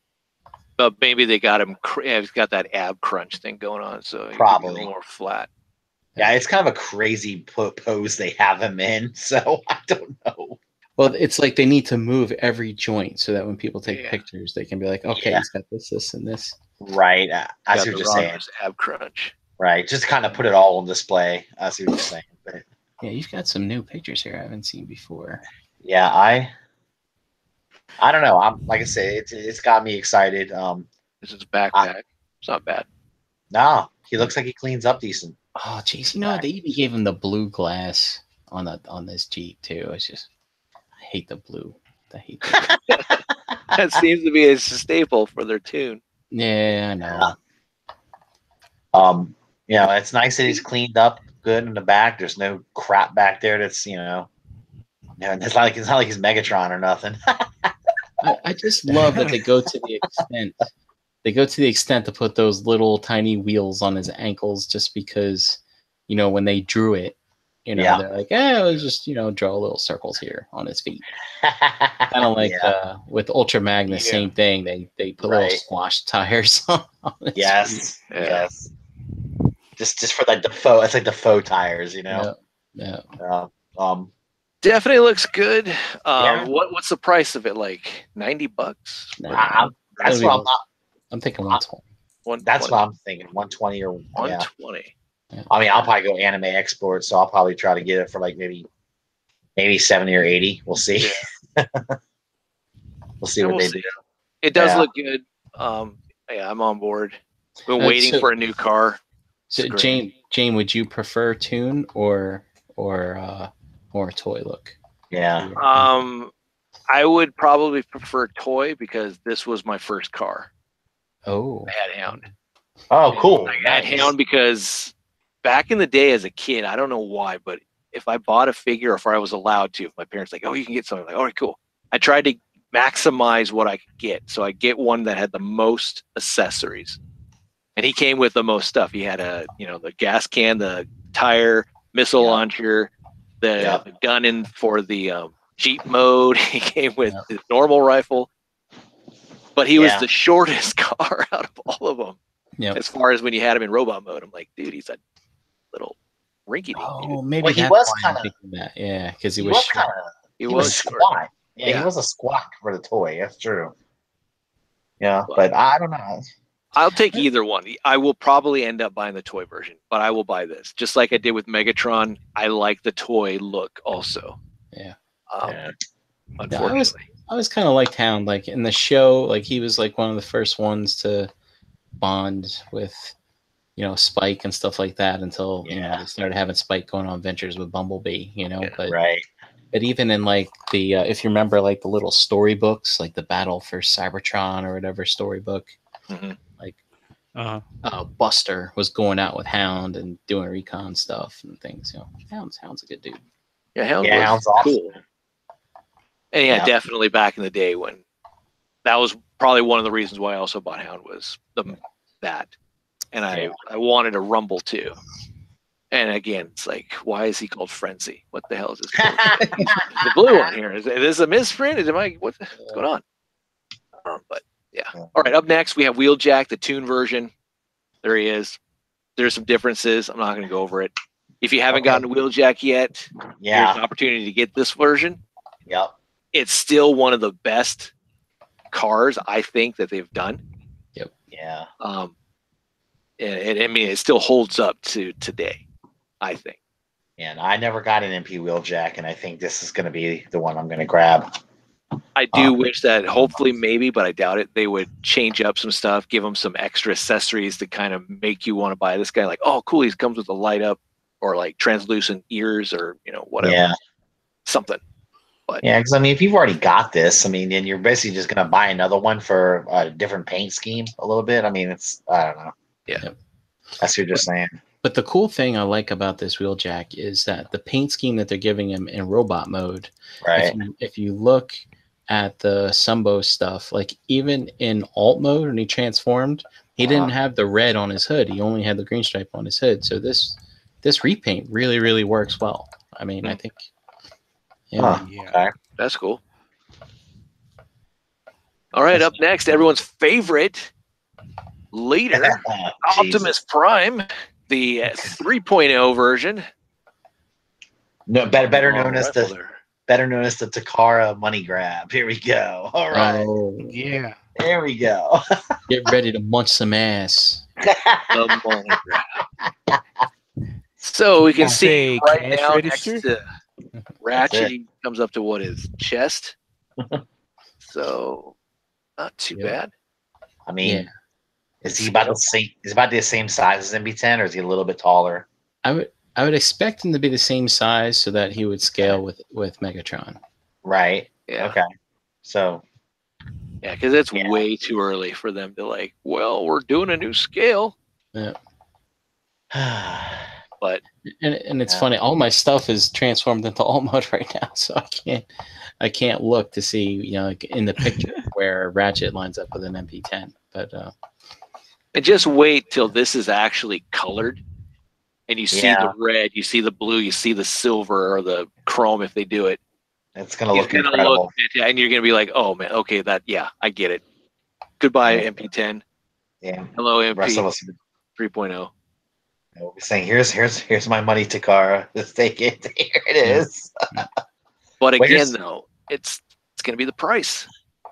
but maybe they got him. He's got that ab crunch thing going on, so probably a little more flat. Yeah, it's kind of a crazy pose they have him in. So I don't know. Well, it's like they need to move every joint so that when people take pictures, they can be like, okay, he's got this, and this. Right. I see what you're saying. Ab crunch. Right. Just kind of put it all on display. I see what you're saying. But yeah, you've got some new pictures here I haven't seen before. Yeah, I don't know. I'm like I say, it's got me excited. This is backpack. It's not bad. No, he looks like he cleans up decent. Oh, jeez, they even gave him the blue glass on this Jeep too. It's just, I hate the blue. I hate that. That seems to be a staple for their tune. Yeah, I know. It's nice that he's cleaned up good in the back. There's no crap back there. That's it's not like he's Megatron or nothing. I just love that they go to the extent they go to the extent to put those little tiny wheels on his ankles just because, you know, when they drew it, you know, they're like, let's just, you know, draw little circles here on his feet. Kind of like with Ultra Magnus, same thing. They put little squash tires on his feet. Yes. Just for like the faux, it's like the faux tires, you know. Yeah. Definitely looks good. What's the price of it? Like $90? That's what I'm thinking 120. That's what I'm thinking. 120 or 120. Yeah. I mean, I'll probably go anime export, so I'll probably try to get it for like maybe 70 or 80. We'll see. We'll see what they do. It does look good. I'm on board. Been waiting for a new car. So Jane, would you prefer tune or toy look? Yeah. I would probably prefer toy because this was my first car. Oh. I had Hound. Oh, cool. I had Hound because back in the day as a kid, I don't know why, but if I bought a figure or if I was allowed to, if my parents like, oh, you can get something, like, all right, cool. I tried to maximize what I could get. So I get one that had the most accessories. And he came with the most stuff. He had the gas can, the tire, missile launcher, the gun in for the Jeep mode. He came with his normal rifle. But he was the shortest car out of all of them. Yep. As far as when you had him in robot mode, I'm like, dude, he's a little rinky-dink. Oh, maybe he was kind of that. Yeah, because he was kind of. He was squat. Yeah, he was a squawk for the toy. That's true. Yeah, but I don't know. I'll take either one. I will probably end up buying the toy version, but I will buy this. Just like I did with Megatron, I like the toy look also. Yeah. Unfortunately. I was kind of liked Hound. Like in the show, like he was like one of the first ones to bond with, Spike and stuff like that until they started having Spike going on adventures with Bumblebee, But But even in like the if you remember like the little storybooks, like the Battle for Cybertron or whatever storybook, like Buster was going out with Hound and doing recon stuff and things. Hound's a good dude. Yeah, Hound's awesome. Cool. And definitely back in the day when that was probably one of the reasons why I also bought Hound was that. And I wanted a Rumble too. And again, it's like, why is he called Frenzy? What the hell is this? The blue one here. Is this a misprint? What's going on? But yeah. All right. Up next, we have Wheeljack, the Toon version. There he is. There's some differences. I'm not going to go over it. If you haven't gotten to Wheeljack yet, here's an opportunity to get this version. Yep. It's still one of the best cars I think that they've done. Yep. Yeah. And I mean, it still holds up to today, I think. And I never got an MP Wheeljack, and I think this is going to be the one I'm going to grab. I do wish that hopefully maybe, but I doubt it, they would change up some stuff, give them some extra accessories to kind of make you want to buy this guy. Like, oh, cool, he comes with a light up or like translucent ears or, whatever. Yeah. Something. But yeah, because I mean, if you've already got this, I mean, then you're basically just going to buy another one for a different paint scheme a little bit. I mean, I don't know. Yeah. That's what you're just saying. But the cool thing I like about this Wheeljack is that the paint scheme that they're giving him in robot mode, right? If you look at the Sumbo stuff, like even in alt mode when he transformed, he didn't have the red on his hood. He only had the green stripe on his hood. So this repaint really, really works well. I mean, I think. Okay. That's cool. All right, up next, everyone's favorite leader, Optimus Prime, the 3.0 version. No, better known as the Takara money grab. Here we go. All right. Oh, yeah. There we go. Get ready to munch some ass. The money grab. So we can see right now next to Ratchet, he comes up to what his chest. So not too bad. I mean, is he about the same size as MB10, or is he a little bit taller? I would expect him to be the same size so that he would scale with Megatron. Right. Yeah. Okay. So. Yeah, because it's way too early for them to like. Well, we're doing a new scale. Yeah. But and it's funny. All my stuff is transformed into alt mode right now, so I can't look to see like in the picture where Ratchet lines up with an MP10. But and just wait till this is actually colored, and you see the red, you see the blue, you see the silver or the chrome if they do it. It's gonna look incredible. And you're gonna be like, oh man, okay, I get it. Goodbye, MP10. Yeah. Hello, MP. Rest of us 3.0. We'll be saying, here's my money, Takara. Let's take it. Here it is. But again, though, it's gonna be the price.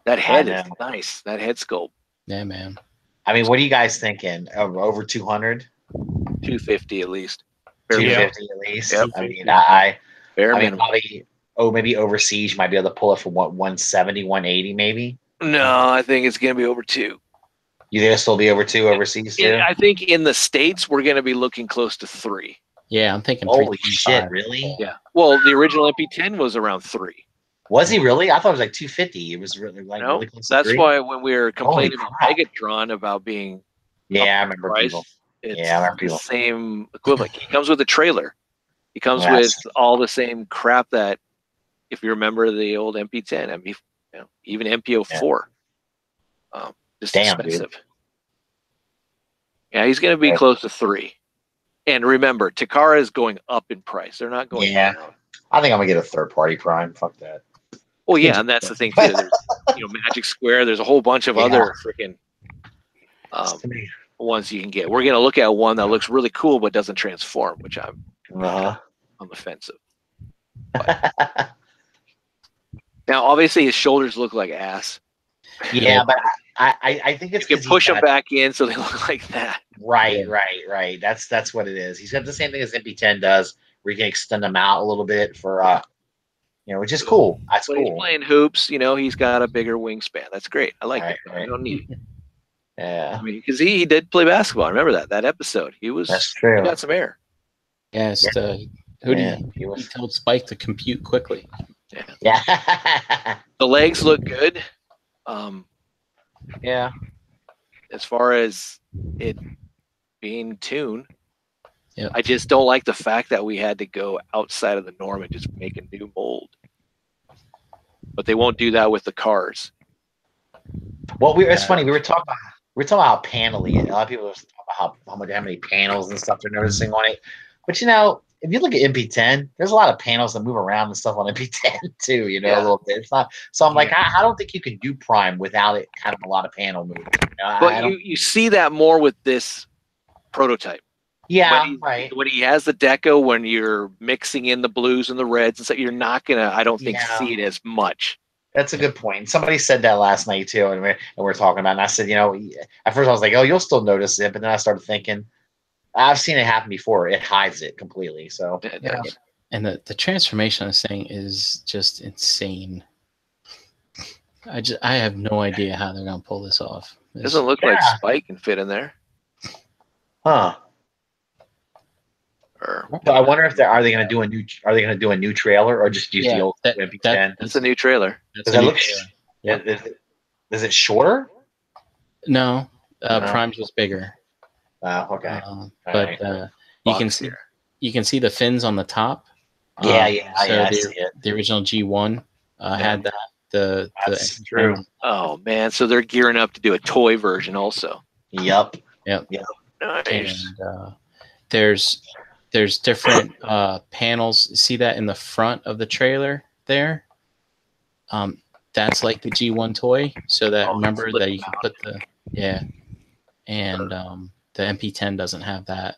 That head is nice. That head sculpt. Yeah, man. I mean, what are you guys thinking? Over 200? 250 at least. 250 at least. Yep. I mean, I mean, minimum. probably. Oh, maybe overseas you might be able to pull it for what 170, 180, maybe. No, I think it's gonna be over 2. You think it'll still be over 2 overseas too? I think in the States we're gonna be looking close to 3. Yeah, I'm thinking. Holy shit! Really? Yeah. Well, the original MP10 was around 3. Was he really? I thought it was like 250. It was really like really close to that's 3? why when we were complaining about Megatron about being I remember price, people. It's I remember people. the same equivalent. He comes with a trailer. He comes with all the same crap that, if you remember the old MP10, even MPO4, just expensive. Dude. Yeah, he's going to be close to 3. And remember, Takara is going up in price. They're not going down. I think I'm going to get a third-party Prime. Fuck that. Well, yeah, and that's the thing, too. There's Magic Square. There's a whole bunch of other freaking ones you can get. We're going to look at one that looks really cool but doesn't transform, which I'm on the fence of. Now, obviously, his shoulders look like ass. Yeah, but I think it's you can push them back in so they look like that. Right. That's what it is. He's got the same thing as MP10 does, where you can extend them out a little bit for which is cool. That's when cool. He's playing hoops, he's got a bigger wingspan. That's great. I like it. I don't need it. Yeah. I mean, because he did play basketball. I remember that episode. That's true. He got some air. Yes. He told Spike to compute quickly. Yeah. The legs look good. Yeah. As far as it being tuned, I just don't like the fact that we had to go outside of the norm and just make a new mold. But they won't do that with the cars. Well, it's funny. We were talking about how panely. A lot of people are talking about how many panels and stuff they're noticing on it. But if you look at MP10, there's a lot of panels that move around and stuff on MP10 too. A little bit. It's not. So I'm like, I don't think you can do Prime without it having a lot of panel movement. But you see that more with this prototype. Yeah, when he has the deco, when you're mixing in the blues and the reds and stuff, you're not gonna, I don't think, see it as much. That's a good point. Somebody said that last night too, and we're talking about it. And I said, at first I was like, oh, you'll still notice it, but then I started thinking, I've seen it happen before. It hides it completely. So and the transformation on this thing is just insane. I have no idea how they're gonna pull this off. It doesn't look like Spike can fit in there. Huh. So I wonder if are they going to do a new trailer or just use the old MP10? That's a new trailer. Does it look? Is it shorter? No, Prime's was bigger. Okay. But you can see the fins on the top. So the original G1 had that. That's true. Oh man, so they're gearing up to do a toy version also. Yep. Nice. And there's different panels. See that in the front of the trailer there? That's like the G1 toy. So that remember that you can put and the MP10 doesn't have that.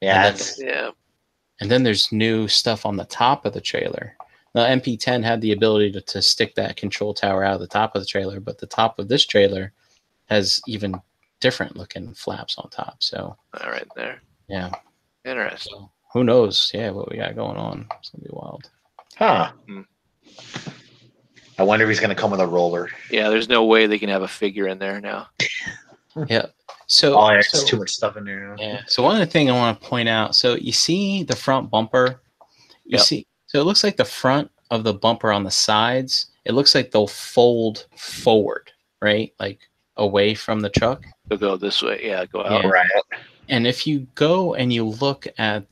And then there's new stuff on the top of the trailer. The MP10 had the ability to stick that control tower out of the top of the trailer, but the top of this trailer has even different looking flaps on top. So all right there. Yeah. Interesting. So, who knows? Yeah, what we got going on. It's gonna be wild. Huh. I wonder if he's gonna come with a roller. Yeah, there's no way they can have a figure in there now. Yeah. So there's too much stuff in there. Yeah. So one of the things I want to point out. So you see the front bumper. You see. So it looks like the front of the bumper on the sides. It looks like they'll fold forward, right? Like away from the truck. They'll go this way. Yeah. Go out. Yeah. Right. And if you go and you look at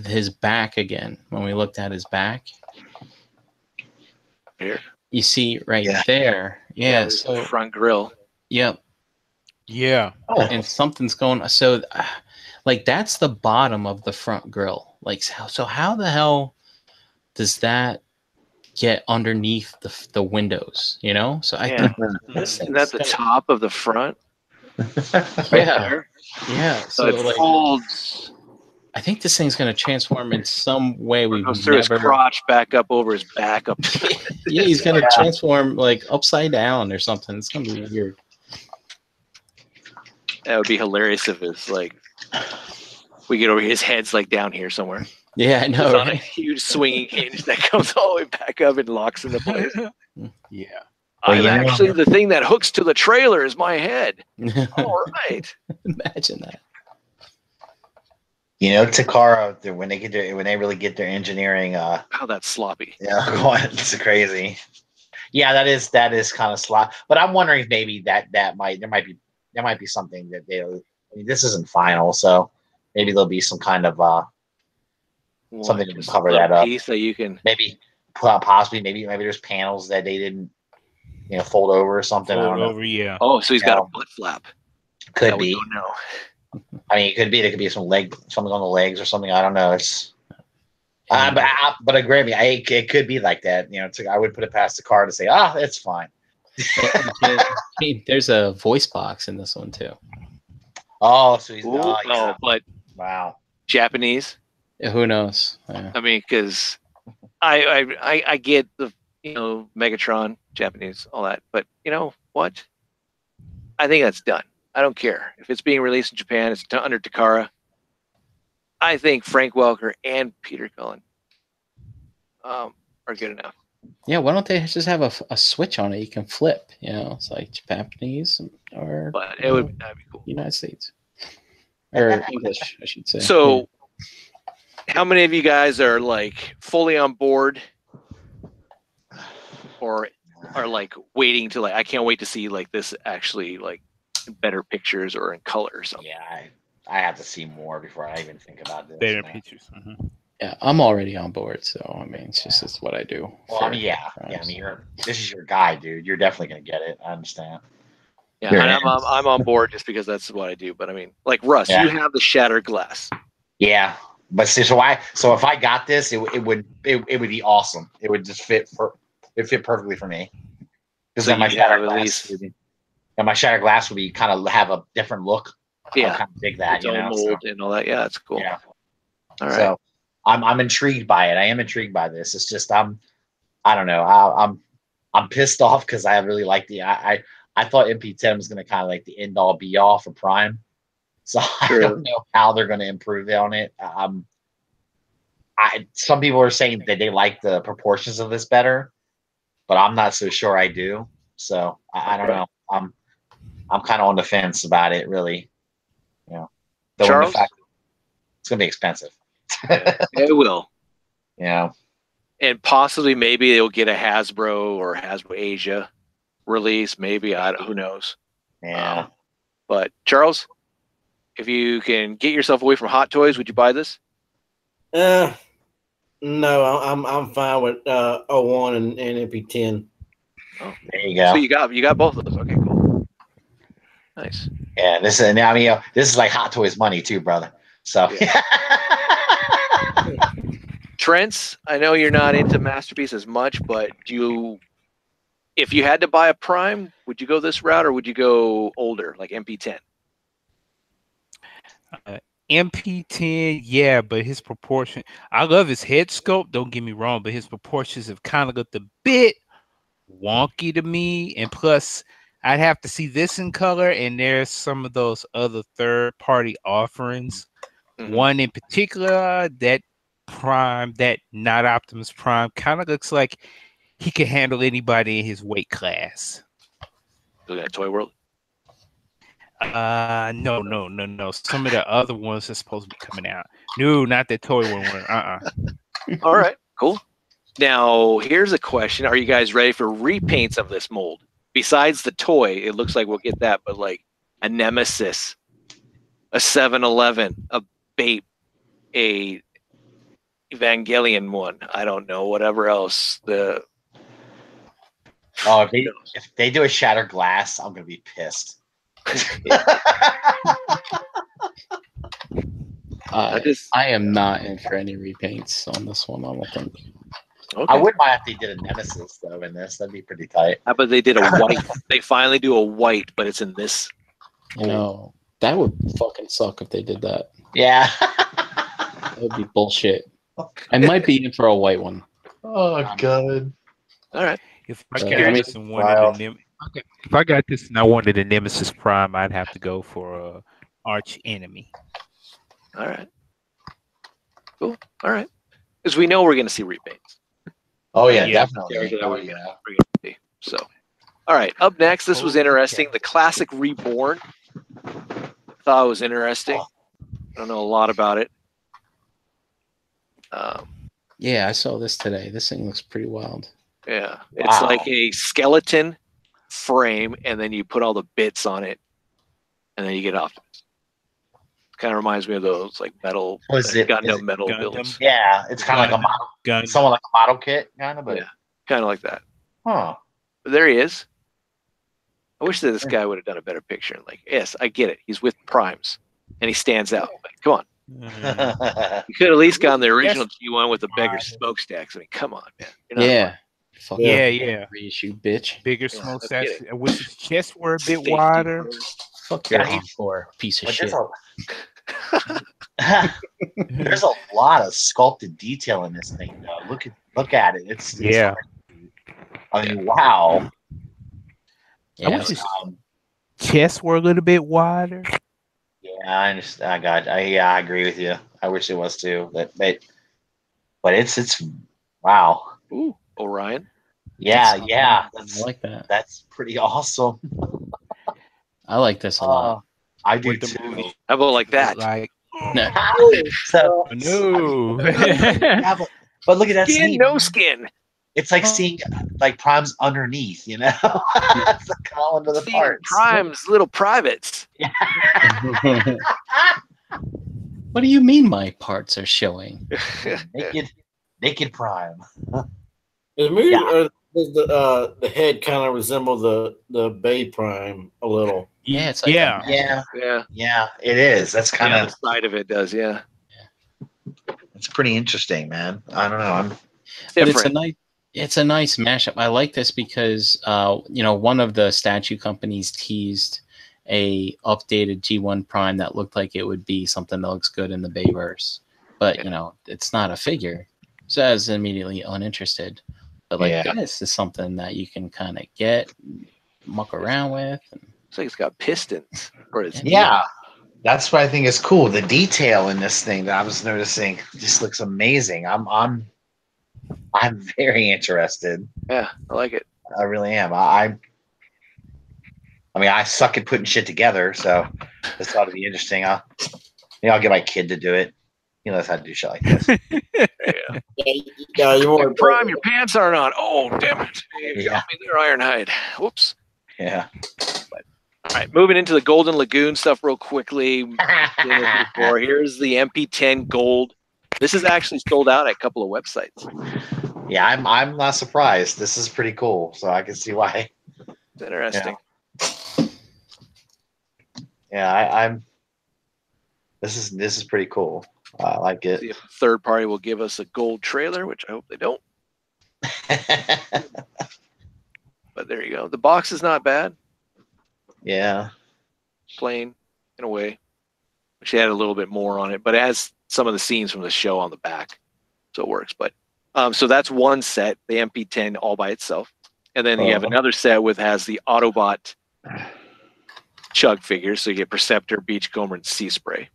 his back again, when we looked at his back, here, you see there, Yeah, so front grill. Yep. Yeah. And something's going. So, like, that's the bottom of the front grill. Like, so how the hell does that get underneath the windows? You know. So I think isn't that the top of the front? Yeah. Yeah. So it like, folds. I think this thing's going to transform in some way we've goes through his crotch back up over his back up. Yeah, he's going to transform like upside down or something. It's going to be weird. That would be hilarious if it's like we get over his head's like down here somewhere. Yeah, I know. Right? On a huge swinging hinge that comes all the way back up and locks into place. Yeah. Well, actually the thing that hooks to the trailer is my head. All right. Imagine that. You know, Takara, when they really get their engineering, how that's sloppy. Yeah, it's crazy. Yeah, that is kind of sloppy. But I'm wondering if maybe there might be something that I mean, this isn't final, so maybe there'll be some kind of something to cover that up. Piece that you can maybe possibly maybe there's panels that they didn't fold over or something. I don't know. Yeah. Oh, so he's got a butt flap. Could be. No. I mean, it could be. There could be something on the legs or something. I don't know. It's, but agree with me. It could be like that. I would put it past the car to say, it's fine. There's a voice box in this one too. Oh, so he's but wow, Japanese. Yeah, who knows? Yeah. I mean, because I get the Megatron, Japanese, all that, but you know what? I think that's done. I don't care if it's being released in Japan. It's under Takara. I think Frank Welker and Peter Cullen are good enough. Yeah, why don't they just have a switch on it you can flip? It's like Japanese or but that'd be cool. United States or English, I should say. So, how many of you guys are like fully on board, or are like waiting to I can't wait to see like this actually like better pictures or in color or something? Yeah, I have to see more before I even think about this. Better pictures. Mm-hmm. Yeah, I'm already on board, so I mean, it's what I do. Well, I mean, I mean, this is your guy, dude. You're definitely gonna get it. I understand. Yeah, and I'm on board just because that's what I do. But I mean, like Russ, you have the shattered glass. Yeah, but so if I got this, it would be awesome. It would just fit perfectly for me. Because then my shattered glass. And my shattered glass would be kind of have a different look. Yeah, I kind of dig that, mold and all that. Yeah, that's cool. Yeah. All right. So I'm intrigued by it. I am intrigued by this. It's just I don't know. I'm pissed off because I really like I thought MP10 was going to kind of like the end all be all for Prime. So I don't know how they're going to improve on it. Some people are saying that they like the proportions of this better, but I'm not so sure I do. So I don't know. I'm kind of on the fence about it, really. Charles? It's going to be expensive. It will. Yeah. And possibly maybe they'll get a Hasbro or Hasbro Asia release. Maybe who knows? Yeah. But Charles, if you can get yourself away from Hot Toys, would you buy this? No, I'm fine with 01 and MP10. Oh, there you go. So you got both of those. Okay, cool. Nice. Yeah, this is like Hot Toys money too, brother. So yeah. Trent's, I know you're not into Masterpiece as much, but if you had to buy a Prime, would you go this route or would you go older, like MP10? MP10, yeah, but his proportion, I love his head sculpt, don't get me wrong, but his proportions have kind of looked a bit wonky to me. And plus, I'd have to see this in color, and there's some of those other third-party offerings. Mm-hmm. One in particular, that Prime, that not Optimus Prime, kind of looks like he can handle anybody in his weight class. Looking at Toy World? No. Some of the other ones are supposed to be coming out. No, not that Toy World. All right, cool. Now, here's a question. Are you guys ready for repaints of this mold? Besides the toy, it looks like we'll get that, but like a Nemesis, a 7-Eleven, a Bape, a Evangelion one. I don't know, whatever else. Oh, if they do a Shattered Glass, I'm gonna be pissed. I am not in for any repaints on this one. I don't think. Okay. I wouldn't mind if they did a Nemesis though in this. That'd be pretty tight. How about they did a white? They finally do a white, but it's in this. You know, that would fucking suck if they did that. Yeah. That would be bullshit. I might be in for a white one. Oh god. All right. If I So, got I mean, this and wanted if I got this and I wanted a Nemesis Prime, I'd have to go for a arch enemy. All right. Cool. All right. Because we know we're going to see repaints. Oh yeah, Yeah. definitely. Oh yeah. We're gonna see. So, all right. Up next, this was interesting. The classic Reborn. Thought it was interesting. I don't know a lot about it. Yeah, I saw this today. This thing looks pretty wild. Yeah, it's like a skeleton frame, and then you put all the bits on it, and then you get off. Kind of reminds me of those like metal, Gundam metal builds. Yeah, it's kind of like a model, somewhat like a model kit, kind of. But yeah, kind of like that. Huh. But there he is. I wish that this guy would have done a better picture. Like, yes, I get it. He's with primes, and he stands out. Like, come on. You could at least gone the original G1 with the bigger smokestacks. I mean, come on, man. Yeah. Yeah. Reissue, bitch. Bigger smokestacks. I wish his chest were a bit wider. Fuck your encore, piece of shit. There's a lot of sculpted detail in this thing, though. Look at it. It's yeah. I mean, wow. Yeah, I wish his chest were a little bit wider. Yeah, I understand. I agree with you. I wish it was too, but it's wow. Ooh, Orion. Yeah, I like that. That's pretty awesome. I like this a lot. I do With the too. movie. How about like that? Like, No. So, no. yeah, but look at that Skin, scene. no skin. It's like seeing like primes underneath, you know. It's like all under the parts. Primes, little privates. What do you mean my parts are showing? naked prime. The movie or does the head kind of resemble the Bay Prime a little? Yeah, it's like yeah, it is. That's kind of the side of it does, yeah. It's pretty interesting, man. I don't know. But it's a nice mashup. I like this because one of the statue companies teased a updated G1 Prime that looked like it would be something that looks good in the Bayverse. But it's not a figure. So I was immediately uninterested. But this is something that you can kind of get, muck around with. It's like it's got pistons for its That's what I think is cool. The detail in this thing that I was noticing just looks amazing. I'm very interested. Yeah, I like it. I really am. I mean, I suck at putting shit together, so this ought to be interesting. I'll get my kid to do it. He knows how to do shit like this. You're Prime, your pants aren't on. Oh, damn it. You got me there, Ironhide. Whoops. Yeah. All right, moving into the Golden Lagoon stuff real quickly. Here's the MP10 Gold. This is actually sold out at a couple of websites. Yeah, I'm not surprised. This is pretty cool, so I can see why. It's interesting. Yeah, This is pretty cool. I like it. See if a third party will give us a gold trailer, which I hope they don't. But there you go. The box is not bad. Yeah. Plain in a way. She had a little bit more on it, but it has some of the scenes from the show on the back, so it works. But so that's one set, the MP10 all by itself, and then you have another set has the Autobot Chug figures, so you get Perceptor, Beachcomber, and Sea Spray.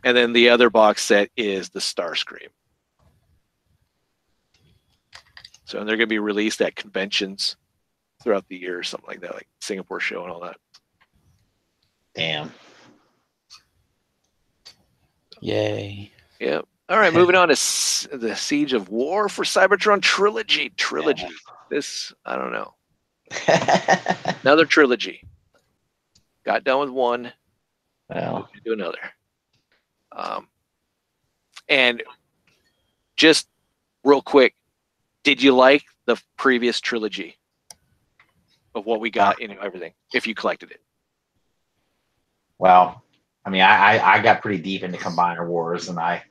And then the other box set is the Starscream. So they're going to be released at conventions throughout the year or something like that, like Singapore show and all that. Damn. Yay. Yeah. All right, moving on to the Siege of War for Cybertron Trilogy. Yeah. This, I don't know. Another trilogy. Got done with one. Well, do another. And just real quick, did you like the previous trilogy of what we got in everything if you collected it? Well, I mean, I got pretty deep into Combiner Wars, and I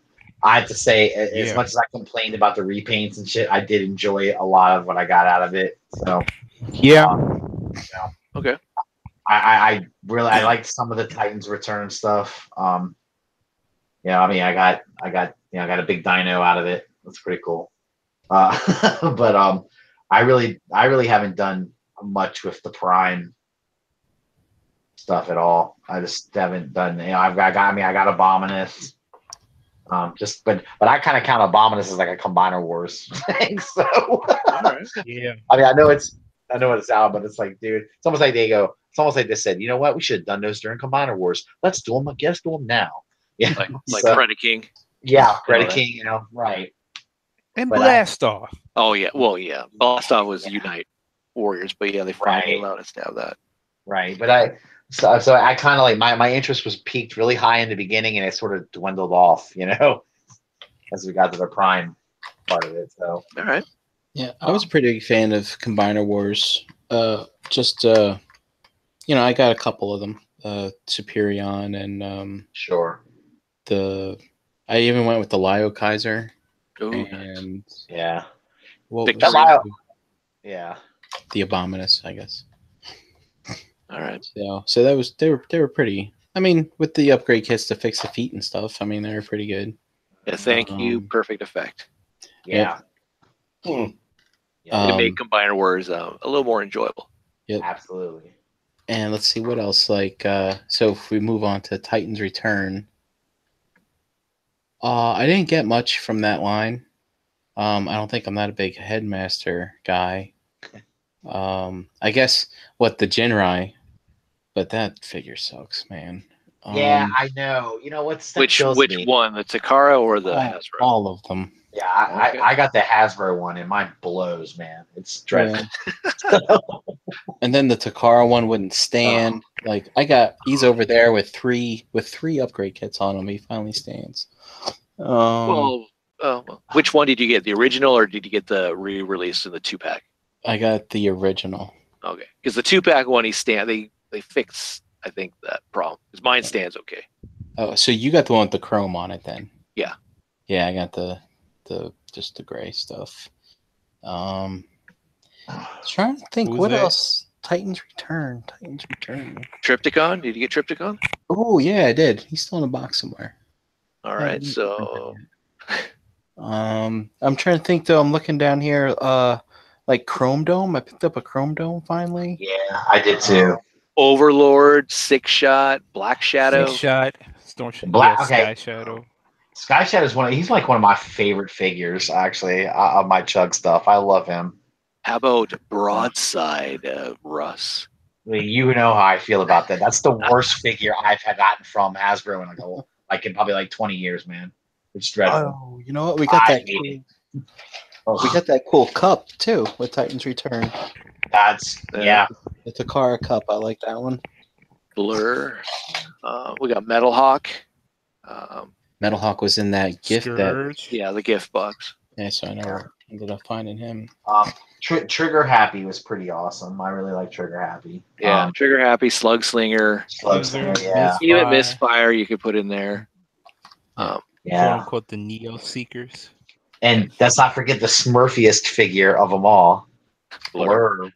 have to say, as much as I complained about the repaints and shit, I did enjoy a lot of what I got out of it. So Okay. I really liked some of the Titans Return stuff. I mean, I got a big dino out of it. That's pretty cool. But I really haven't done much with the Prime stuff at all. I just haven't done. I got Abominus. But I kind of count Abominus as like a Combiner Wars thing. So yeah, I mean, I know it's out, but it's like, dude, it's almost like they said, you know what, we should have done those during Combiner Wars. Let's do them. I guess do them now. Yeah, like Predaking. Yeah, Predaking. Right. And Blast Off. Oh yeah, well yeah, Blast Off was Unite Warriors, but yeah, they finally allowed us to have that. Right, but I kind of like my interest was peaked really high in the beginning, and it sort of dwindled off, as we got to the Prime part of it. So all right, yeah, I was a pretty big fan of Combiner Wars. I got a couple of them, Superion and sure. I even went with the Lio Kaiser. Ooh, and yeah, what was yeah, the Abominus, I guess. All right. So that was they were pretty. I mean, with the upgrade kits to fix the feet and stuff, I mean they were pretty good. Yeah, thank you. Perfect effect. Yeah. It made Combiner Wars a little more enjoyable. Yep. Absolutely. And let's see what else. Like, so if we move on to Titan's Return, I didn't get much from that line. I don't think I'm not a big Headmaster guy. I guess the Jinrai. But that figure sucks, man. Yeah, I know. Which one, the Takara or the Hasbro? All of them. Yeah, I got the Hasbro one, and mine blows, man. It's dreadful. Yeah. And then the Takara one wouldn't stand. He's over there with three upgrade kits on him. He finally stands. Which one did you get? The original, or did you get the re-release in the 2-pack? I got the original. Okay, because the 2-pack one, they fix, I think, that problem. Because mine stands okay. Oh, so you got the one with the chrome on it then? Yeah. Yeah, I got the just the gray stuff. Trying to think what else. Titan's Return. Triptychon? Did you get Triptychon? Oh yeah, I did. He's still in a box somewhere. All right, so I'm trying to think though. I'm looking down here. Like Chrome Dome. I picked up a Chrome Dome finally. Yeah, I did too. Overlord, 6-Shot, Black Shadow. 6-Shot, Storm Shadow, Sky Shadow. Sky Shadow is he's like one of my favorite figures, actually, of my Chug stuff. I love him. How about Broadside, Russ? I mean, you know how I feel about that. That's the worst figure I've gotten from Hasbro in probably 20 years, man. It's dreadful. Oh, you know what? We got that. We got that cool cup too with Titan's Return. That's the Takara cup. I like that one. Blur. We got Metal Hawk. Metal Hawk was in that gift. The gift box. Yeah, so I never ended up finding him. Trigger Happy was pretty awesome. I really like Trigger Happy. Yeah, Trigger Happy, Slug Slinger, yeah. Even Misfire you could put in there. Quote unquote the Neo Seekers. And let's not forget the Smurfiest figure of them all. Blur.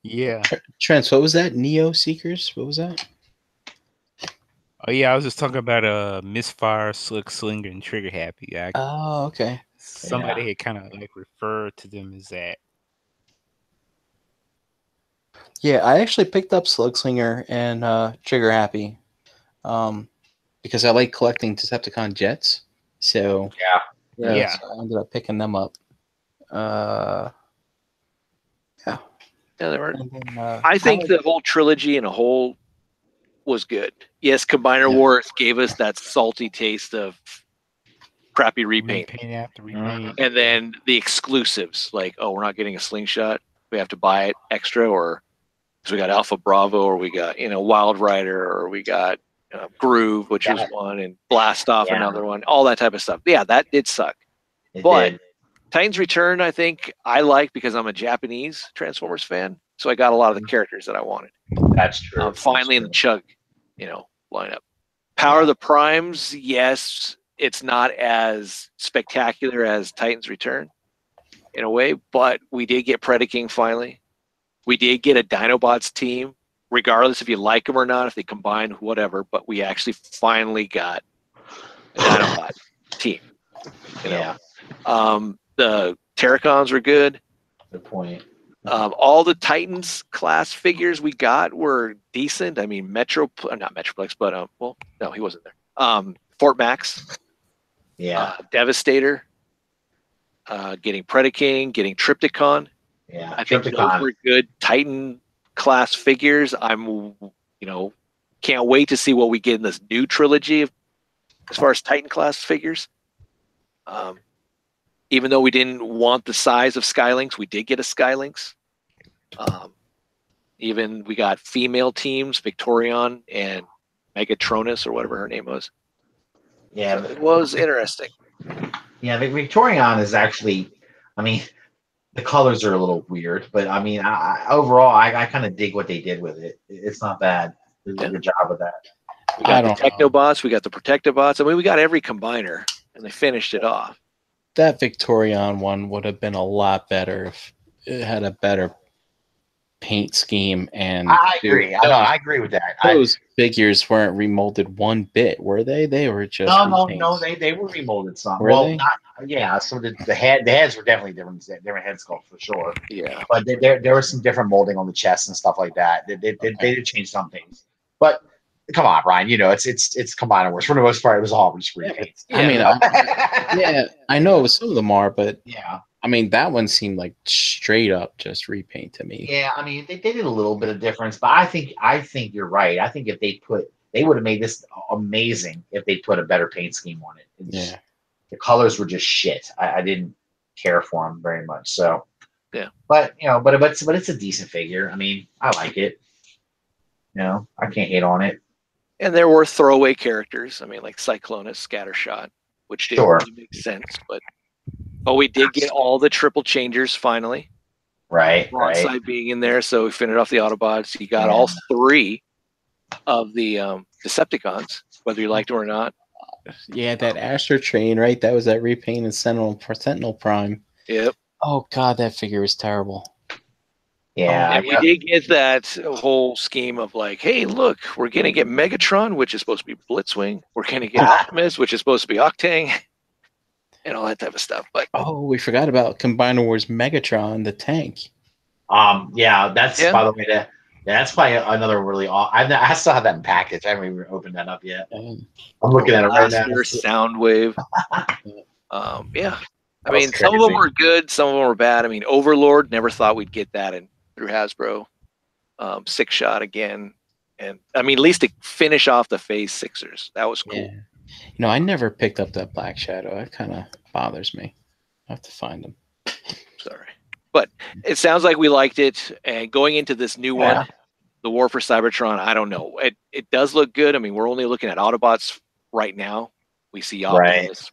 Yeah. Trent, what was that? Neo Seekers? What was that? Oh yeah, I was just talking about Misfire, Slug Slinger, and Trigger Happy. Oh, okay. Somebody had kind of referred to them as that. Yeah, I actually picked up Slug Slinger and Trigger Happy because I like collecting Decepticon jets. So so I ended up picking them up. They were. I think the whole trilogy in a whole was good. Yes, Combiner Wars gave us that salty taste of crappy repaint. And then the exclusives, we're not getting a slingshot. We have to buy it extra, or because we got Alpha Bravo, or we got Wild Rider, or we got Groove, which was one, and Blast Off another one. All that type of stuff. Yeah, that did suck. But Titans Return, I think I like because I'm a Japanese Transformers fan, so I got a lot of the characters that I wanted. That's true. Finally in the Chug, lineup. Power of the Primes, yes, it's not as spectacular as Titans Return in a way, but we did get Predaking finally. We did get a Dinobots team, regardless if you like them or not, if they combine, whatever, but we actually finally got a Dinobot team. Yeah. The Terracons were good. Good point. All the Titans class figures we got were decent. I mean, not Metroplex, but no, he wasn't there. Fort Max, Devastator, getting Predaking, getting Triptychon. Yeah, I think those were good Titan class figures. I'm, can't wait to see what we get in this new trilogy as far as Titan class figures. Even though we didn't want the size of Skylynx, we did get a Skylynx. Even we got female teams, Victorion and Megatronus or whatever her name was. Yeah, so it was interesting. Yeah, the Victorion is actually, I mean, the colors are a little weird, but I mean, overall, I kind of dig what they did with it. It's not bad. They did a good job with that. We got the Technobots, we got the Protectobots. I mean, we got every combiner, and they finished it off. That Victorion one would have been a lot better if it had a better paint scheme. And I agree. I agree with that. Those figures weren't remolded one bit, were they? They were just no. They were remolded some. So the heads were definitely different head sculpt for sure. Yeah, but there was some different molding on the chest and stuff like that. They did change some things, but. Come on, Brian. It's Combiner Wars. For the most part, it was all just repaints. I mean, I know some of them are, but yeah. I mean, that one seemed like straight up just repaint to me. Yeah, I mean, they did a little bit of difference, but I think you're right. I think if they would have made this amazing if they put a better paint scheme on it. The colors were just shit. I didn't care for them very much. So yeah, but it's a decent figure. I mean, I like it. I can't hate on it. And there were throwaway characters. I mean, like Cyclonus, Scattershot, which didn't really make sense. But we did get all the triple changers finally. Right. Broadside being in there, so we finished off the Autobots. You got all three of the Decepticons, whether you liked them or not. Yeah, that Astro Train, right? That was that repaint in Sentinel Prime. Yep. Oh God, that figure was terrible. Yeah, and we did get that whole scheme of like, hey, look, we're gonna get Megatron, which is supposed to be Blitzwing. We're gonna get Optimus, which is supposed to be Octane, and all that type of stuff. But we forgot about Combiner Wars Megatron, the tank. That's by the way that's probably another really. I still have that in package. I haven't even opened that up yet. I'm looking at it right now. Soundwave. Yeah. I mean, some of them were good, some of them were bad. I mean, Overlord, never thought we'd get that through Hasbro. Six Shot again. And I mean, at least to finish off the Phase Sixers. That was cool. Yeah. I never picked up that Black Shadow. That kind of bothers me. I have to find him. Sorry. But it sounds like we liked it. And going into this new one, the War for Cybertron, I don't know. It does look good. I mean, we're only looking at Autobots right now. We see Optimus,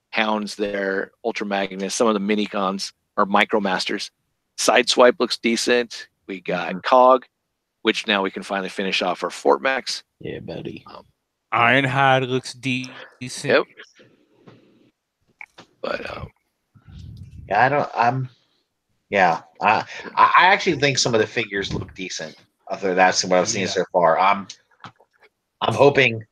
Hounds there, Ultra Magnus, some of the Minicons or Micromasters. Sideswipe looks decent. We got Cog, which now we can finally finish off our Fort Max. Yeah, buddy. Ironhide looks decent. Yep. But I actually think some of the figures look decent. Other that's what I've seen so far. I'm hoping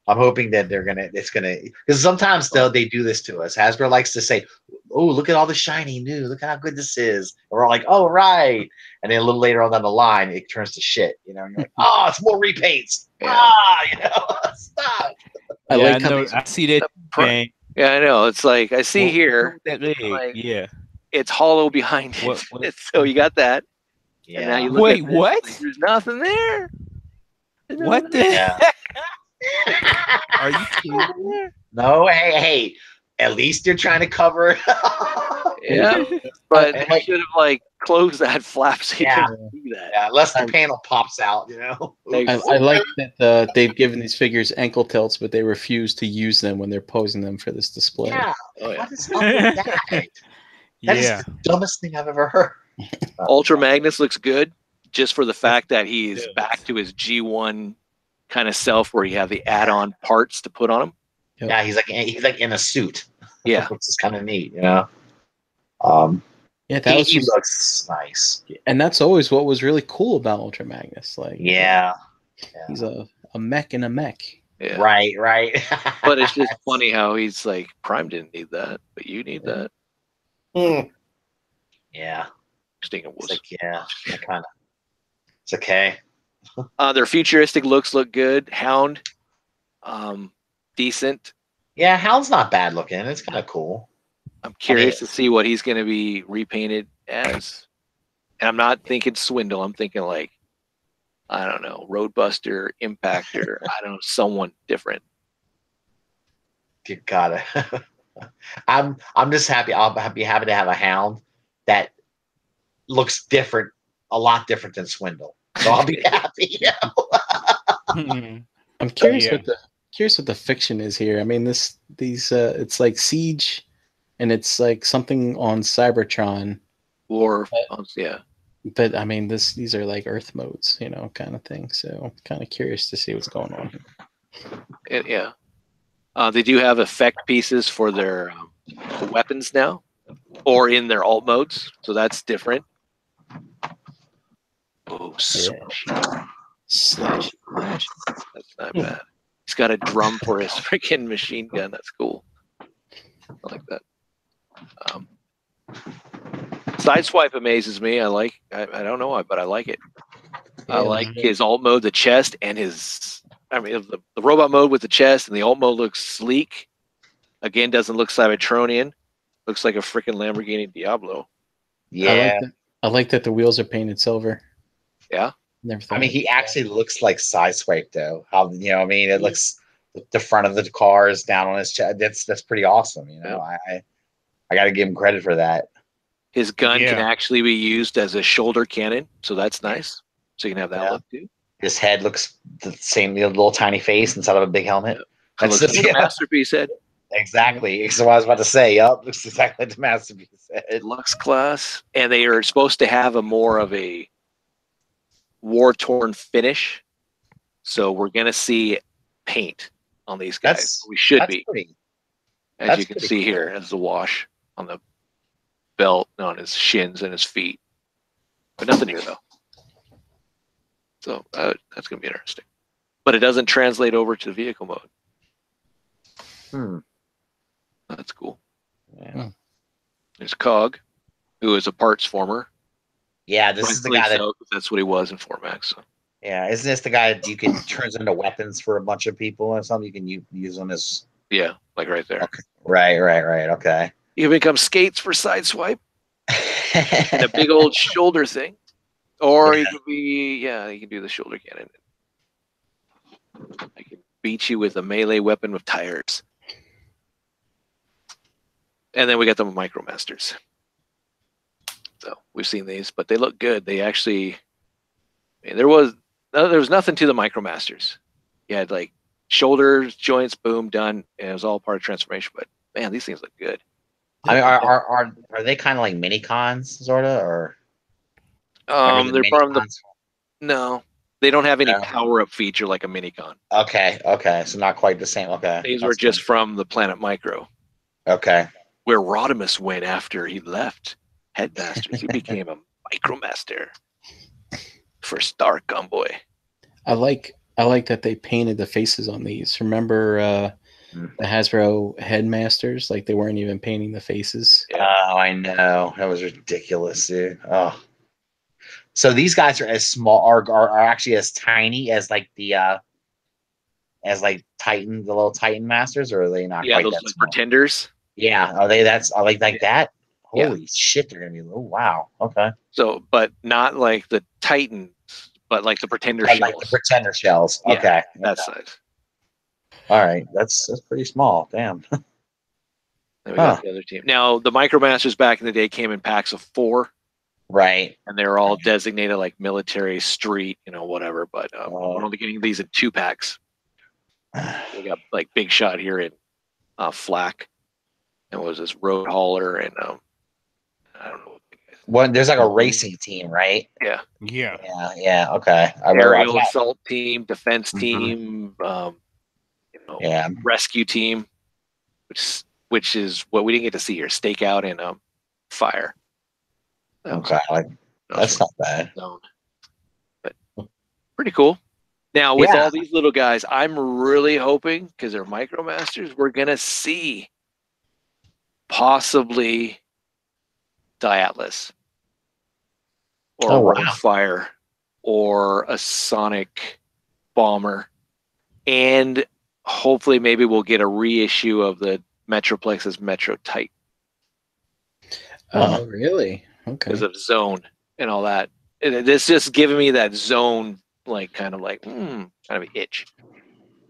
that it's gonna because sometimes they do this to us. Hasbro likes to say, "Oh, look at all the shiny new. Look at how good this is." And we're all like, "Oh, right." And then a little later on down the line, it turns to shit. And you're like, "Oh, it's more repaints." Stop. I see that. Yeah, I know. It's like I see here. Like, it's hollow behind it. So you got that. Yeah. And now you look at what? Like, there's nothing there. What the heck? Are you kidding? No, hey. At least they're trying to cover. Yeah, but they should have closed that flap so you can see that. Yeah, unless the panel pops out, I like that they've given these figures ankle tilts, but they refuse to use them when they're posing them for this display. Yeah. Oh, yeah. What is up with that? That is the dumbest thing I've ever heard. Ultra Magnus looks good just for the fact that he's back to his G1 kind of self where you have the add-on parts to put on him. Yep. Yeah, he's like in a suit. Yeah. Which is kind of neat, you know. Yeah, he looks nice. And that's always what was really cool about Ultra Magnus. Like he's a mech in a mech. Yeah. Right. But it's just funny how he's like, Prime didn't need that, but you need that. Yeah. Interesting it was. It's kind of. It's okay. Their futuristic looks look good. Hound, decent. Yeah, Hound's not bad looking. It's kind of cool. I'm curious to see what he's going to be repainted as. And I'm not thinking Swindle. I'm thinking like, I don't know, Roadbuster, Impactor. I don't know, someone different. You got it. I'm just happy. I'll be happy to have a Hound that looks different, a lot different than Swindle. So I'll be happy. I'm curious what the fiction is here. I mean, it's like Siege, and it's like something on Cybertron. But I mean, these are like Earth modes, you know, kind of thing. So I'm kind of curious to see what's going on here. They do have effect pieces for their weapons now, or in their alt modes, so that's different. Oh, slash. That's not bad. He's got a drum for his freaking machine gun. That's cool. I like that. Sideswipe amazes me. I don't know why, but I like it. I like his alt mode, the chest, and the robot mode with the chest, and the alt mode looks sleek. Again, doesn't look Cybertronian. Looks like a freaking Lamborghini Diablo. Yeah. I like that the wheels are painted silver. Yeah. I mean, he actually looks like Sideswipe, though. How, you know, I mean, it looks the front of the car is down on his chest. That's pretty awesome. You know, I got to give him credit for that. His gun can actually be used as a shoulder cannon, so that's nice. So you can have that look too. His head looks the same, the little tiny face inside of a big helmet. Yeah. That's the Masterpiece head. Exactly. So what I was about to say. Yup, looks exactly like the Masterpiece head. Lux class, and they are supposed to have more of a war-torn finish. So we're gonna see paint on these guys. We should be. As you can see here, as the wash on the belt, on his shins and his feet, but nothing here though. So that's gonna be interesting. But it doesn't translate over to the vehicle mode. That's cool. Yeah. There's Cog, who is a parts former. Yeah, this is the guy that's what he was in Formax. So. Yeah, isn't this the guy that you can turns into weapons for a bunch of people or something? You can use on his. Yeah, like right there. Okay. Right. Okay. You can become skates for Sideswipe and a big old shoulder thing, or you can you can do the shoulder cannon. I can beat you with a melee weapon with tires. And then we got the Micromasters. So we've seen these, but they look good. They actually, there was nothing to the Micromasters. You had like shoulders, joints, boom, done, and it was all part of transformation. But man, these things look good. I mean, are they kind of like mini cons, sort of, or? They're from no, they don't have any power up feature like a minicon. Okay, so not quite the same. Okay, these were just from the Planet Micro. Okay, where Rodimus went after he left Headmasters, he became a Micromaster for Star Gunboy. I like that they painted the faces on these. Remember the Hasbro Headmasters? Like they weren't even painting the faces. Oh, I know. That was ridiculous, dude. Oh. So these guys are as small, are actually as tiny as like the Titan, the little Titan Masters, or are they not? Yeah, quite those that like small? Pretenders. Yeah, are they like that? Holy shit, they're gonna be. Oh wow, okay. So, but not like the Titans, but like the Pretender shells. Like the Pretender shells. Yeah, okay, that size. All right, that's pretty small. Damn. Then we got the other team. Now the Micromasters back in the day came in packs of 4. Right. And they were all designated like military, street, whatever. But we're only getting these in 2 packs. We got like Big Shot here in Flak, and was this Road Hauler and I don't know. There's like a racing team, right? Yeah. Yeah. Okay. Aerial assault team, defense team, rescue team, which is what we didn't get to see here. Stakeout and fire. Okay, that's not bad. But pretty cool. Now with all these little guys, I'm really hoping, because they're MicroMasters, we're gonna see possibly Diatlas or Fire or a Sonic Bomber, and hopefully maybe we'll get a reissue of the Metroplex's Metro Titan. Oh, really? Okay. Because of Zone and all that. It's just giving me that Zone, kind of itch.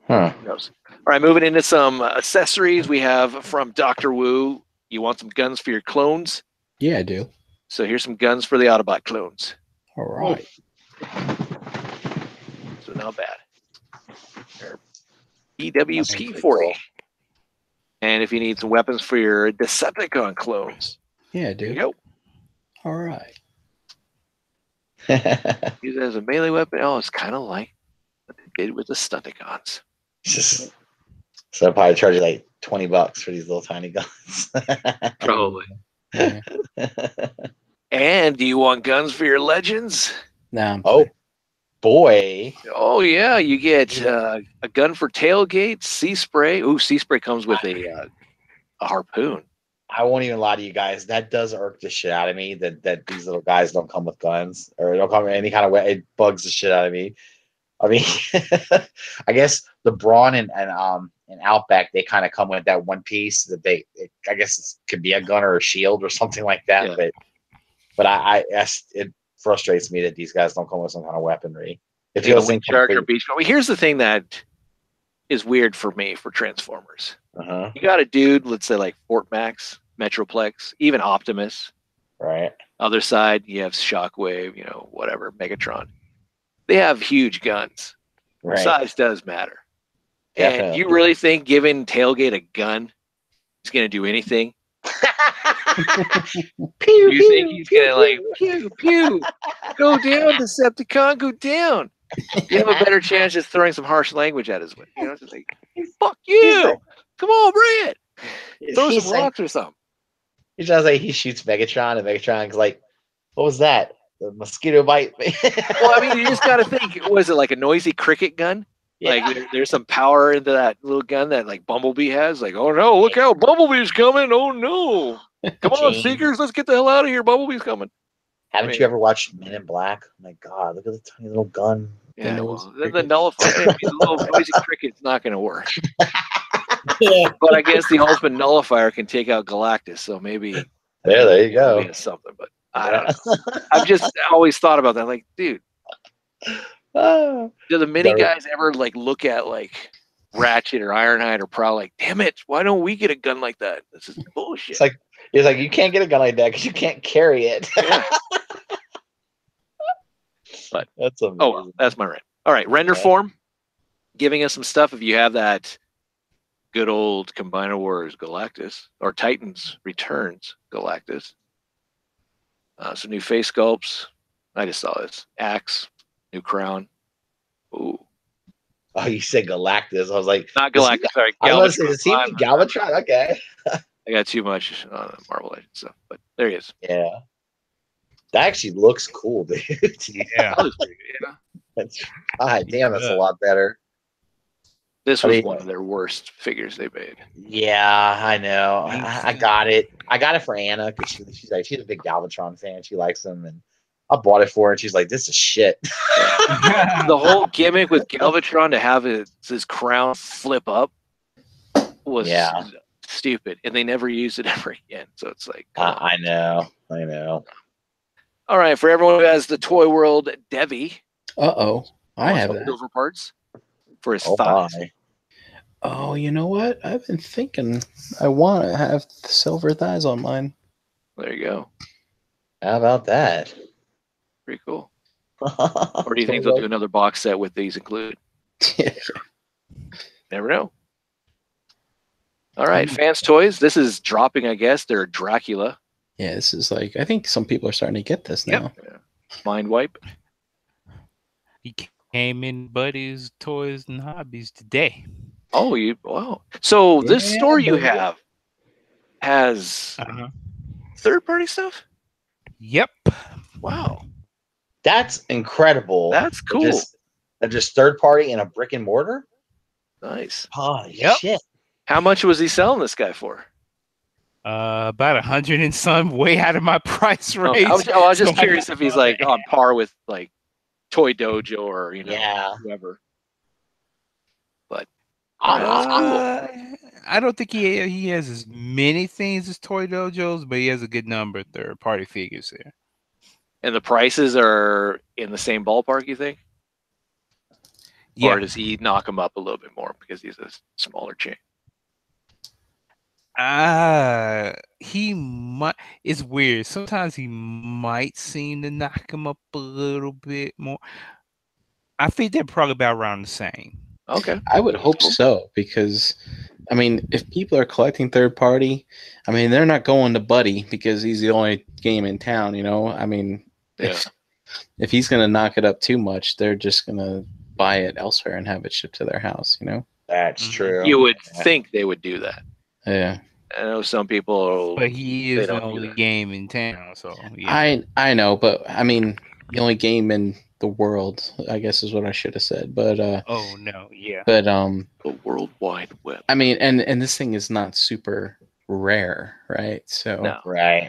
Huh. Who knows? All right, moving into some accessories we have from Dr. Wu. You want some guns for your clones? Yeah, I do. So here's some guns for the Autobot clones. All right. So not bad. EWP-40. And if you need some weapons for your Decepticon clones. Yeah, I do. There you go. All right. Use it as a melee weapon. Oh, it's kind of like what they did with the Stunticons. So I'll probably charge you like $20 for these little tiny guns. Probably. And do you want guns for your legends? No. Oh, boy. Oh, yeah. You get a gun for tailgates, sea spray. Ooh, sea spray comes with a harpoon. I won't even lie to you guys. That does irk the shit out of me that these little guys don't come with guns or don't come in any kind of way. It bugs the shit out of me. I mean, I guess the Brawn and Outback, they kind of come with that one piece that I guess it could be a gun or a shield or something like that. Yeah. But it frustrates me that these guys don't come with some kind of weaponry. It feels Shark or Beach. Well, here's the thing that is weird for me for Transformers. You got a dude, let's say like Fort Max, Metroplex, even Optimus. Right. Other side, you have Shockwave, whatever, Megatron. They have huge guns. Right. Size does matter. Definitely. And you really think giving Tailgate a gun is going to do anything? Pew, you think he's going to pew, pew, go down, Decepticon, go down. You have a better chance just throwing some harsh language at his way. Just like, fuck you. Come on, bring it. Throw some rocks or something. He sounds like he shoots Megatron, and Megatron's like, what was that? The mosquito bite? Well, I mean, you just got to think, was it like a noisy cricket gun? Yeah. Like there's some power into that little gun that like Bumblebee has. Like, oh no, look out, Bumblebee's coming. Oh no. Come on, Seekers, let's get the hell out of here. Bumblebee's coming. Haven't you ever watched Men in Black? Oh my God, look at the tiny little gun. Yeah, the nullifier. The little noisy cricket's not going to work. But I guess the ultimate nullifier can take out Galactus, so maybe. There you go. Something, but I don't know. I've just always thought about that. Like, dude, do the mini guys ever like look at like Ratchet or Ironhide or Prowl? Like, damn it, why don't we get a gun like that? This is bullshit. It's like you can't get a gun like that because you can't carry it. Yeah. But that's amazing. Oh, well, that's my rant. All right, render form, giving us some stuff. If you have that good old Combiner Wars Galactus or Titans Returns Galactus, some new face sculpts. I just saw this axe, new crown. Ooh. Oh, you said Galactus. I was like, not Galactus. Sorry, I was going to say, is he Galvatron? Okay. I got too much on Marvel Legends stuff, but there he is. Yeah. That actually looks cool, dude. Yeah. God damn, that's a lot better. This was one of their worst figures they made. Yeah, I know. I got it. I got it for Anna because she's a big Galvatron fan. She likes them, and I bought it for her, and she's like, "This is shit." The whole gimmick with Galvatron to have his crown flip up was stupid, and they never used it ever again. So it's like, I know. All right, for everyone who has the Toy World Devi. I have that. Silver parts for his thighs. Oh, you know what? I've been thinking I want to have silver thighs on mine. There you go. How about that? Pretty cool. Or do you think they'll do another box set with these included? Never know. All right, Fans Toys. This is dropping, I guess. They're Dracula. Yeah, this is like, I think some people are starting to get this now. Yeah. Mind wipe. He came in Buddy's Toys and Hobbies today. Oh, wow. So this Yeah, store you buddy. have has third-party stuff? Yep. Wow. That's incredible. That's cool. Just third party in a brick and mortar. Nice. Oh Yep. shit! How much was he selling this guy for? About 100 and some, way out of my price range. I was just So I curious got if he's like on par with like Toy Dojo or Yeah. whoever. But I don't think he has as many things as Toy Dojos, but he has a good number of third-party figures there. and the prices are in the same ballpark, you think? Yeah. Or does he knock him up a little bit more because he's a smaller chain? He might. It's weird. Sometimes he might seem to knock him up a little bit more. I think they're probably about around the same. Okay. I would hope so, because I mean, if people are collecting third party, I mean, they're not going to Buddy because he's the only game in town, I mean, if he's going to knock it up too much, they're just going to buy it elsewhere and have it shipped to their house, That's true. You would think they would do that. Yeah. I know some people. But he is don't the do only that. game in town, so yeah. I know, but I mean, the only game in the world, I guess, is what I should have said. But Oh no, yeah. but The World Wide Web. I mean, and this thing is not super rare, right? So No. Right.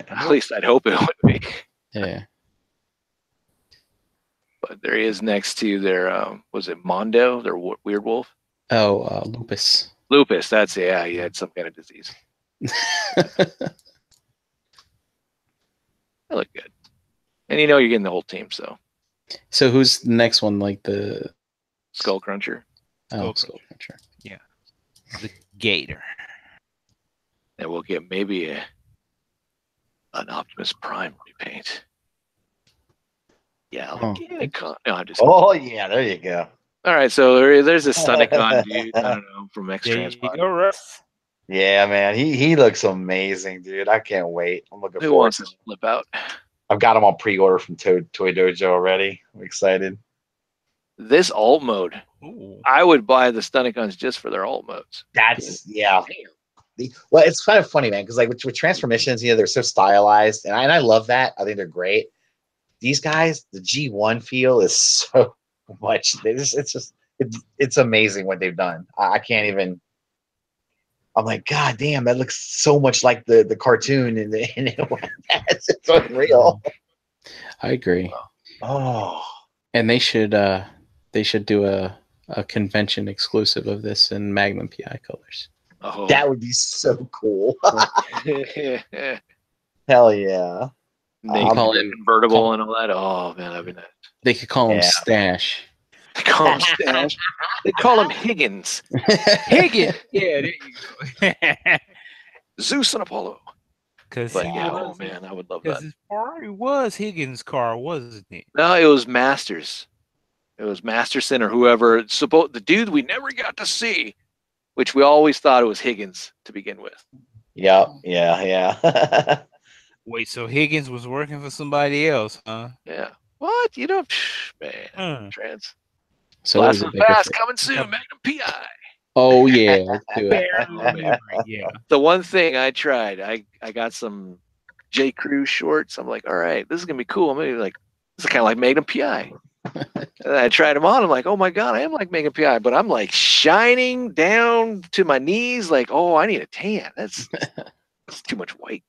At least I'd hope it would be. yeah. But there he is next to their, was it Mondo, their weird wolf? Oh, Lupus. Lupus, that's he had some kind of disease. That looked good. And you're getting the whole team, so. So who's the next one? Like the Skull Cruncher. Oh, Skull Skull Cruncher. Yeah. The Gator. And we'll get maybe an Optimus Prime repaint. Yeah, Oh. no, I'm just Oh yeah, there you go. all right, so there's a Stunnicon dude, I don't know, from X There you Transport. go, Russ. Yeah, man, he looks amazing, dude. I can't wait. I'm looking Who forward wants to to it. flip out? I've got them on pre-order from Toy Dojo already. I'm excited. This alt mode, Ooh. I would buy the Stunnicons just for their alt modes. That's well, it's kind of funny, man, because like with transformations, they're so stylized, and I love that. I think they're great. These guys, the G1 feel is so much. It's amazing what they've done. I can't even. I'm like, God damn, that looks so much like the cartoon, and it's unreal. I agree. Oh, And they should do a convention exclusive of this in Magnum PI colors. Oh. that would be so cool. Make Hell yeah. Call it it- convertible and all that. Oh man, that'd be nice. They could call him Yeah. Stash. They call him Stash. They call him Higgins. Higgins. Yeah, there you go. Zeus and Apollo. Because But yeah, oh man, I would love that. his Ferrari was Higgins' car, wasn't it? No, it was Masters. It was Masterson or whoever. The dude we never got to see, which we always thought it was Higgins to begin with. Yeah. Wait, so Higgins was working for somebody else, huh? Yeah. What? Man. Trans. So Blast what from was the it, Past Baker? coming soon. Magnum PI. Oh yeah, let's do it. Yeah. The one thing I tried, I got some J. Crew shorts. I'm like, all right, this is gonna be cool. I'm gonna be like, this is kind of like Magnum PI. And I tried them on. I'm like, oh my god, I am like Magnum PI, but I'm like shining down to my knees. Like, oh, I need a tan. That's too much white.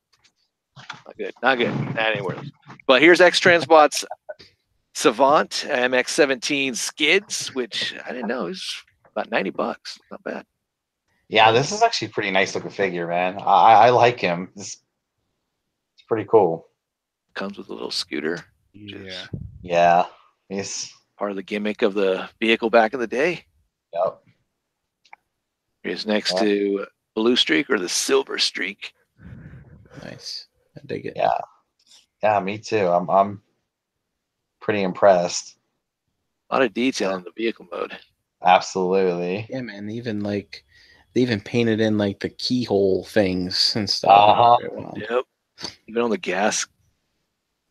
Not good. Not anywhere. But here's X Transbot's Savant MX-17 skids, which I didn't know is about $90. Not bad. Yeah, this is actually a pretty nice looking figure, man. I like him. It's pretty cool. Comes with a little scooter. Yeah. Yeah. He's Part of the gimmick of the vehicle back in the day. yep. Here's next to Blue Streak or the Silver Streak. Nice. I dig it. Yeah. Yeah, me too. I'm pretty impressed. A lot of detail in the vehicle mode. Absolutely. Yeah, man. They even painted in like the keyhole things and stuff. Uh-huh. Wow. Yep. Even on the gas.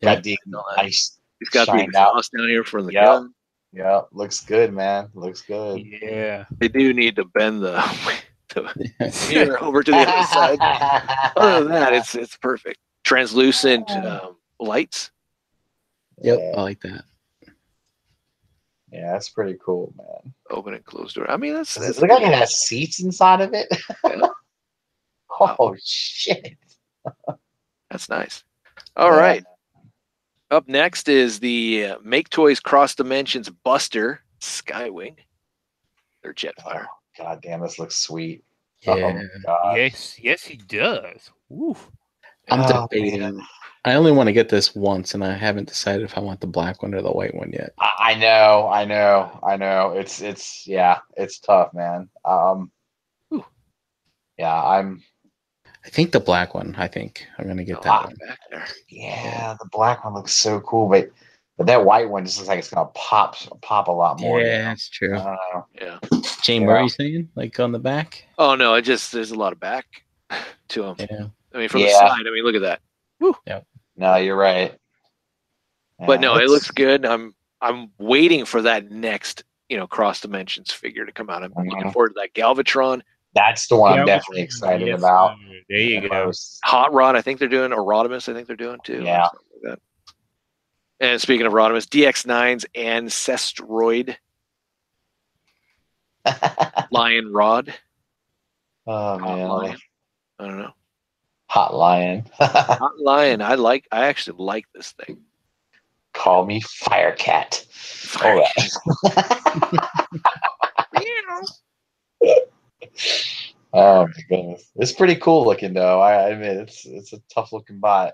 Got the ice. He's got the exhaust down here for the yep. gun. Yeah, looks good, man. Looks good. Yeah. They do need to bend the mirror over to the other side. Other than that, it's perfect. Translucent lights. Yep, I like that. Yeah, that's pretty cool, man. Open and close door. I mean, that's look like it has seats inside of it. Yeah. Oh shit. That's nice. All right. Up next is the Make Toys Cross Dimensions Buster Skywing. Their Jetfire. Oh, God damn, this looks sweet. Yeah. Oh, Yes, he does. Woo. I'm debating. I only want to get this once, and I haven't decided if I want the black one or the white one yet. I know. It's tough, man. I think the black one. I think I'm gonna get that one. Back there. Yeah, the black one looks so cool, but that white one just looks like it's gonna pop a lot more. Yeah, that's true. Yeah. Jane, what are you saying? Like on the back? Oh no, there's a lot of back to them. Yeah. I mean, from the side. I mean, look at that. Woo. Yep. No, you're right. But no, it looks good. I'm waiting for that next, Cross Dimensions figure to come out. I'm looking forward to that Galvatron. That's the one I'm definitely excited about. There you go. Hot Rod, I think they're doing. Or Rodimus, I think they're doing too. Yeah. Like that. And speaking of Rodimus, DX9's Ancestroid Lion Rod. Oh man, Lion. I don't know. Hot Lion. Hot Lion. I actually like this thing. Call me Firecat. All right. Oh my goodness, it's pretty cool looking though. I admit it's a tough looking bot.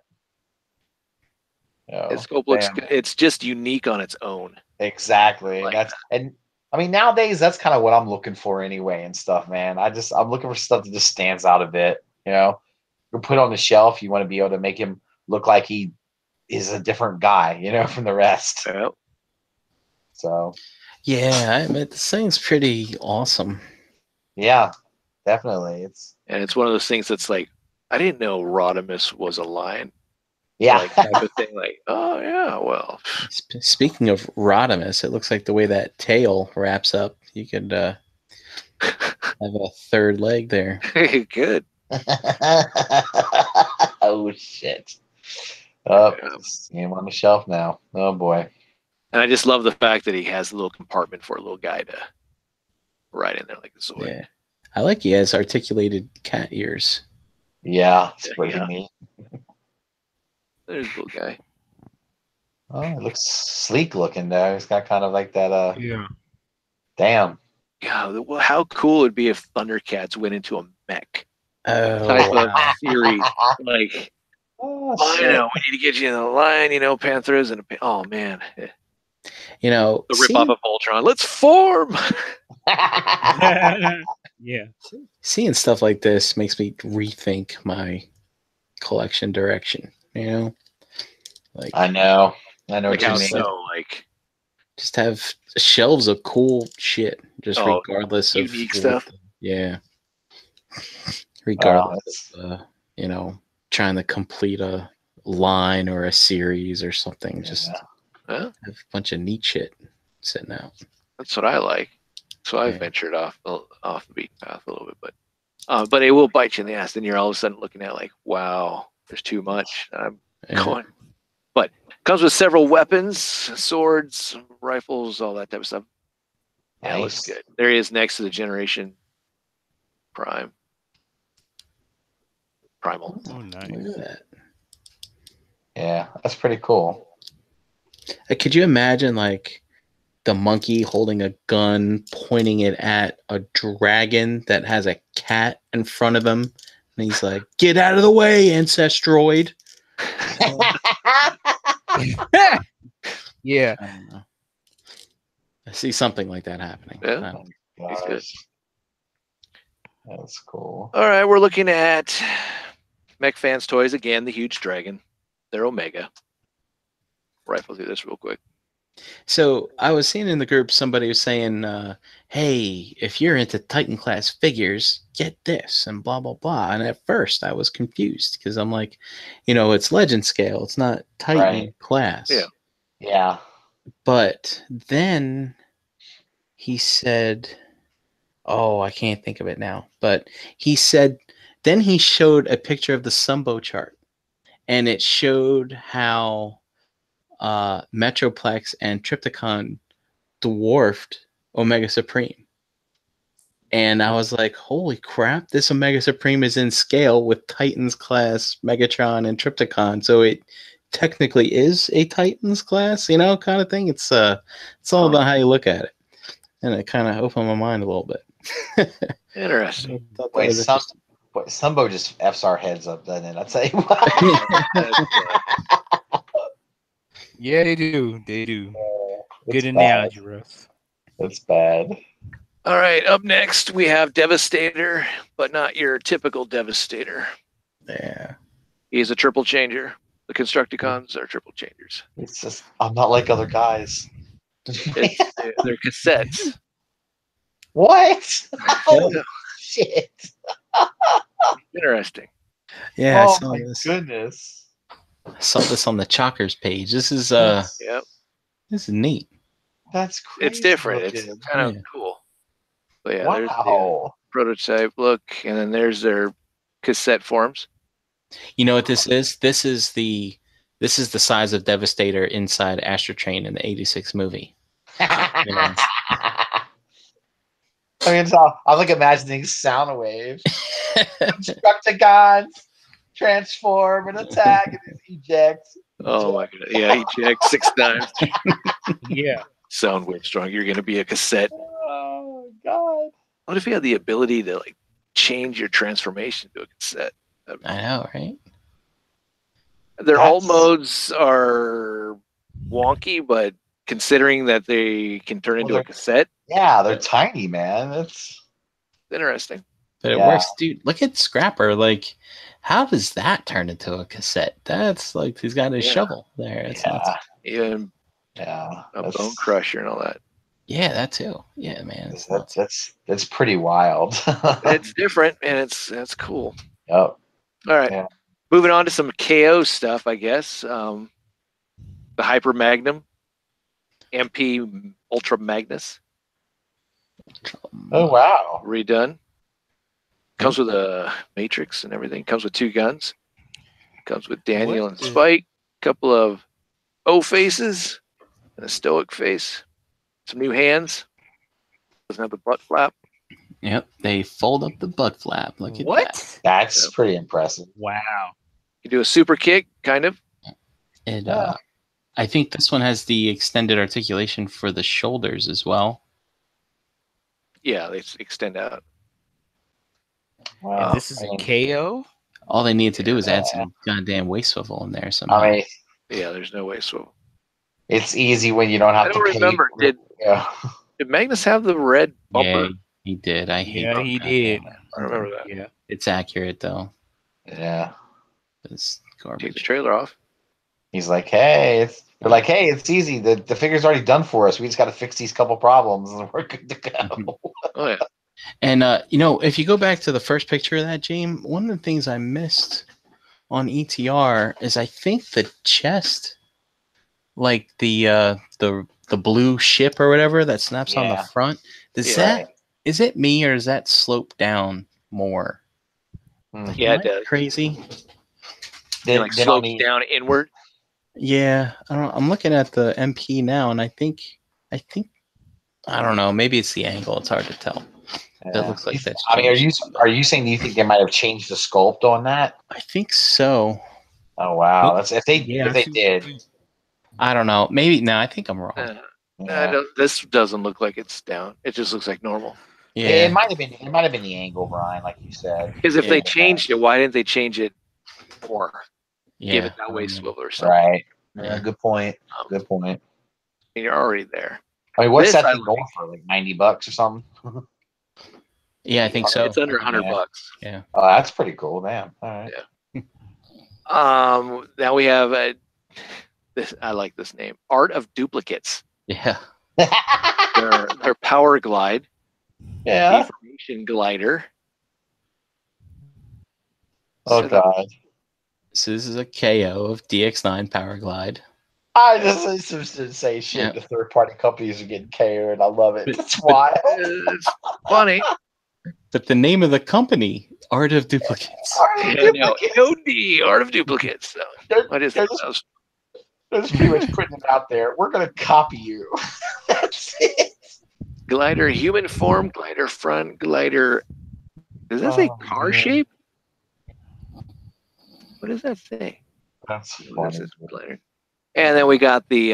Its scope looks good. It's just unique on its own. Exactly. And I mean nowadays that's kind of what I'm looking for anyway and stuff, man. I'm looking for stuff that just stands out a bit. You put on the shelf. You want to be able to make him look like he is a different guy, from the rest. Yep. So. Yeah, I admit this thing's pretty awesome. Yeah, definitely. It's one of those things that's like, I didn't know Rodimus was a lion. Yeah. Like type of thing. Like, oh yeah, well. Speaking of Rodimus, it looks like the way that tail wraps up, you could have a third leg there. Good. Oh shit. Oh, see him on the shelf now. Oh boy. And I just love the fact that he has a little compartment for a little guy to ride in there like the Zoid. Yeah. I like he has articulated cat ears. Yeah, it's pretty neat. There's the little guy. Oh, it looks sleek looking though. He's got kind of like that Yeah. Damn. Yeah, well, how cool would it be if Thundercats went into a mech type of series? Like, I know, we need to get you in the line, Panthers and oh man. The rip off of Voltron. Let's form. Yeah. Seeing stuff like this makes me rethink my collection direction. Like I know what you mean. So, just have shelves of cool shit, just regardless of unique stuff. Regardless of trying to complete a line or a series or something. Just have a bunch of neat shit sitting out. That's what I like. So I ventured off the beaten path a little bit, but it will bite you in the ass. Then you're all of a sudden looking at like, wow, there's too much. I'm going. But comes with several weapons, swords, rifles, all that type of stuff. Yeah, it looks good. There he is next to the Generation Primal. Oh, nice. Look at that. Yeah, that's pretty cool. Could you imagine like the monkey holding a gun, pointing it at a dragon that has a cat in front of him, and he's like, "Get out of the way, Ancestroid." Yeah. I see something like that happening. Yeah. He's good. That's cool. All right, we're looking at Mech Fans Toys again. The huge dragon, their Omega. Rifle through this real quick. So I was seeing in the group somebody was saying, "Hey, if you're into Titan class figures, get this," and blah blah blah. And at first, I was confused because I'm like, it's Legend scale, it's not Titan class. Yeah. Yeah. But then he said, "Oh, I can't think of it now." But he said, then he showed a picture of the Sumbo chart, and it showed how Metroplex and Trypticon dwarfed Omega Supreme. And I was like, holy crap, this Omega Supreme is in scale with Titans class, Megatron, and Trypticon. So it technically is a Titans class, kind of thing. It's all about how you look at it. And it kind of opened my mind a little bit. Interesting. Wait, Sumbo just F's our heads up, doesn't it? I'll tell you what. Yeah, they do. They do. Good analogy, Russ. That's bad. All right, up next we have Devastator, but not your typical Devastator. Yeah. He's a triple changer. The Constructicons are triple changers. It's just, I'm not like other guys. They're cassettes. What? Oh, shit. Interesting. Yeah, oh, I saw my this. goodness. I saw this on the Chalkers page. This is Yep. This is neat. That's crazy. It's different. looking. It's kind of cool. But yeah, there's the Wow. prototype look, and then there's their cassette forms. You know what this is? This is the size of Devastator inside Astro Train in the '86 movie. I mean, so I'm like imagining Soundwave, Constructicons, transform and attack and eject. Oh my god! Yeah, eject 6 times. Yeah. Soundwave strong. You're gonna be a cassette. Oh god! What if you had the ability to like change your transformation to a cassette? I know, right? Their alt modes are wonky, but considering that they can turn into a cassette, Yeah, they're tiny, man. It's interesting. But it works, dude. Look at Scrapper. Like, how does that turn into a cassette? That's like he's got his shovel there. It's Even a bone crusher and all that. Yeah, that too. Yeah, man. That's pretty wild. It's different and it's cool. Yep. All right. Yeah. Moving on to some KO stuff, I guess. The Hyper Magnum, MP Ultra Magnus. Oh wow! Redone. Comes with a matrix and everything. Comes with 2 guns. Comes with Daniel and Spike. Couple of O faces and a stoic face. Some new hands. Doesn't have the butt flap. Yep, they fold up the butt flap. Look at that. That's pretty impressive. Wow. You do a super kick, kind of. And I think this one has the extended articulation for the shoulders as well. Yeah, they extend out. Wow. And this is a KO? All they need to do is add some goddamn waist swivel in there somehow. I mean, yeah, there's no waist swivel. It's easy when you don't have to pay. I don't remember. Did Magnus have the red bumper? Yeah, he did. I hate that. he did. I remember that. Yeah. It's accurate, though. Yeah. It's garbage. Take the trailer off. He's like, hey, they're like, hey, it's easy. The figure's already done for us. We just got to fix these couple problems and we're good to go. Oh, yeah. And, if you go back to the first picture of that, James, one of the things I missed on ETR is I think the chest, like the blue ship or whatever that snaps on the front, is it me or does that slope down more? Like, yeah, it does. Crazy. It slopes down inward. Yeah, I don't know. I'm looking at the MP now, and I think I don't know. Maybe it's the angle. It's hard to tell. Yeah. It looks like that's. I mean, are you saying you think they might have changed the sculpt on that? I think so. Oh wow, that's if they did. I don't know. Maybe no. I think I'm wrong. This doesn't look like it's down. It just looks like normal. Yeah, it might have been. It might have been the angle, Brian, like you said. Because if they changed it, why didn't they change it more? Yeah. Give it that waist swivel or something. Right. Yeah. Good point. Good point. And you're already there. I mean, what's that thing going for? Like $90 or something? Yeah, I think so. It's under $100. Yeah. Oh, that's pretty cool, man. All right. Yeah. Now we have I like this name. Art of Duplicates. Yeah. Their Power Glide. Yeah. Deformation Glider. Oh God. So this is a KO of DX9 Power Glide. I just used to say shit. The third-party companies are getting KO'd. I love it. That's wild. It's funny. But the name of the company, Art of Duplicates. AOD, Art of Duplicates. So they're just pretty much putting it out there. We're going to copy you. That's it. Glider human form, glider front, glider. Does that say car shape? What does that say? That's funny. Glider. And then we got the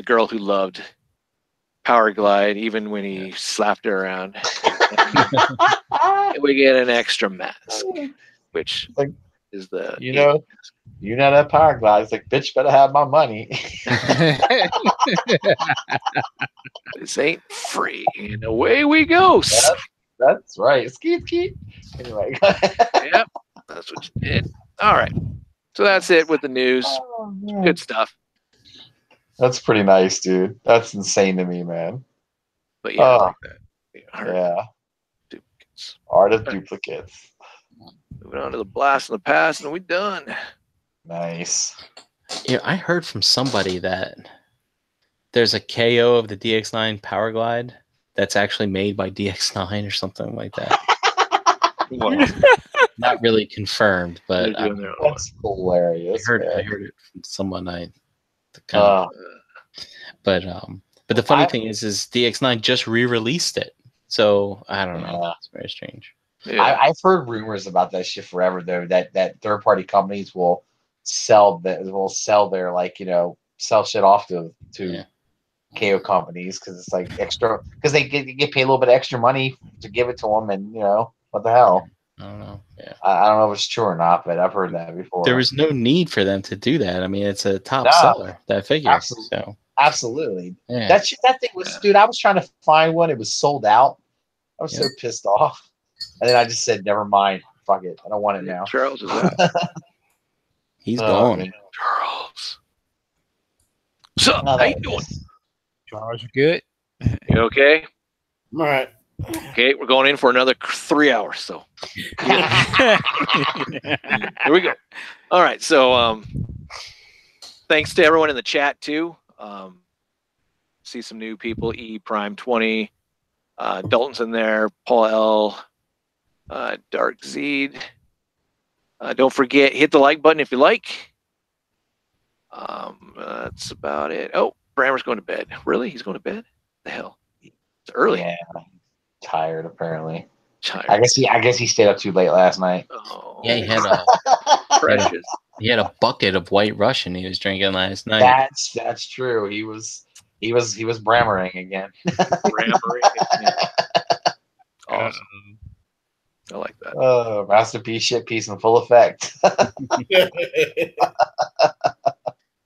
girl who loved Power Glide, even when he slapped her around. And we get an extra mask, which is the that Power Glide. It's like, bitch, better have my money. This ain't free, and away we go. That's right. Skeet. Anyway. Yep, that's what you did. All right, so that's it with the news. Good stuff. That's pretty nice, dude. That's insane to me, man. But yeah, I like that. Duplicates. Art of Duplicates. Moving on to the blast in the past, and we done. Nice. Yeah, I heard from somebody that there's a KO of the DX9 Power Glide that's actually made by DX9 or something like that. Not really confirmed, but that's hilarious. I heard it from someone but the funny thing is DX9 just re-released it, so I don't know. It's very strange. Yeah. I've heard rumors about that shit forever, though. That third-party companies will sell their sell shit off to KO companies because it's like extra because they get paid a little bit extra money to give it to them, and what the hell. I don't know. Yeah, I don't know if it's true or not, but I've heard that before. There was no need for them to do that. I mean, it's a top seller, that figure. Absolutely. Yeah. That thing was, dude. I was trying to find one. It was sold out. I was so pissed off, and then I just said, "Never mind. Fuck it. I don't want it now." Charles is out. He's gone. Charles. So, how you doing? Charles, you good? You okay? All right. Okay, we're going in for another 3 hours. So here we go. All right. So thanks to everyone in the chat too. See some new people. E Prime 20, Dalton's in there. Paul L, Dark Zeed. Don't forget, hit the like button if you like. That's about it. Oh, Brammer's going to bed. Really? He's going to bed? The hell? It's early. Yeah. Tired, apparently. Tired. I guess he stayed up too late last night. Oh, yeah, he had a bucket of White Russian he was drinking last night. That's true. He was brammering again. Awesome. I like that. Oh, masterpiece, shit piece, in full effect.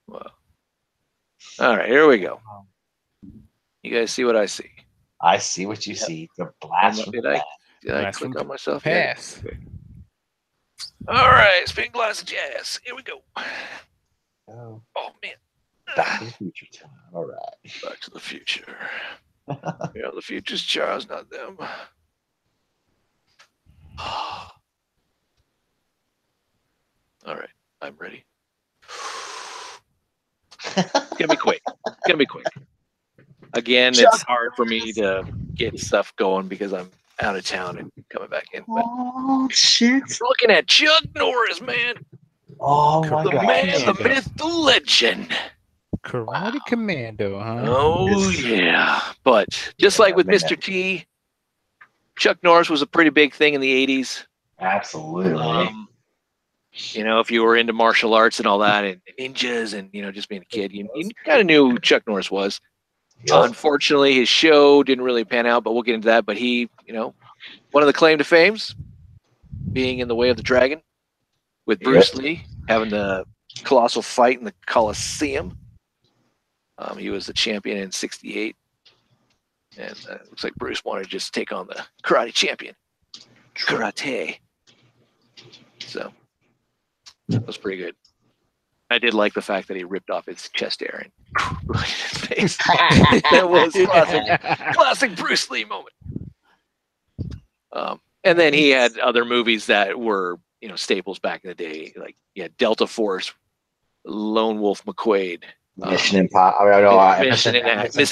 Well, all right, here we go. You guys see what I see? I see what you see. The blast from the past. Did I click on myself? Pass. Yeah. All right, spin glass of jazz. Here we go. Oh man. Back to the future time. All right. Back to the future. The future's Charles, not them. All right, I'm ready. It's gonna be quick. Again, it's hard for me to get stuff going because I'm out of town and coming back in. But shit! We're looking at Chuck Norris, man. Oh my God! The man, the myth, the legend. Karate Commando, huh? Oh yeah, but just like with Mr. T, Chuck Norris was a pretty big thing in the '80s. Absolutely. If you were into martial arts and all that, and ninjas, and just being a kid, you kind of knew who Chuck Norris was. Yep. Unfortunately, his show didn't really pan out, but we'll get into that. But he, one of the claim to fames, being in the Way of the Dragon with Bruce Lee, having the colossal fight in the Coliseum. He was the champion in '68, and it looks like Bruce wanted to just take on the karate champion. Karate. So that was pretty good. I did like the fact that he ripped off his chest hair and right in his face. That was classic Bruce Lee moment. And then he had other movies that were, staples back in the day, like Delta Force, Lone Wolf McQuade, Missing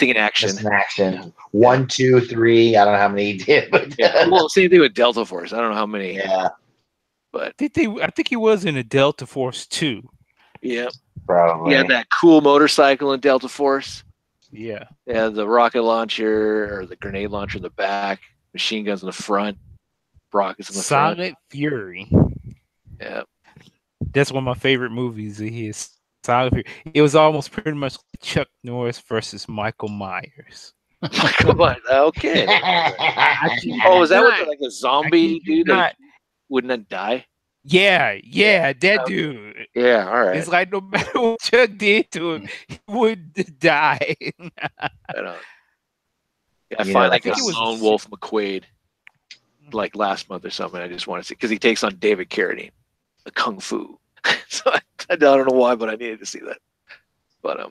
in Action. 1, 2, 3. I don't know how many he did, but well, same thing with Delta Force. I don't know how many. Yeah, but I think he was in a Delta Force 2. Yeah, probably. He had that cool motorcycle in Delta Force. Yeah. Yeah, the rocket launcher or the grenade launcher in the back, machine guns in the front, rockets in the front. Silent Fury. Yeah. That's one of my favorite movies of his. Silent Fury. It was almost pretty much Chuck Norris versus Michael Myers. Come on, okay. Is that what the zombie dude that would not die? Yeah, that dude. Yeah, all right. It's like no matter what Chuck did to him, he would die. I finally got Lone Wolf McQuade like last month or something. I just want to see because he takes on David Carradine, the Kung Fu. So I don't know why, but I needed to see that. But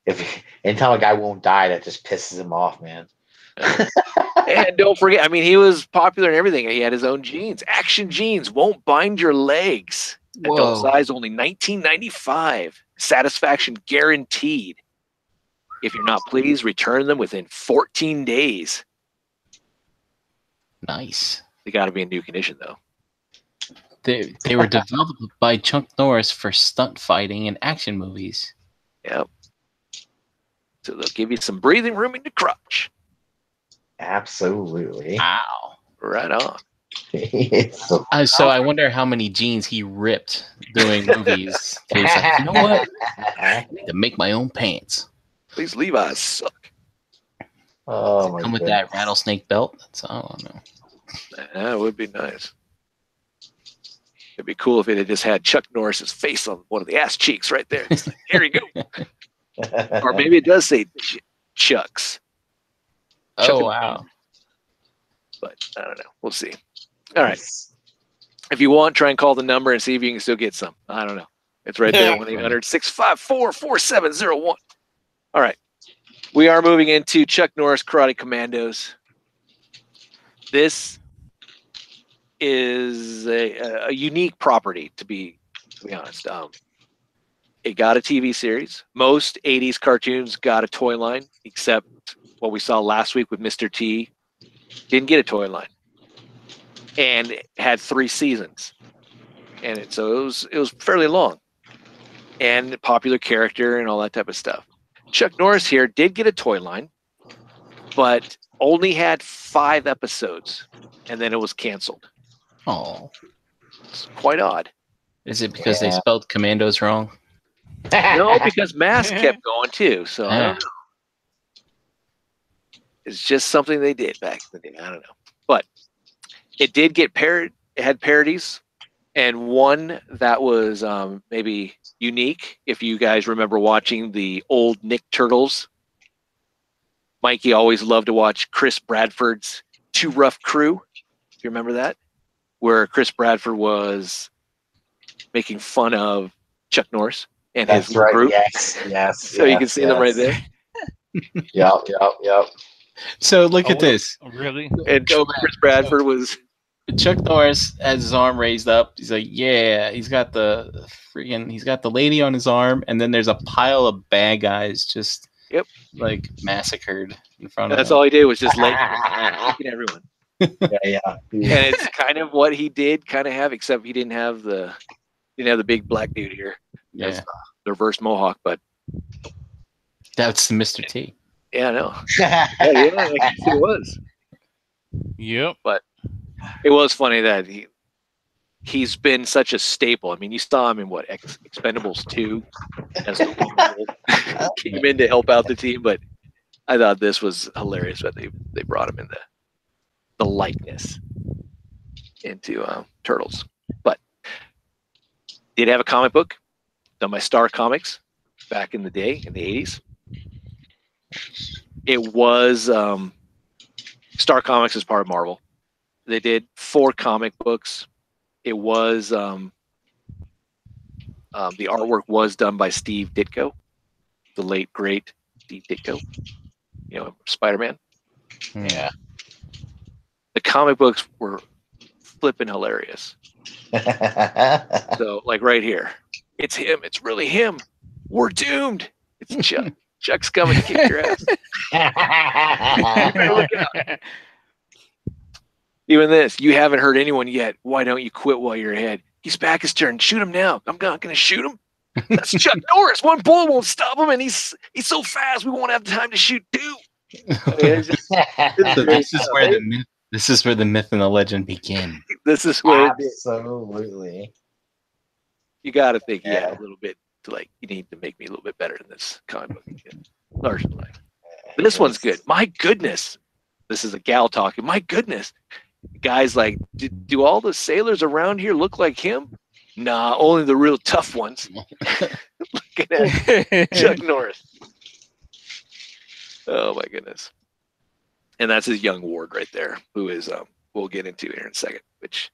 if anytime a guy won't die, that just pisses him off, man. And don't forget, I mean, he was popular in everything. He had his own jeans. Action jeans won't bind your legs. Adult size only $19.95. Satisfaction guaranteed. If you're not pleased, return them within 14 days. Nice. They got to be in new condition, though. They were developed by Chuck Norris for stunt fighting and action movies. Yep. So they'll give you some breathing room in the crotch. Absolutely. Wow. Right on. So I wonder how many jeans he ripped doing movies. He's like, you know what? I need to make my own pants. These Levi's suck. Oh my come with that rattlesnake belt? That's all I know. That would be nice. It'd be cool if it had just had Chuck Norris's face on one of the ass cheeks right there. It's like, here you go. Or maybe it does say Chuck's. Oh, wow. But I don't know. We'll see. All right. If you want, try and call the number and see if you can still get some. I don't know. It's right there, 1-800-654-4701. All right. We are moving into Chuck Norris Karate Kommandos. This is a unique property, to be honest. It got a TV series. Most 80s cartoons got a toy line, except what we saw last week with Mr. T. Didn't get a toy line. And it had 3 seasons. And so it was fairly long. And a popular character and all that type of stuff. Chuck Norris here did get a toy line, but only had 5 episodes. And then it was canceled. Oh. It's quite odd. Is it because they spelled Kommandos wrong? No, because Mask kept going too. So I don't know. It's just something they did back in the day. I don't know. But it did get it had parodies. And one that was maybe unique, if you guys remember watching the old Nick Turtles. Mikey always loved to watch Chris Bradford's Too Rough Crew. Do you remember that? Where Chris Bradford was making fun of Chuck Norris and his group. Yes. So you can see them right there. Yep. So look at this. Really? And Chris Bradford was... Chuck Norris has his arm raised up. He's like, yeah, he's got the lady on his arm, and then there's a pile of bad guys just like massacred in front of him. That's all he did was just licking everyone. Yeah. And it's kind of what he did kind of have, except he didn't have the big black dude here. Yeah. The reverse mohawk, but that's Mr. T. Yeah, I know. It was. Yep. But it was funny that he's been such a staple. I mean, you saw him in what, Expendables 2 as the came in to help out the team, but I thought this was hilarious that they brought him in the likeness into Turtles. But did have a comic book done by Star Comics back in the day, in the 80s. It was Star Comics is part of Marvel. They did 4 comic books. It was The artwork was done by Steve Ditko, the late great Steve Ditko. You know, Spider-Man. Yeah. The comic books were flipping hilarious. So, like right here, it's him. It's really him. We're doomed. It's Chuck. Chuck's coming to kick your ass. Look out. Even this, you haven't hurt anyone yet. Why don't you quit while you're ahead? He's back his turn. Shoot him now. I'm not going to shoot him. That's Chuck Norris. One bullet won't stop him, and he's so fast we won't have time to shoot two. I mean, this is where the myth and the legend begin. This is where absolutely. You got to think, a little bit to like. You need to make me a little bit better in this comic book. Larger than life. This one's good. My goodness, this is a gal talking. My goodness, guys, like, do all the sailors around here look like him? Nah, only the real tough ones. Looking at Chuck Norris. Oh my goodness. And that's his young ward right there, who is we'll get into here in a second, which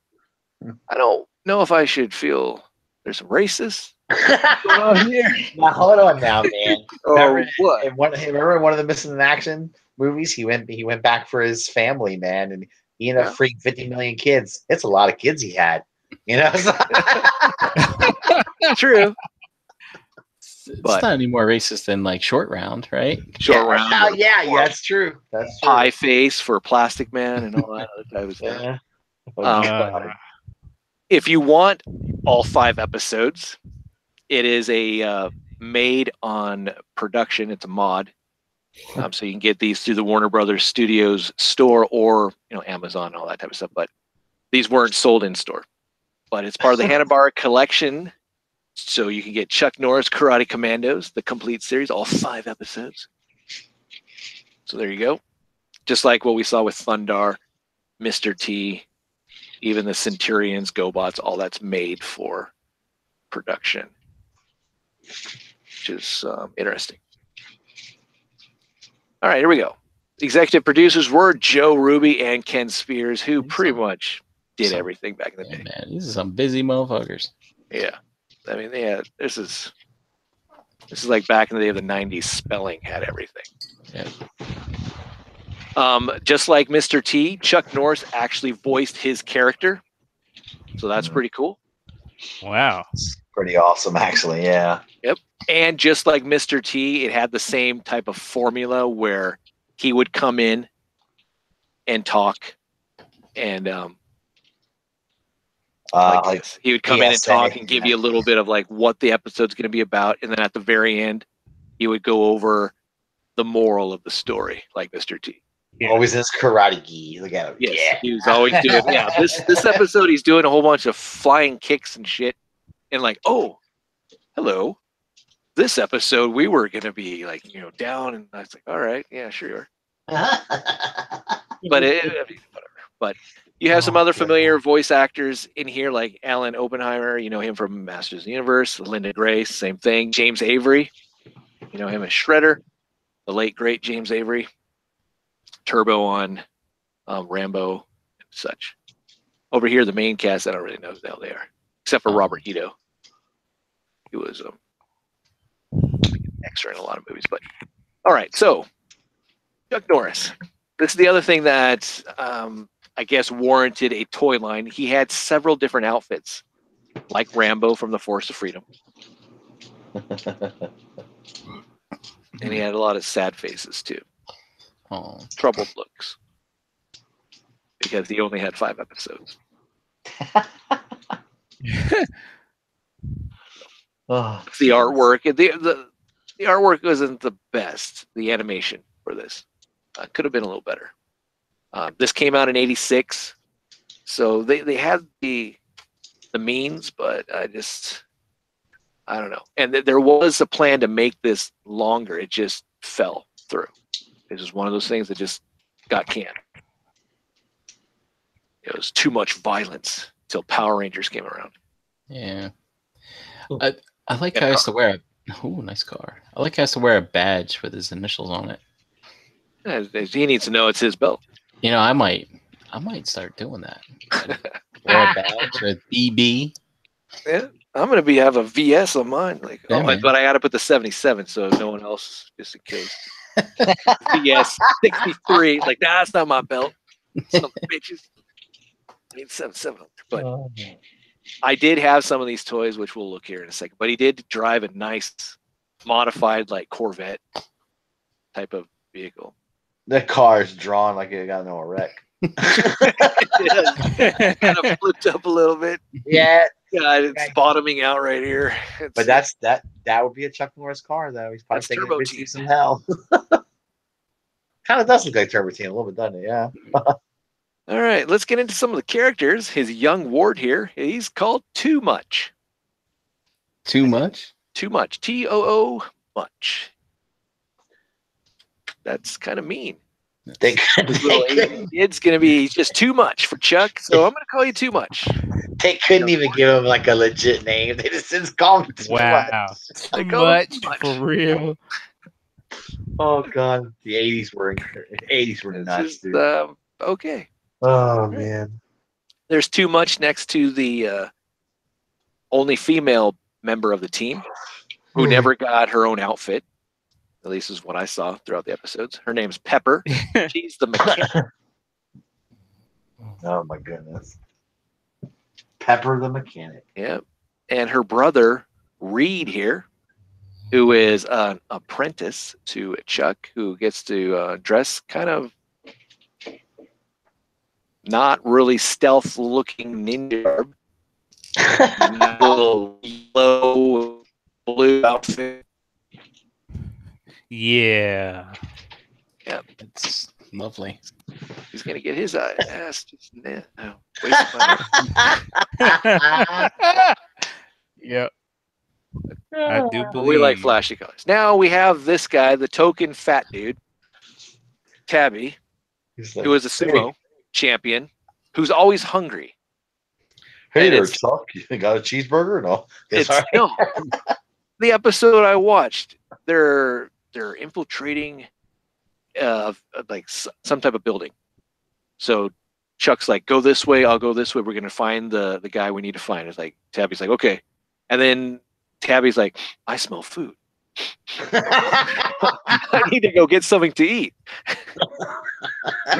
I don't know if I should feel there's some racists going on here. Now hold on now, man. Remember, what? Remember one of the Missing in Action movies? He went back for his family, man, and he ended up freeing 50 million kids. It's a lot of kids he had. You know? True. It's not any more racist than like Short Round, right? Short Round. Yeah, that's true. That's true. Pie face for Plastic Man and all that other type of stuff. If you want all 5 episodes, it is a made on production. It's a mod. So you can get these through the Warner Brothers Studios store or Amazon and all that type of stuff. But these weren't sold in store. But it's part of the Hanna-Barbera collection. So you can get Chuck Norris Karate Kommandos, the complete series, all 5 episodes. So there you go. Just like what we saw with Thundar, Mr. T, even the Centurions, GoBots, all that's made for production, which is interesting. All right, here we go. Executive producers were Joe Ruby and Ken Spears, who pretty much did everything back in the day. Man, these are some busy motherfuckers. Yeah. I mean, this is like back in the day of the 90s. Spelling had everything. Yeah. Just like Mr. T, Chuck Norris actually voiced his character. So that's pretty cool. Wow. It's pretty awesome, actually. Yeah. Yep. And just like Mr. T, it had the same type of formula where he would come in and talk and he would come in and talk and give you a little bit of like what the episode's going to be about, and then at the very end, he would go over the moral of the story, like Mr. T. Yeah. Always this karate gi. Look at him. Yes, yeah. He was always doing. Yeah, this episode, he's doing a whole bunch of flying kicks and shit, and like, oh, hello. This episode, we were going to be like, down, and I was like, all right, yeah, sure. But whatever. But you have some other familiar voice actors in here, like Alan Oppenheimer. You know him from Masters of the Universe. Linda Grace, same thing. James Avery. You know him as Shredder. The late, great James Avery. Turbo on Rambo and such. Over here, the main cast, I don't really know who the hell they are. Except for Robert Ito. He was extra in a lot of movies. But all right, so Chuck Norris. This is the other thing that I guess warranted a toy line. He had several different outfits, like Rambo from The Force of Freedom. And he had a lot of sad faces too. Oh. Troubled looks. Because he only had 5 episodes. The artwork, the artwork wasn't the best. The animation for this could have been a little better. This came out in '86, so they had the means, but I don't know. And there was a plan to make this longer. It just fell through. It was one of those things that just got canned. It was too much violence until Power Rangers came around. Yeah. I like how he has to wear nice car. I like how he has to wear a badge with his initials on it. He needs to know it's his belt. I might start doing that. Wear a badge with BB. Yeah. I'm gonna have a VS on mine. Like, Yeah, man. but I gotta put the 77 so no one else, just in case. VS 63. Like, nah, that's not my belt. Some bitches. I need 77. But I did have some of these toys, which we'll look here in a second. But he did drive a nice modified like Corvette type of vehicle. The car's drawn like it got into a wreck. It kind of flipped up a little bit. Yeah. It's bottoming out right here. But that would be a Chuck Norris car, though. He's probably taking Turbo it Team. to some hell. Kind of does look like Turbo Team a little bit, doesn't it? Yeah. All right, let's get into some of the characters. His young ward here, he's called Too Much. Too much? Too Much. TOO much. That's kind of mean. It's going to be just too much for Chuck, so I'm going to call you Too Much. They couldn't even give him like a legit name. They just called him Too Much. Too much for real. Oh god, the 80s were nuts, dude. Okay. Oh man. There's Too Much next to the only female member of the team who never got her own outfit. At least is what I saw throughout the episodes. Her name's Pepper. She's the mechanic. Oh my goodness. Pepper the mechanic. Yeah. And her brother, Reed here, who is an apprentice to Chuck, who gets to dress kind of not really stealth-looking ninja. Little yellow, blue outfit. Yeah. Yep. It's lovely. He's going to get his ass just now. Yep. I do believe. We like flashy colors. Now we have this guy, the token fat dude, Tabby, Like, who is a sumo champion, who's always hungry. Hey there, Chuck. You got a cheeseburger? No. No. The episode I watched, they're infiltrating like some type of building. So Chuck's like, go this way, I'll go this way. We're gonna find the guy we need to find. It's like Tabby's like, okay. And then Tabby's like, I smell food. I need to go get something to eat.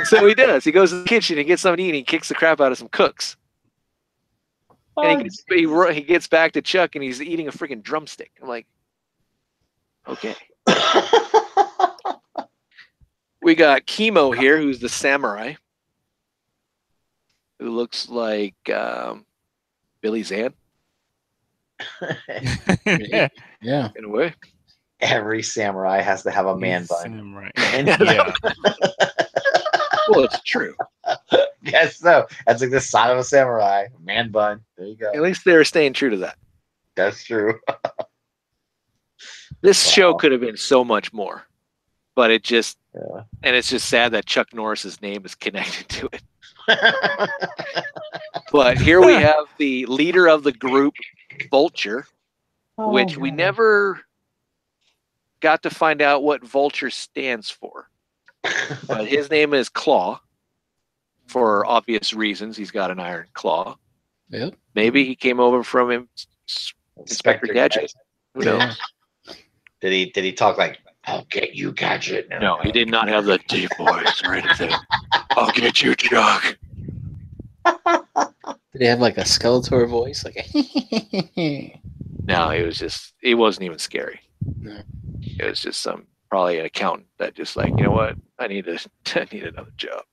So he does. He goes to the kitchen and gets something to eat and he kicks the crap out of some cooks. And he gets back to Chuck and he's eating a freaking drumstick. I'm like, okay. We got Chemo here, who's the samurai, who looks like Billy Zan. Yeah. In a way. Every samurai has to have a man bun. Samurai. Yeah. Well, it's true. Yes, so that's like the sign of a samurai. Man bun. There you go. At least they're staying true to that. That's true. This show could have been so much more, but it just, and it's just sad that Chuck Norris's name is connected to it. But here we have the leader of the group, Vulture, which we never got to find out what Vulture stands for. But his name is Claw, for obvious reasons. He's got an iron claw. Yep. Maybe he came over from Inspector Gadget. Who knows? Did he talk like, I'll get you, Gadget? No, he did not have the deep voice or anything. I'll get you, Chuck. Did he have like a Skeletor voice? Like No, it wasn't even scary. No. It was just probably an accountant that just like, you know what? I need another job.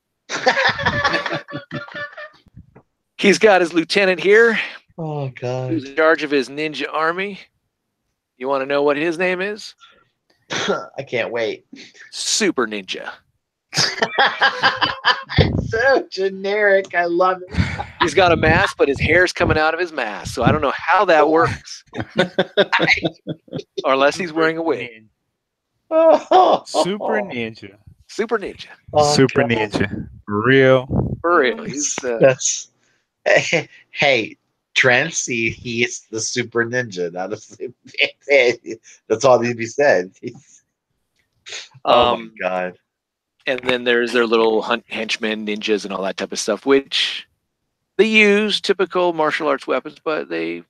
He's got his lieutenant here. Oh God. Who's in charge of his ninja army. You want to know what his name is? I can't wait. Super Ninja. So generic. I love it. He's got a mask, but his hair's coming out of his mask. So I don't know how that works. Or unless he's wearing a wig. Super Ninja. Super Ninja. Oh, Super God. Ninja. For real. He's That's hey, Trent, he is the Super Ninja, not a super. That's all need to be said. Oh my God. And then there's their little henchmen, ninjas, and all that type of stuff, which they use typical martial arts weapons, but they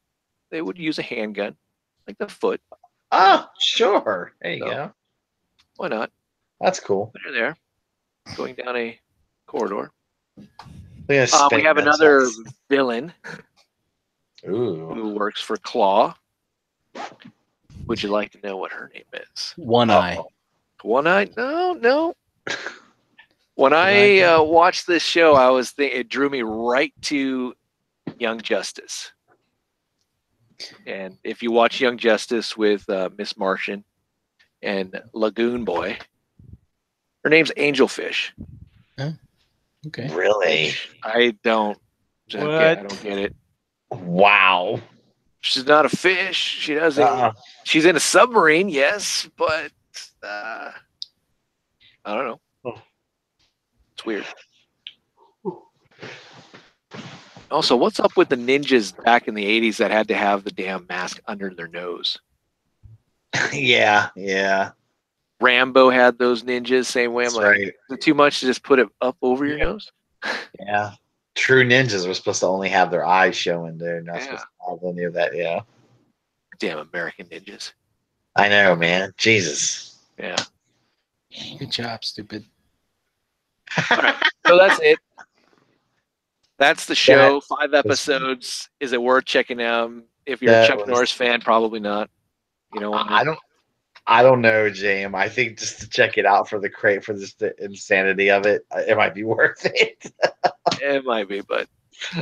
they would use a handgun, like the foot. Oh, sure. There you So, go. Why not? That's cool. They're there, going down a corridor. We have We have another villain Ooh. who works for Claw. Would you like to know what her name is? One Eye. One Eye? No. When I watched this show, I was thinking it drew me right to Young Justice. And if you watch Young Justice with Miss Martian and Lagoon Boy, her name's Angelfish. Oh, okay. Really? I don't get it. Wow. She's not a fish. She doesn't. She's in a submarine, yes, but I don't know. It's weird. Also, what's up with the ninjas back in the 80s that had to have the damn mask under their nose? Yeah. Rambo had those ninjas, same way. I'm like, right. Is it too much to just put it up over your nose? Yeah. True ninjas were supposed to only have their eyes showing. They're not supposed to have any of that, yeah. Damn American ninjas. I know, man. Jesus. Yeah. Good job, stupid. All right. So that's it. That's the show. 5 episodes. Is it worth checking out? If you're a Chuck Norris fan, probably not. You know, I don't know, James. I think just to check it out for the insanity of it, it might be worth it. It might be, but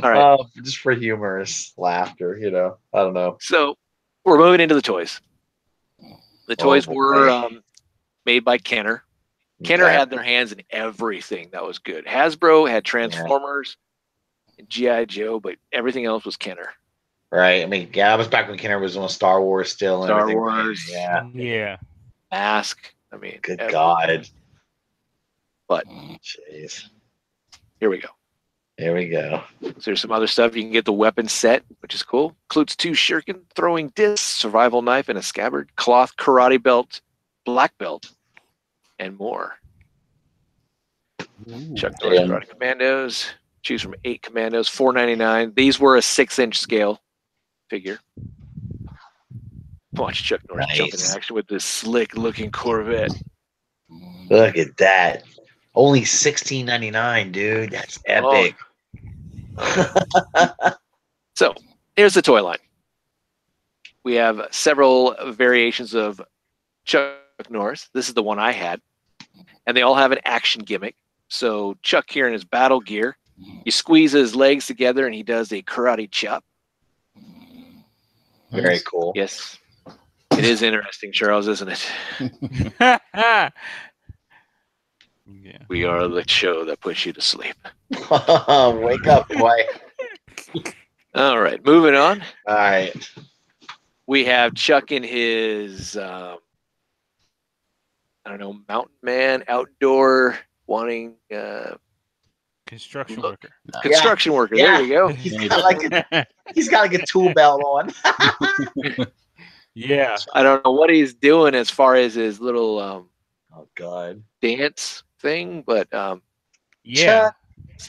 all right. Just for humorous laughter, I don't know. So we're moving into the toys. The toys were made by Kenner. Kenner had their hands in everything that was good. Hasbro had Transformers and G.I. Joe, but everything else was Kenner. Right. I mean, that was back when Kenner was on Star Wars still. And Star Wars. Yeah. Mask. I mean, good God. But jeez. Here we go. So there's some other stuff. You can get the weapon set, which is cool. Includes 2 shuriken, throwing discs, survival knife, and a scabbard, cloth, karate belt, black belt, and more. Chuck Norris Karate Kommandos. Choose from 8 Kommandos, $4.99. These were a 6-inch scale figure. Watch Chuck Norris jump in action with this slick-looking Corvette. Look at that. Only $16.99, dude. That's epic. So, here's the toy line. We have several variations of Chuck Norris. This is the one I had. And they all have an action gimmick. So, Chuck here in his battle gear, you squeeze his legs together and he does a karate chop. Very cool. Yes. It is interesting, Charles, isn't it? We are the show that puts you to sleep. Wake up, boy. All right, moving on. All right. We have Chuck in his, mountain man, outdoor, wanting... construction worker. Construction worker. Yeah. There you go. He's got like a tool belt on. Yeah. I don't know what he's doing as far as his little oh God dance thing, but yeah.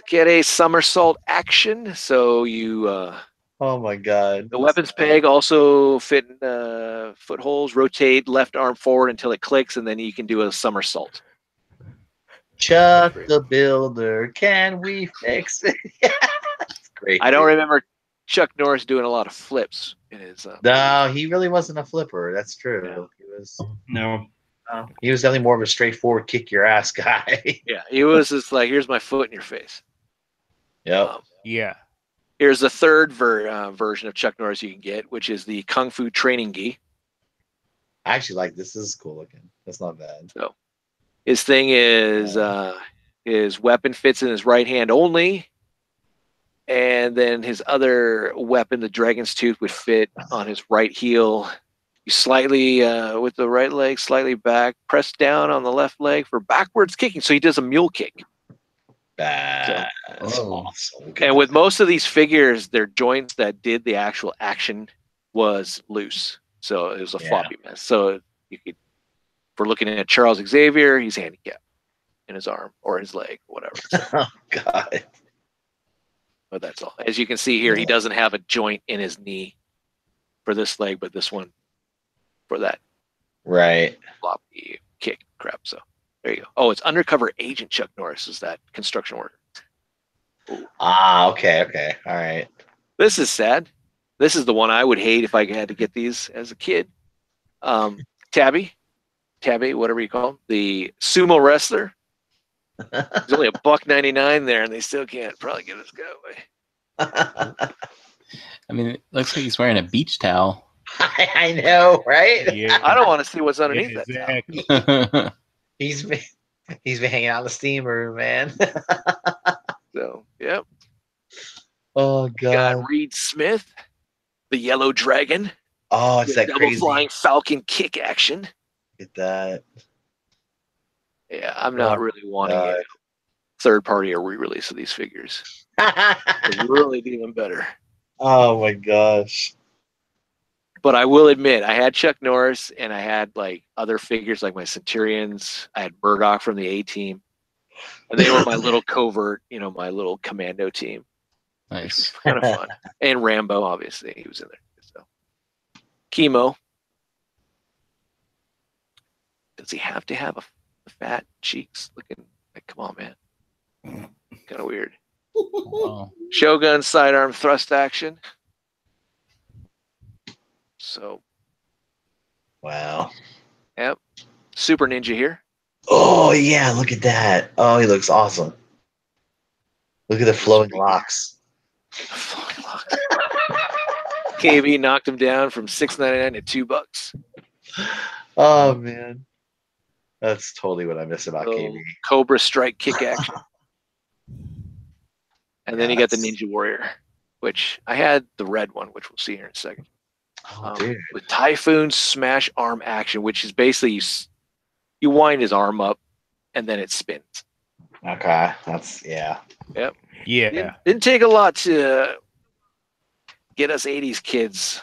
Get a somersault action. So you oh my God. The weapons peg also fit in footholes, rotate left arm forward until it clicks, and then you can do a somersault. Chuck the Builder, can we fix it? That's great. I don't remember Chuck Norris doing a lot of flips in his. No, he really wasn't a flipper. That's true. Yeah. He was. No. He was definitely more of a straightforward kick your ass guy. Yeah, he was just like, here's my foot in your face. Yep. Yeah. Here's the third version of Chuck Norris you can get, which is the Kung Fu training gi. I actually like this. This is cool looking. That's not bad. So his thing is his weapon fits in his right hand only, and then his other weapon, the Dragon's Tooth, would fit on his right heel. You slightly, with the right leg, slightly back, press down on the left leg for backwards kicking. So he does a mule kick. That's awesome. And with most of these figures, their joints that did the actual action was loose. So it was a floppy mess. So you could, if we're looking at Charles Xavier, he's handicapped in his arm or his leg, whatever. So, oh, God. But that's all. As you can see here, he doesn't have a joint in his knee. for this leg, but this one for that Right. floppy kick crap. So there you go. Oh, it's undercover agent Chuck Norris is that construction worker. Okay. Okay. All right. This is sad. This is the one I would hate if I had to get these as a kid. Tabby, whatever you call him, the sumo wrestler. There's only $1.99 there, and they still can't probably get us going. I mean, it looks like he's wearing a beach towel. I know, right? Yeah. I don't want to see what's underneath Yeah, that. exactly. He's been hanging out in the steam room, man. So, yep. Oh Got god. Reed Smith, the Yellow Dragon. Oh, it's with that double crazy. flying falcon kick action. Get that. Yeah, I'm not really wanting a third party or re-release of these figures. It's really even better. Oh my gosh. But I will admit, I had Chuck Norris and I had like other figures like my Centurions. I had Murdoch from the A team. And they were my little covert, my little commando team. Nice. Kind of fun. And Rambo, obviously, he was in there. So, Chemo. Does he have to have a fat cheeks looking like, come on, man. Kind of weird. Wow. Shogun sidearm thrust action. So, Wow. yep. Super Ninja here. Oh yeah, look at that. Oh, he looks awesome. Look at the flowing locks. Flowing locks. KB knocked him down from $6.99 to $2. Oh man. That's totally what I miss about So, KB. Cobra Strike kick action. And then you got the Yes. Ninja Warrior, which I had the red one, which we'll see here in a second. Oh, dude. With Typhoon Smash Arm action, which is basically you wind his arm up and then it spins. Okay. That's yeah. Yep. Yeah. Didn't take a lot to get us 80s kids,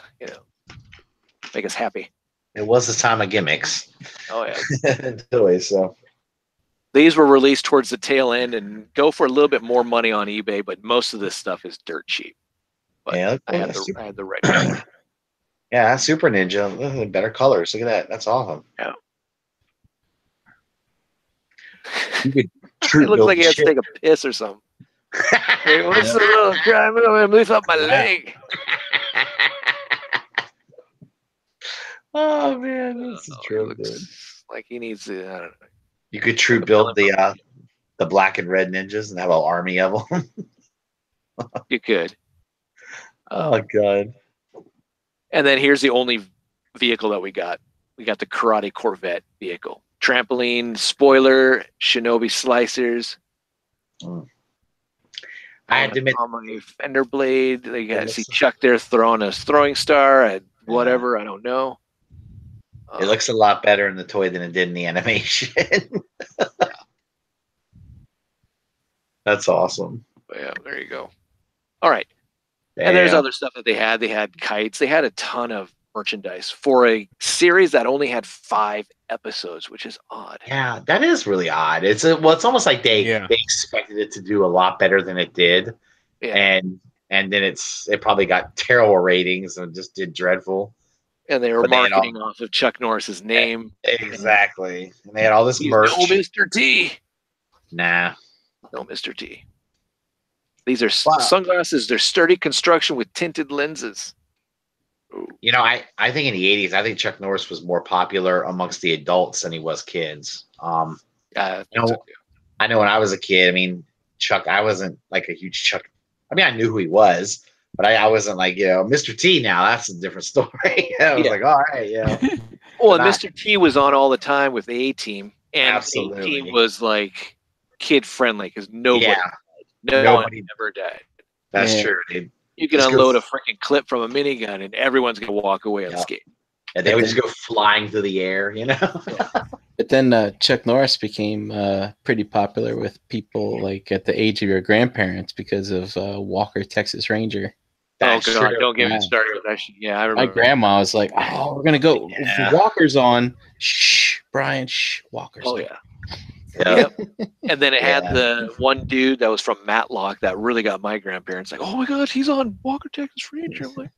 make us happy. It was the time of gimmicks. Oh, yeah. Toys, so These were released towards the tail end and go for a little bit more money on eBay, but most of this stuff is dirt cheap. But yeah, I had the red one. yeah, Super Ninja. Look at the better colors. Look at that. That's awesome. Yeah. You could It looks like he had to take a piss or something. Hey, what's the little crime? I'm going to move up my leg. Oh man, this is true, dude. Looks like he needs to, I don't know. You could true build the black and red ninjas and have an army of them. You could. Oh god. And then here's the only vehicle that we got. We got the Karate Corvette vehicle. Trampoline, spoiler, Shinobi slicers. I had to admit, on my fender blade. They got see Chuck there throwing a throwing star, whatever, I don't know. it looks a lot better in the toy than it did in the animation. That's awesome. Yeah, there you go. All right. And there's other stuff that they had. They had kites. They had a ton of merchandise for a series that only had 5 episodes, which is odd. Yeah, that is really odd. It's almost like they expected it to do a lot better than it did. Yeah. And then it probably got terrible ratings and just did dreadful. And they were marketing off of Chuck Norris's name. Exactly. And they had all this merch. No Mr. T. Nah. No Mr. T. These are sunglasses. They're sturdy construction with tinted lenses. Ooh. I think in the 80s, I think Chuck Norris was more popular amongst the adults than he was kids. I know when I was a kid, I mean, Chuck, I wasn't like a huge Chuck. I mean, I knew who he was, but I wasn't like, Mr. T now. That's a different story. I was like, all right, yeah. Well, Mr. T was on all the time with the A-Team. And Absolutely. A-Team was like kid-friendly because nobody ever died. That's true, dude. You can unload a freaking clip from a minigun and everyone's going to walk away unscathed. And they would just go flying through the air, But then Chuck Norris became pretty popular with people like at the age of your grandparents because of Walker, Texas Ranger. That's God, don't get me started with that shit. Yeah, I remember. My grandma was like, "Oh, we're gonna go. Walker's on. Shh, Brian. Shh, Walker's on." Yeah. Yep. And then it had Yeah. the one dude that was from Matlock that really got my grandparents like, oh my gosh, he's on Walker Texas Ranger. I'm like,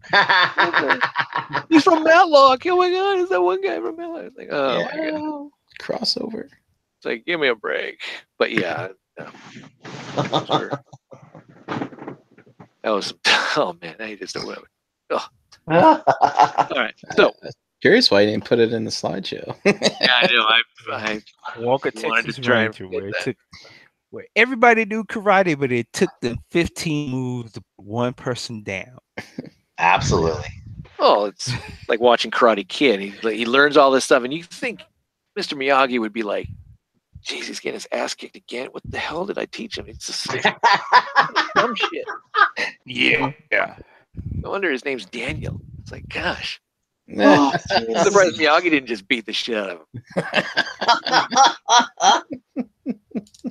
he's from Matlock. Oh my god, is that one guy from Matlock? It's like, oh my god. Well, crossover. It's like, give me a break. But yeah. Sure. That was oh man, I just don't know. Oh. All right. So Curious why you didn't put it in the slideshow. yeah, I know. I Walker wanted Texas to try and Ranger, get where that. it took where everybody knew karate, but it took them 15 moves to put one person down. Absolutely. Oh, it's like watching Karate Kid. He learns all this stuff, and you think Mr. Miyagi would be like, "Geez, he's getting his ass kicked again. What the hell did I teach him? It's just dumb shit." Yeah. No wonder his name's Daniel. It's like, gosh, Oh, I'm surprised Miyagi didn't just beat the shit out of him. This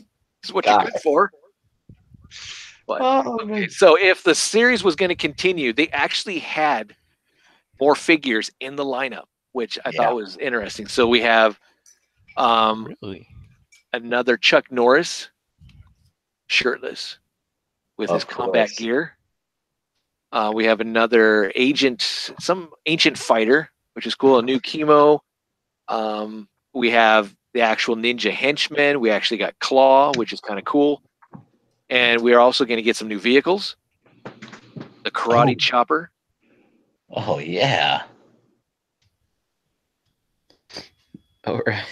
is what you're good for. But, okay, so if the series was going to continue, they actually had more figures in the lineup, which I thought was interesting. So we have Really? another Chuck Norris, shirtless, with his combat gear. We have another some ancient fighter, which is cool, a new chemo. We have the actual ninja henchman. We actually got Claw, which is kind of cool. And we are also going to get some new vehicles. The karate chopper. Oh yeah. All right.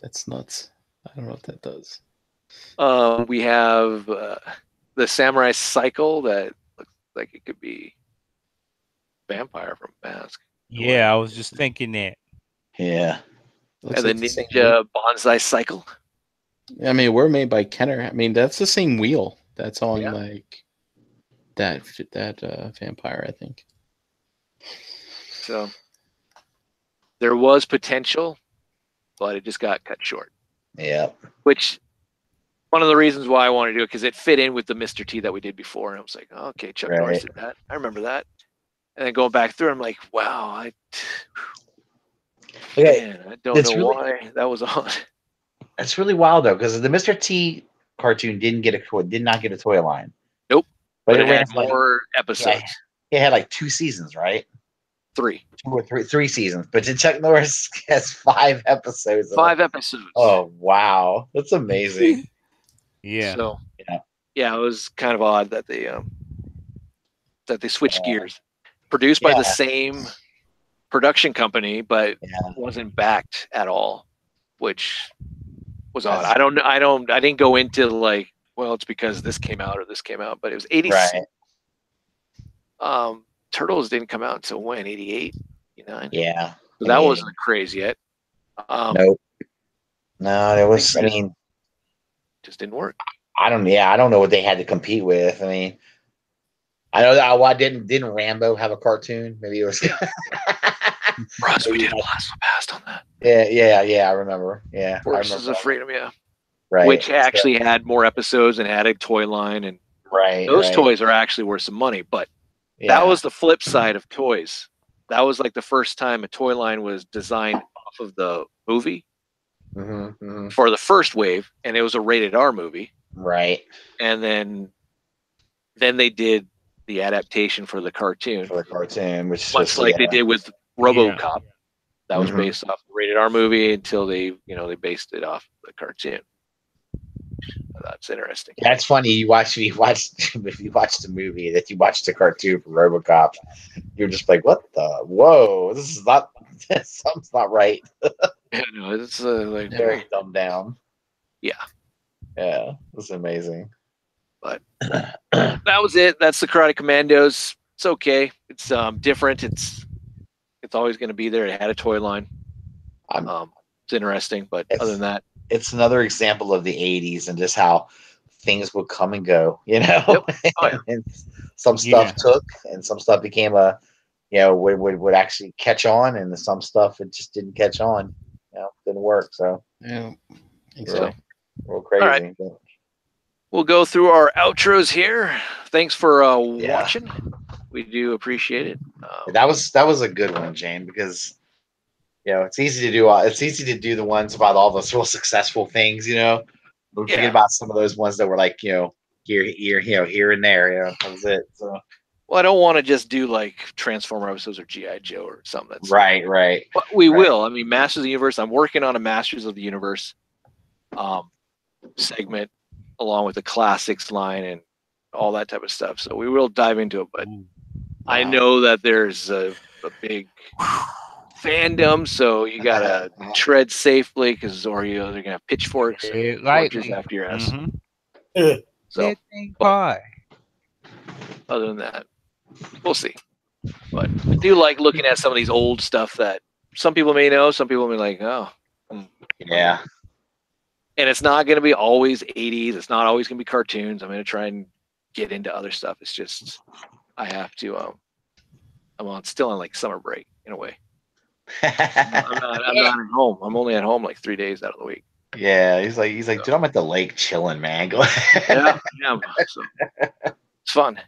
That's nuts. I don't know what that does. We have the samurai cycle that looks like it could be vampire from Mask. Yeah, I was just thinking that. Yeah. Looks And the like the ninja bonsai cycle. I mean, we're made by Kenner. I mean, that's the same wheel that's on like that vampire, I think. So there was potential, but it just got cut short. Yeah. Which one of the reasons why I wanted to do it, because it fit in with the Mr. T that we did before, and I was like, oh, okay, Chuck Norris did that. I remember that. And then going back through, I'm like, wow, man, I don't know why that was on. It's really wild though, because the Mr. T cartoon did not get a toy line. Nope. But it ran had more episodes. It had like 2 seasons, right? 3. 2 or 3 seasons. But Chuck Norris has 5 episodes. 5 episodes. Oh wow. That's amazing. Yeah. So yeah, it was kind of odd that they switched gears. Produced by the same production company, but wasn't backed at all, which was odd. I didn't go into like, well, it's because this came out or this came out, but it was 86. Turtles didn't come out until when? 88, 89? Yeah. So that wasn't crazy yet. Nope. No, it was, I mean, just didn't work. I don't know what they had to compete with. I mean, I know that why didn't Rambo have a cartoon? Maybe it was Russ, we did a blast from past on that. Yeah, I remember. Yeah. Forces of Freedom, yeah. Right. Which actually had more episodes and had a toy line, and those toys are actually worth some money, but that was the flip side of toys. That was like the first time a toy line was designed off of the movie for the first wave, and it was a rated R movie. Right. And then they did the adaptation for the cartoon. Which much like they did with RoboCop. That was based off the rated R movie until they based it off the cartoon. That's interesting. That's funny. If you watched the movie, that you watched the cartoon for RoboCop, you're just like, what the? Whoa, this is not. Something's not right. Yeah, no, it's like very dumbed down. Yeah, it's amazing. But that was it. That's the Karate Kommandos. It's okay. It's different. It's always going to be there. It had a toy line. It's interesting, but other than that, it's another example of the 80s and just how things would come and go, and some stuff took and some stuff became would actually catch on, and some stuff it just didn't catch on, didn't work. So exactly. Real crazy. All right. We'll go through our outros here. Thanks for watching. We do appreciate it. That was a good one, Jane, because it's easy to do. It's easy to do the ones about all those real successful things. We're thinking about some of those ones that were like, here and there. That was it. So. Well, I don't want to just do like Transformer episodes or G.I. Joe or something. That's right. But we will. I mean, Masters of the Universe. I'm working on a Masters of the Universe segment along with the classics line and all that type of stuff. So we will dive into it. But I know that there's a big fandom, so you gotta tread safely because they're gonna have pitchforks after your ass. So, other than that, we'll see. But I do like looking at some of these old stuff that some people may know, some people may be like, oh, yeah. And it's not going to be always 80s. It's not always going to be cartoons. I'm going to try and get into other stuff. It's just I have to. I'm still on like summer break in a way. I'm not at home. I'm only at home like 3 days out of the week. Yeah, he's like, dude, I'm at the lake chilling, man. Go yeah. So, it's fun.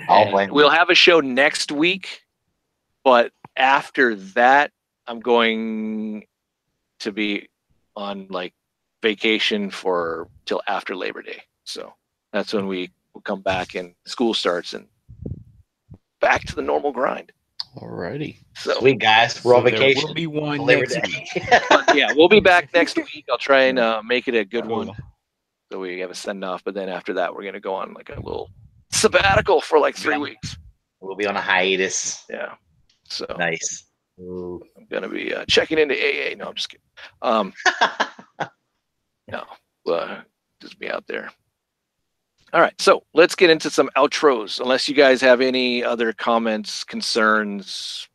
We'll have a show next week, but after that, I'm going to be on like vacation till after Labor Day. So that's when we will come back and school starts and back to the normal grind. Alrighty. So sweet, guys. We're on vacation. There will be one next week. Yeah, we'll be back next week. I'll try and make it a good one. So we have a send off, but then after that, we're going to go on like a little sabbatical for like 3 weeks. We'll be on a hiatus. Yeah. So nice. I'm going to be checking into AA. No, I'm just kidding. No, just be out there. All right, so let's get into some outros. Unless you guys have any other comments, concerns,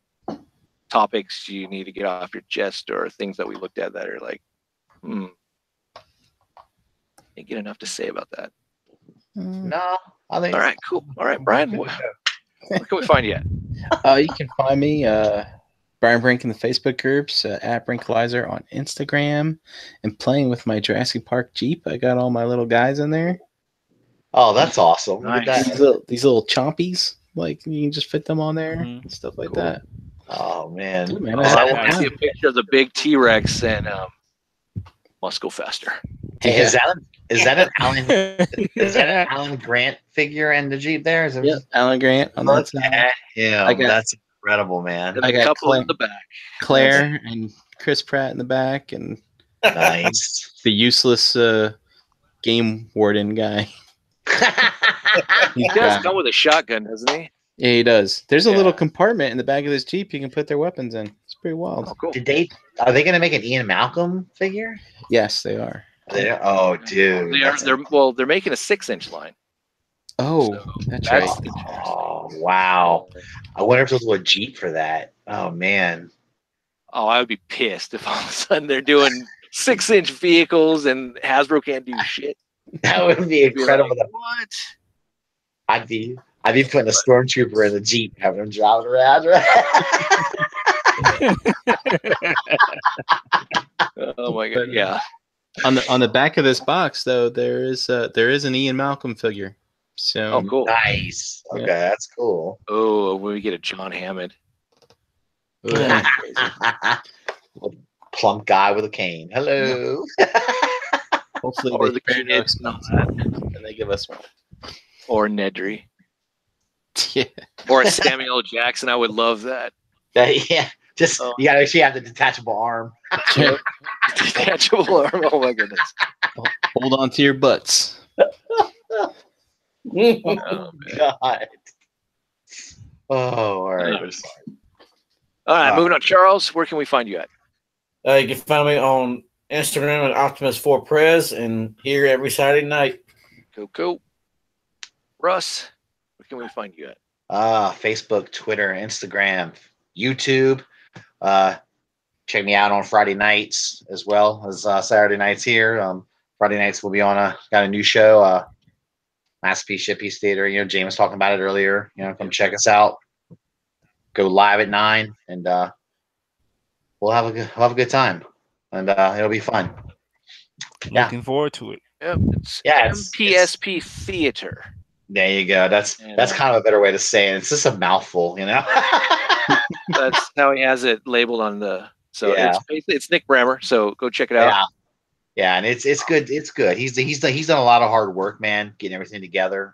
topics you need to get off your chest, or things that we looked at that are like, didn't get enough to say about that. No, I think. All right, cool. All right, Brian, where can we find you at? You can find me, Brian Brink in the Facebook groups, at Brinkalizer on Instagram, and playing with my Jurassic Park Jeep. I got all my little guys in there. Oh, that's awesome. Nice. These little chompies, like you can just fit them on there, stuff like that. Oh man, Ooh, man I want to see a picture of the big T-Rex and must go faster. Is that an Alan Grant figure in the Jeep there? Yeah, Alan Grant on that side. Yeah, that's incredible, man. And a couple in the back. Claire and Chris Pratt in the back, and nice. The useless game warden guy. He does come with a shotgun, doesn't he? Yeah, he does. There's a little compartment in the back of this Jeep you can put their weapons in. It's pretty wild. Oh, cool. Are they going to make an Ian Malcolm figure? Yes, they are. Oh, dude. They're making a 6-inch line. Oh, So that's right. Oh, wow. I wonder if there's a Jeep for that. Oh, man. Oh, I would be pissed if all of a sudden they're doing 6-inch vehicles and Hasbro can't do shit. That would be incredible. Like, what? I'd be putting a stormtrooper in the Jeep, having him driving around. Oh my god! Yeah. On the back of this box, though, there is an Ian Malcolm figure. So cool. Nice. Okay, that's cool. Oh, when we get a John Hammond. Plump guy with a cane. Hello. Hopefully Or they the kids know that. and they give us one. Or Nedry. Yeah. Or a Samuel L. Jackson. I would love that. Yeah. Just you gotta actually have the detachable arm. Detachable arm. Oh my goodness. Hold on to your butts. Oh God. Oh, all right. All right, moving on. Charles, where can we find you at? You can find me on Instagram at Optimus4Prez and here every Saturday night. Cool. Russ, where can we find you at? Facebook, Twitter, Instagram, YouTube. Check me out on Friday nights as well as Saturday nights here. Friday nights we'll be on got a new show, Masterpiece Shitpiece Theater. James was talking about it earlier. Come check us out. Go live at 9, and we'll have a good time, and it'll be fun. Looking forward to it. Yep, it's MPSP Theater. There you go. That's kind of a better way to say it. It's just a mouthful, That's how he has it labeled on the So it's Nick Brammer. So go check it out. Yeah, and it's good. It's good. He's done a lot of hard work, man, getting everything together.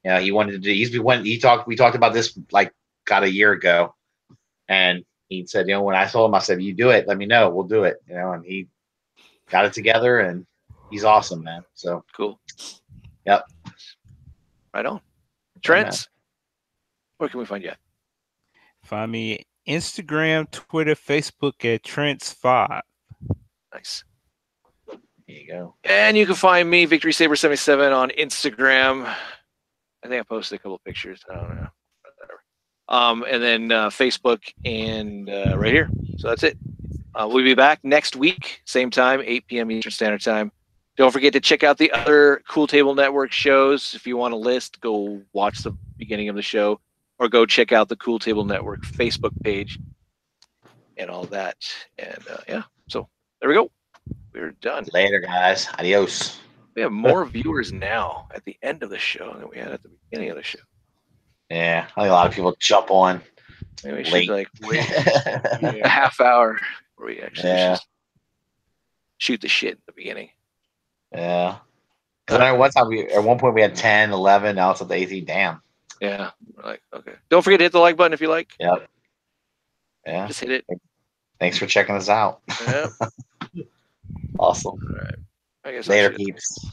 He wanted to do. We talked about this like a year ago, and he said, when I told him, I said, "You do it. Let me know. We'll do it." And he got it together, and he's awesome, man. So cool. Yep. Right on. Trent, where can we find you? Find me Instagram, Twitter, Facebook at Trents5. Nice. There you go. And you can find me, Victory Saber 77 on Instagram. I think I posted a couple of pictures. I don't know. Whatever. And then Facebook and right here. So that's it. We'll be back next week, same time, 8 p.m. Eastern Standard Time. Don't forget to check out the other Cool Table Network shows. If you want a list, go watch the beginning of the show or go check out the Cool Table Network Facebook page and all that. And so there we go. We're done. Later, guys. Adios. We have more viewers now at the end of the show than we had at the beginning of the show. Yeah, I think a lot of people jump on. Maybe we should wait a half hour where we actually just shoot the shit at the beginning. Yeah. Because at one point we had 10, 11, now it's up to 18. Damn. Yeah. We're like, okay. Don't forget to hit the like button if you like. Yep. Yeah. Just hit it. Thanks for checking us out. Yep. Awesome. All right. I guess Later, peeps.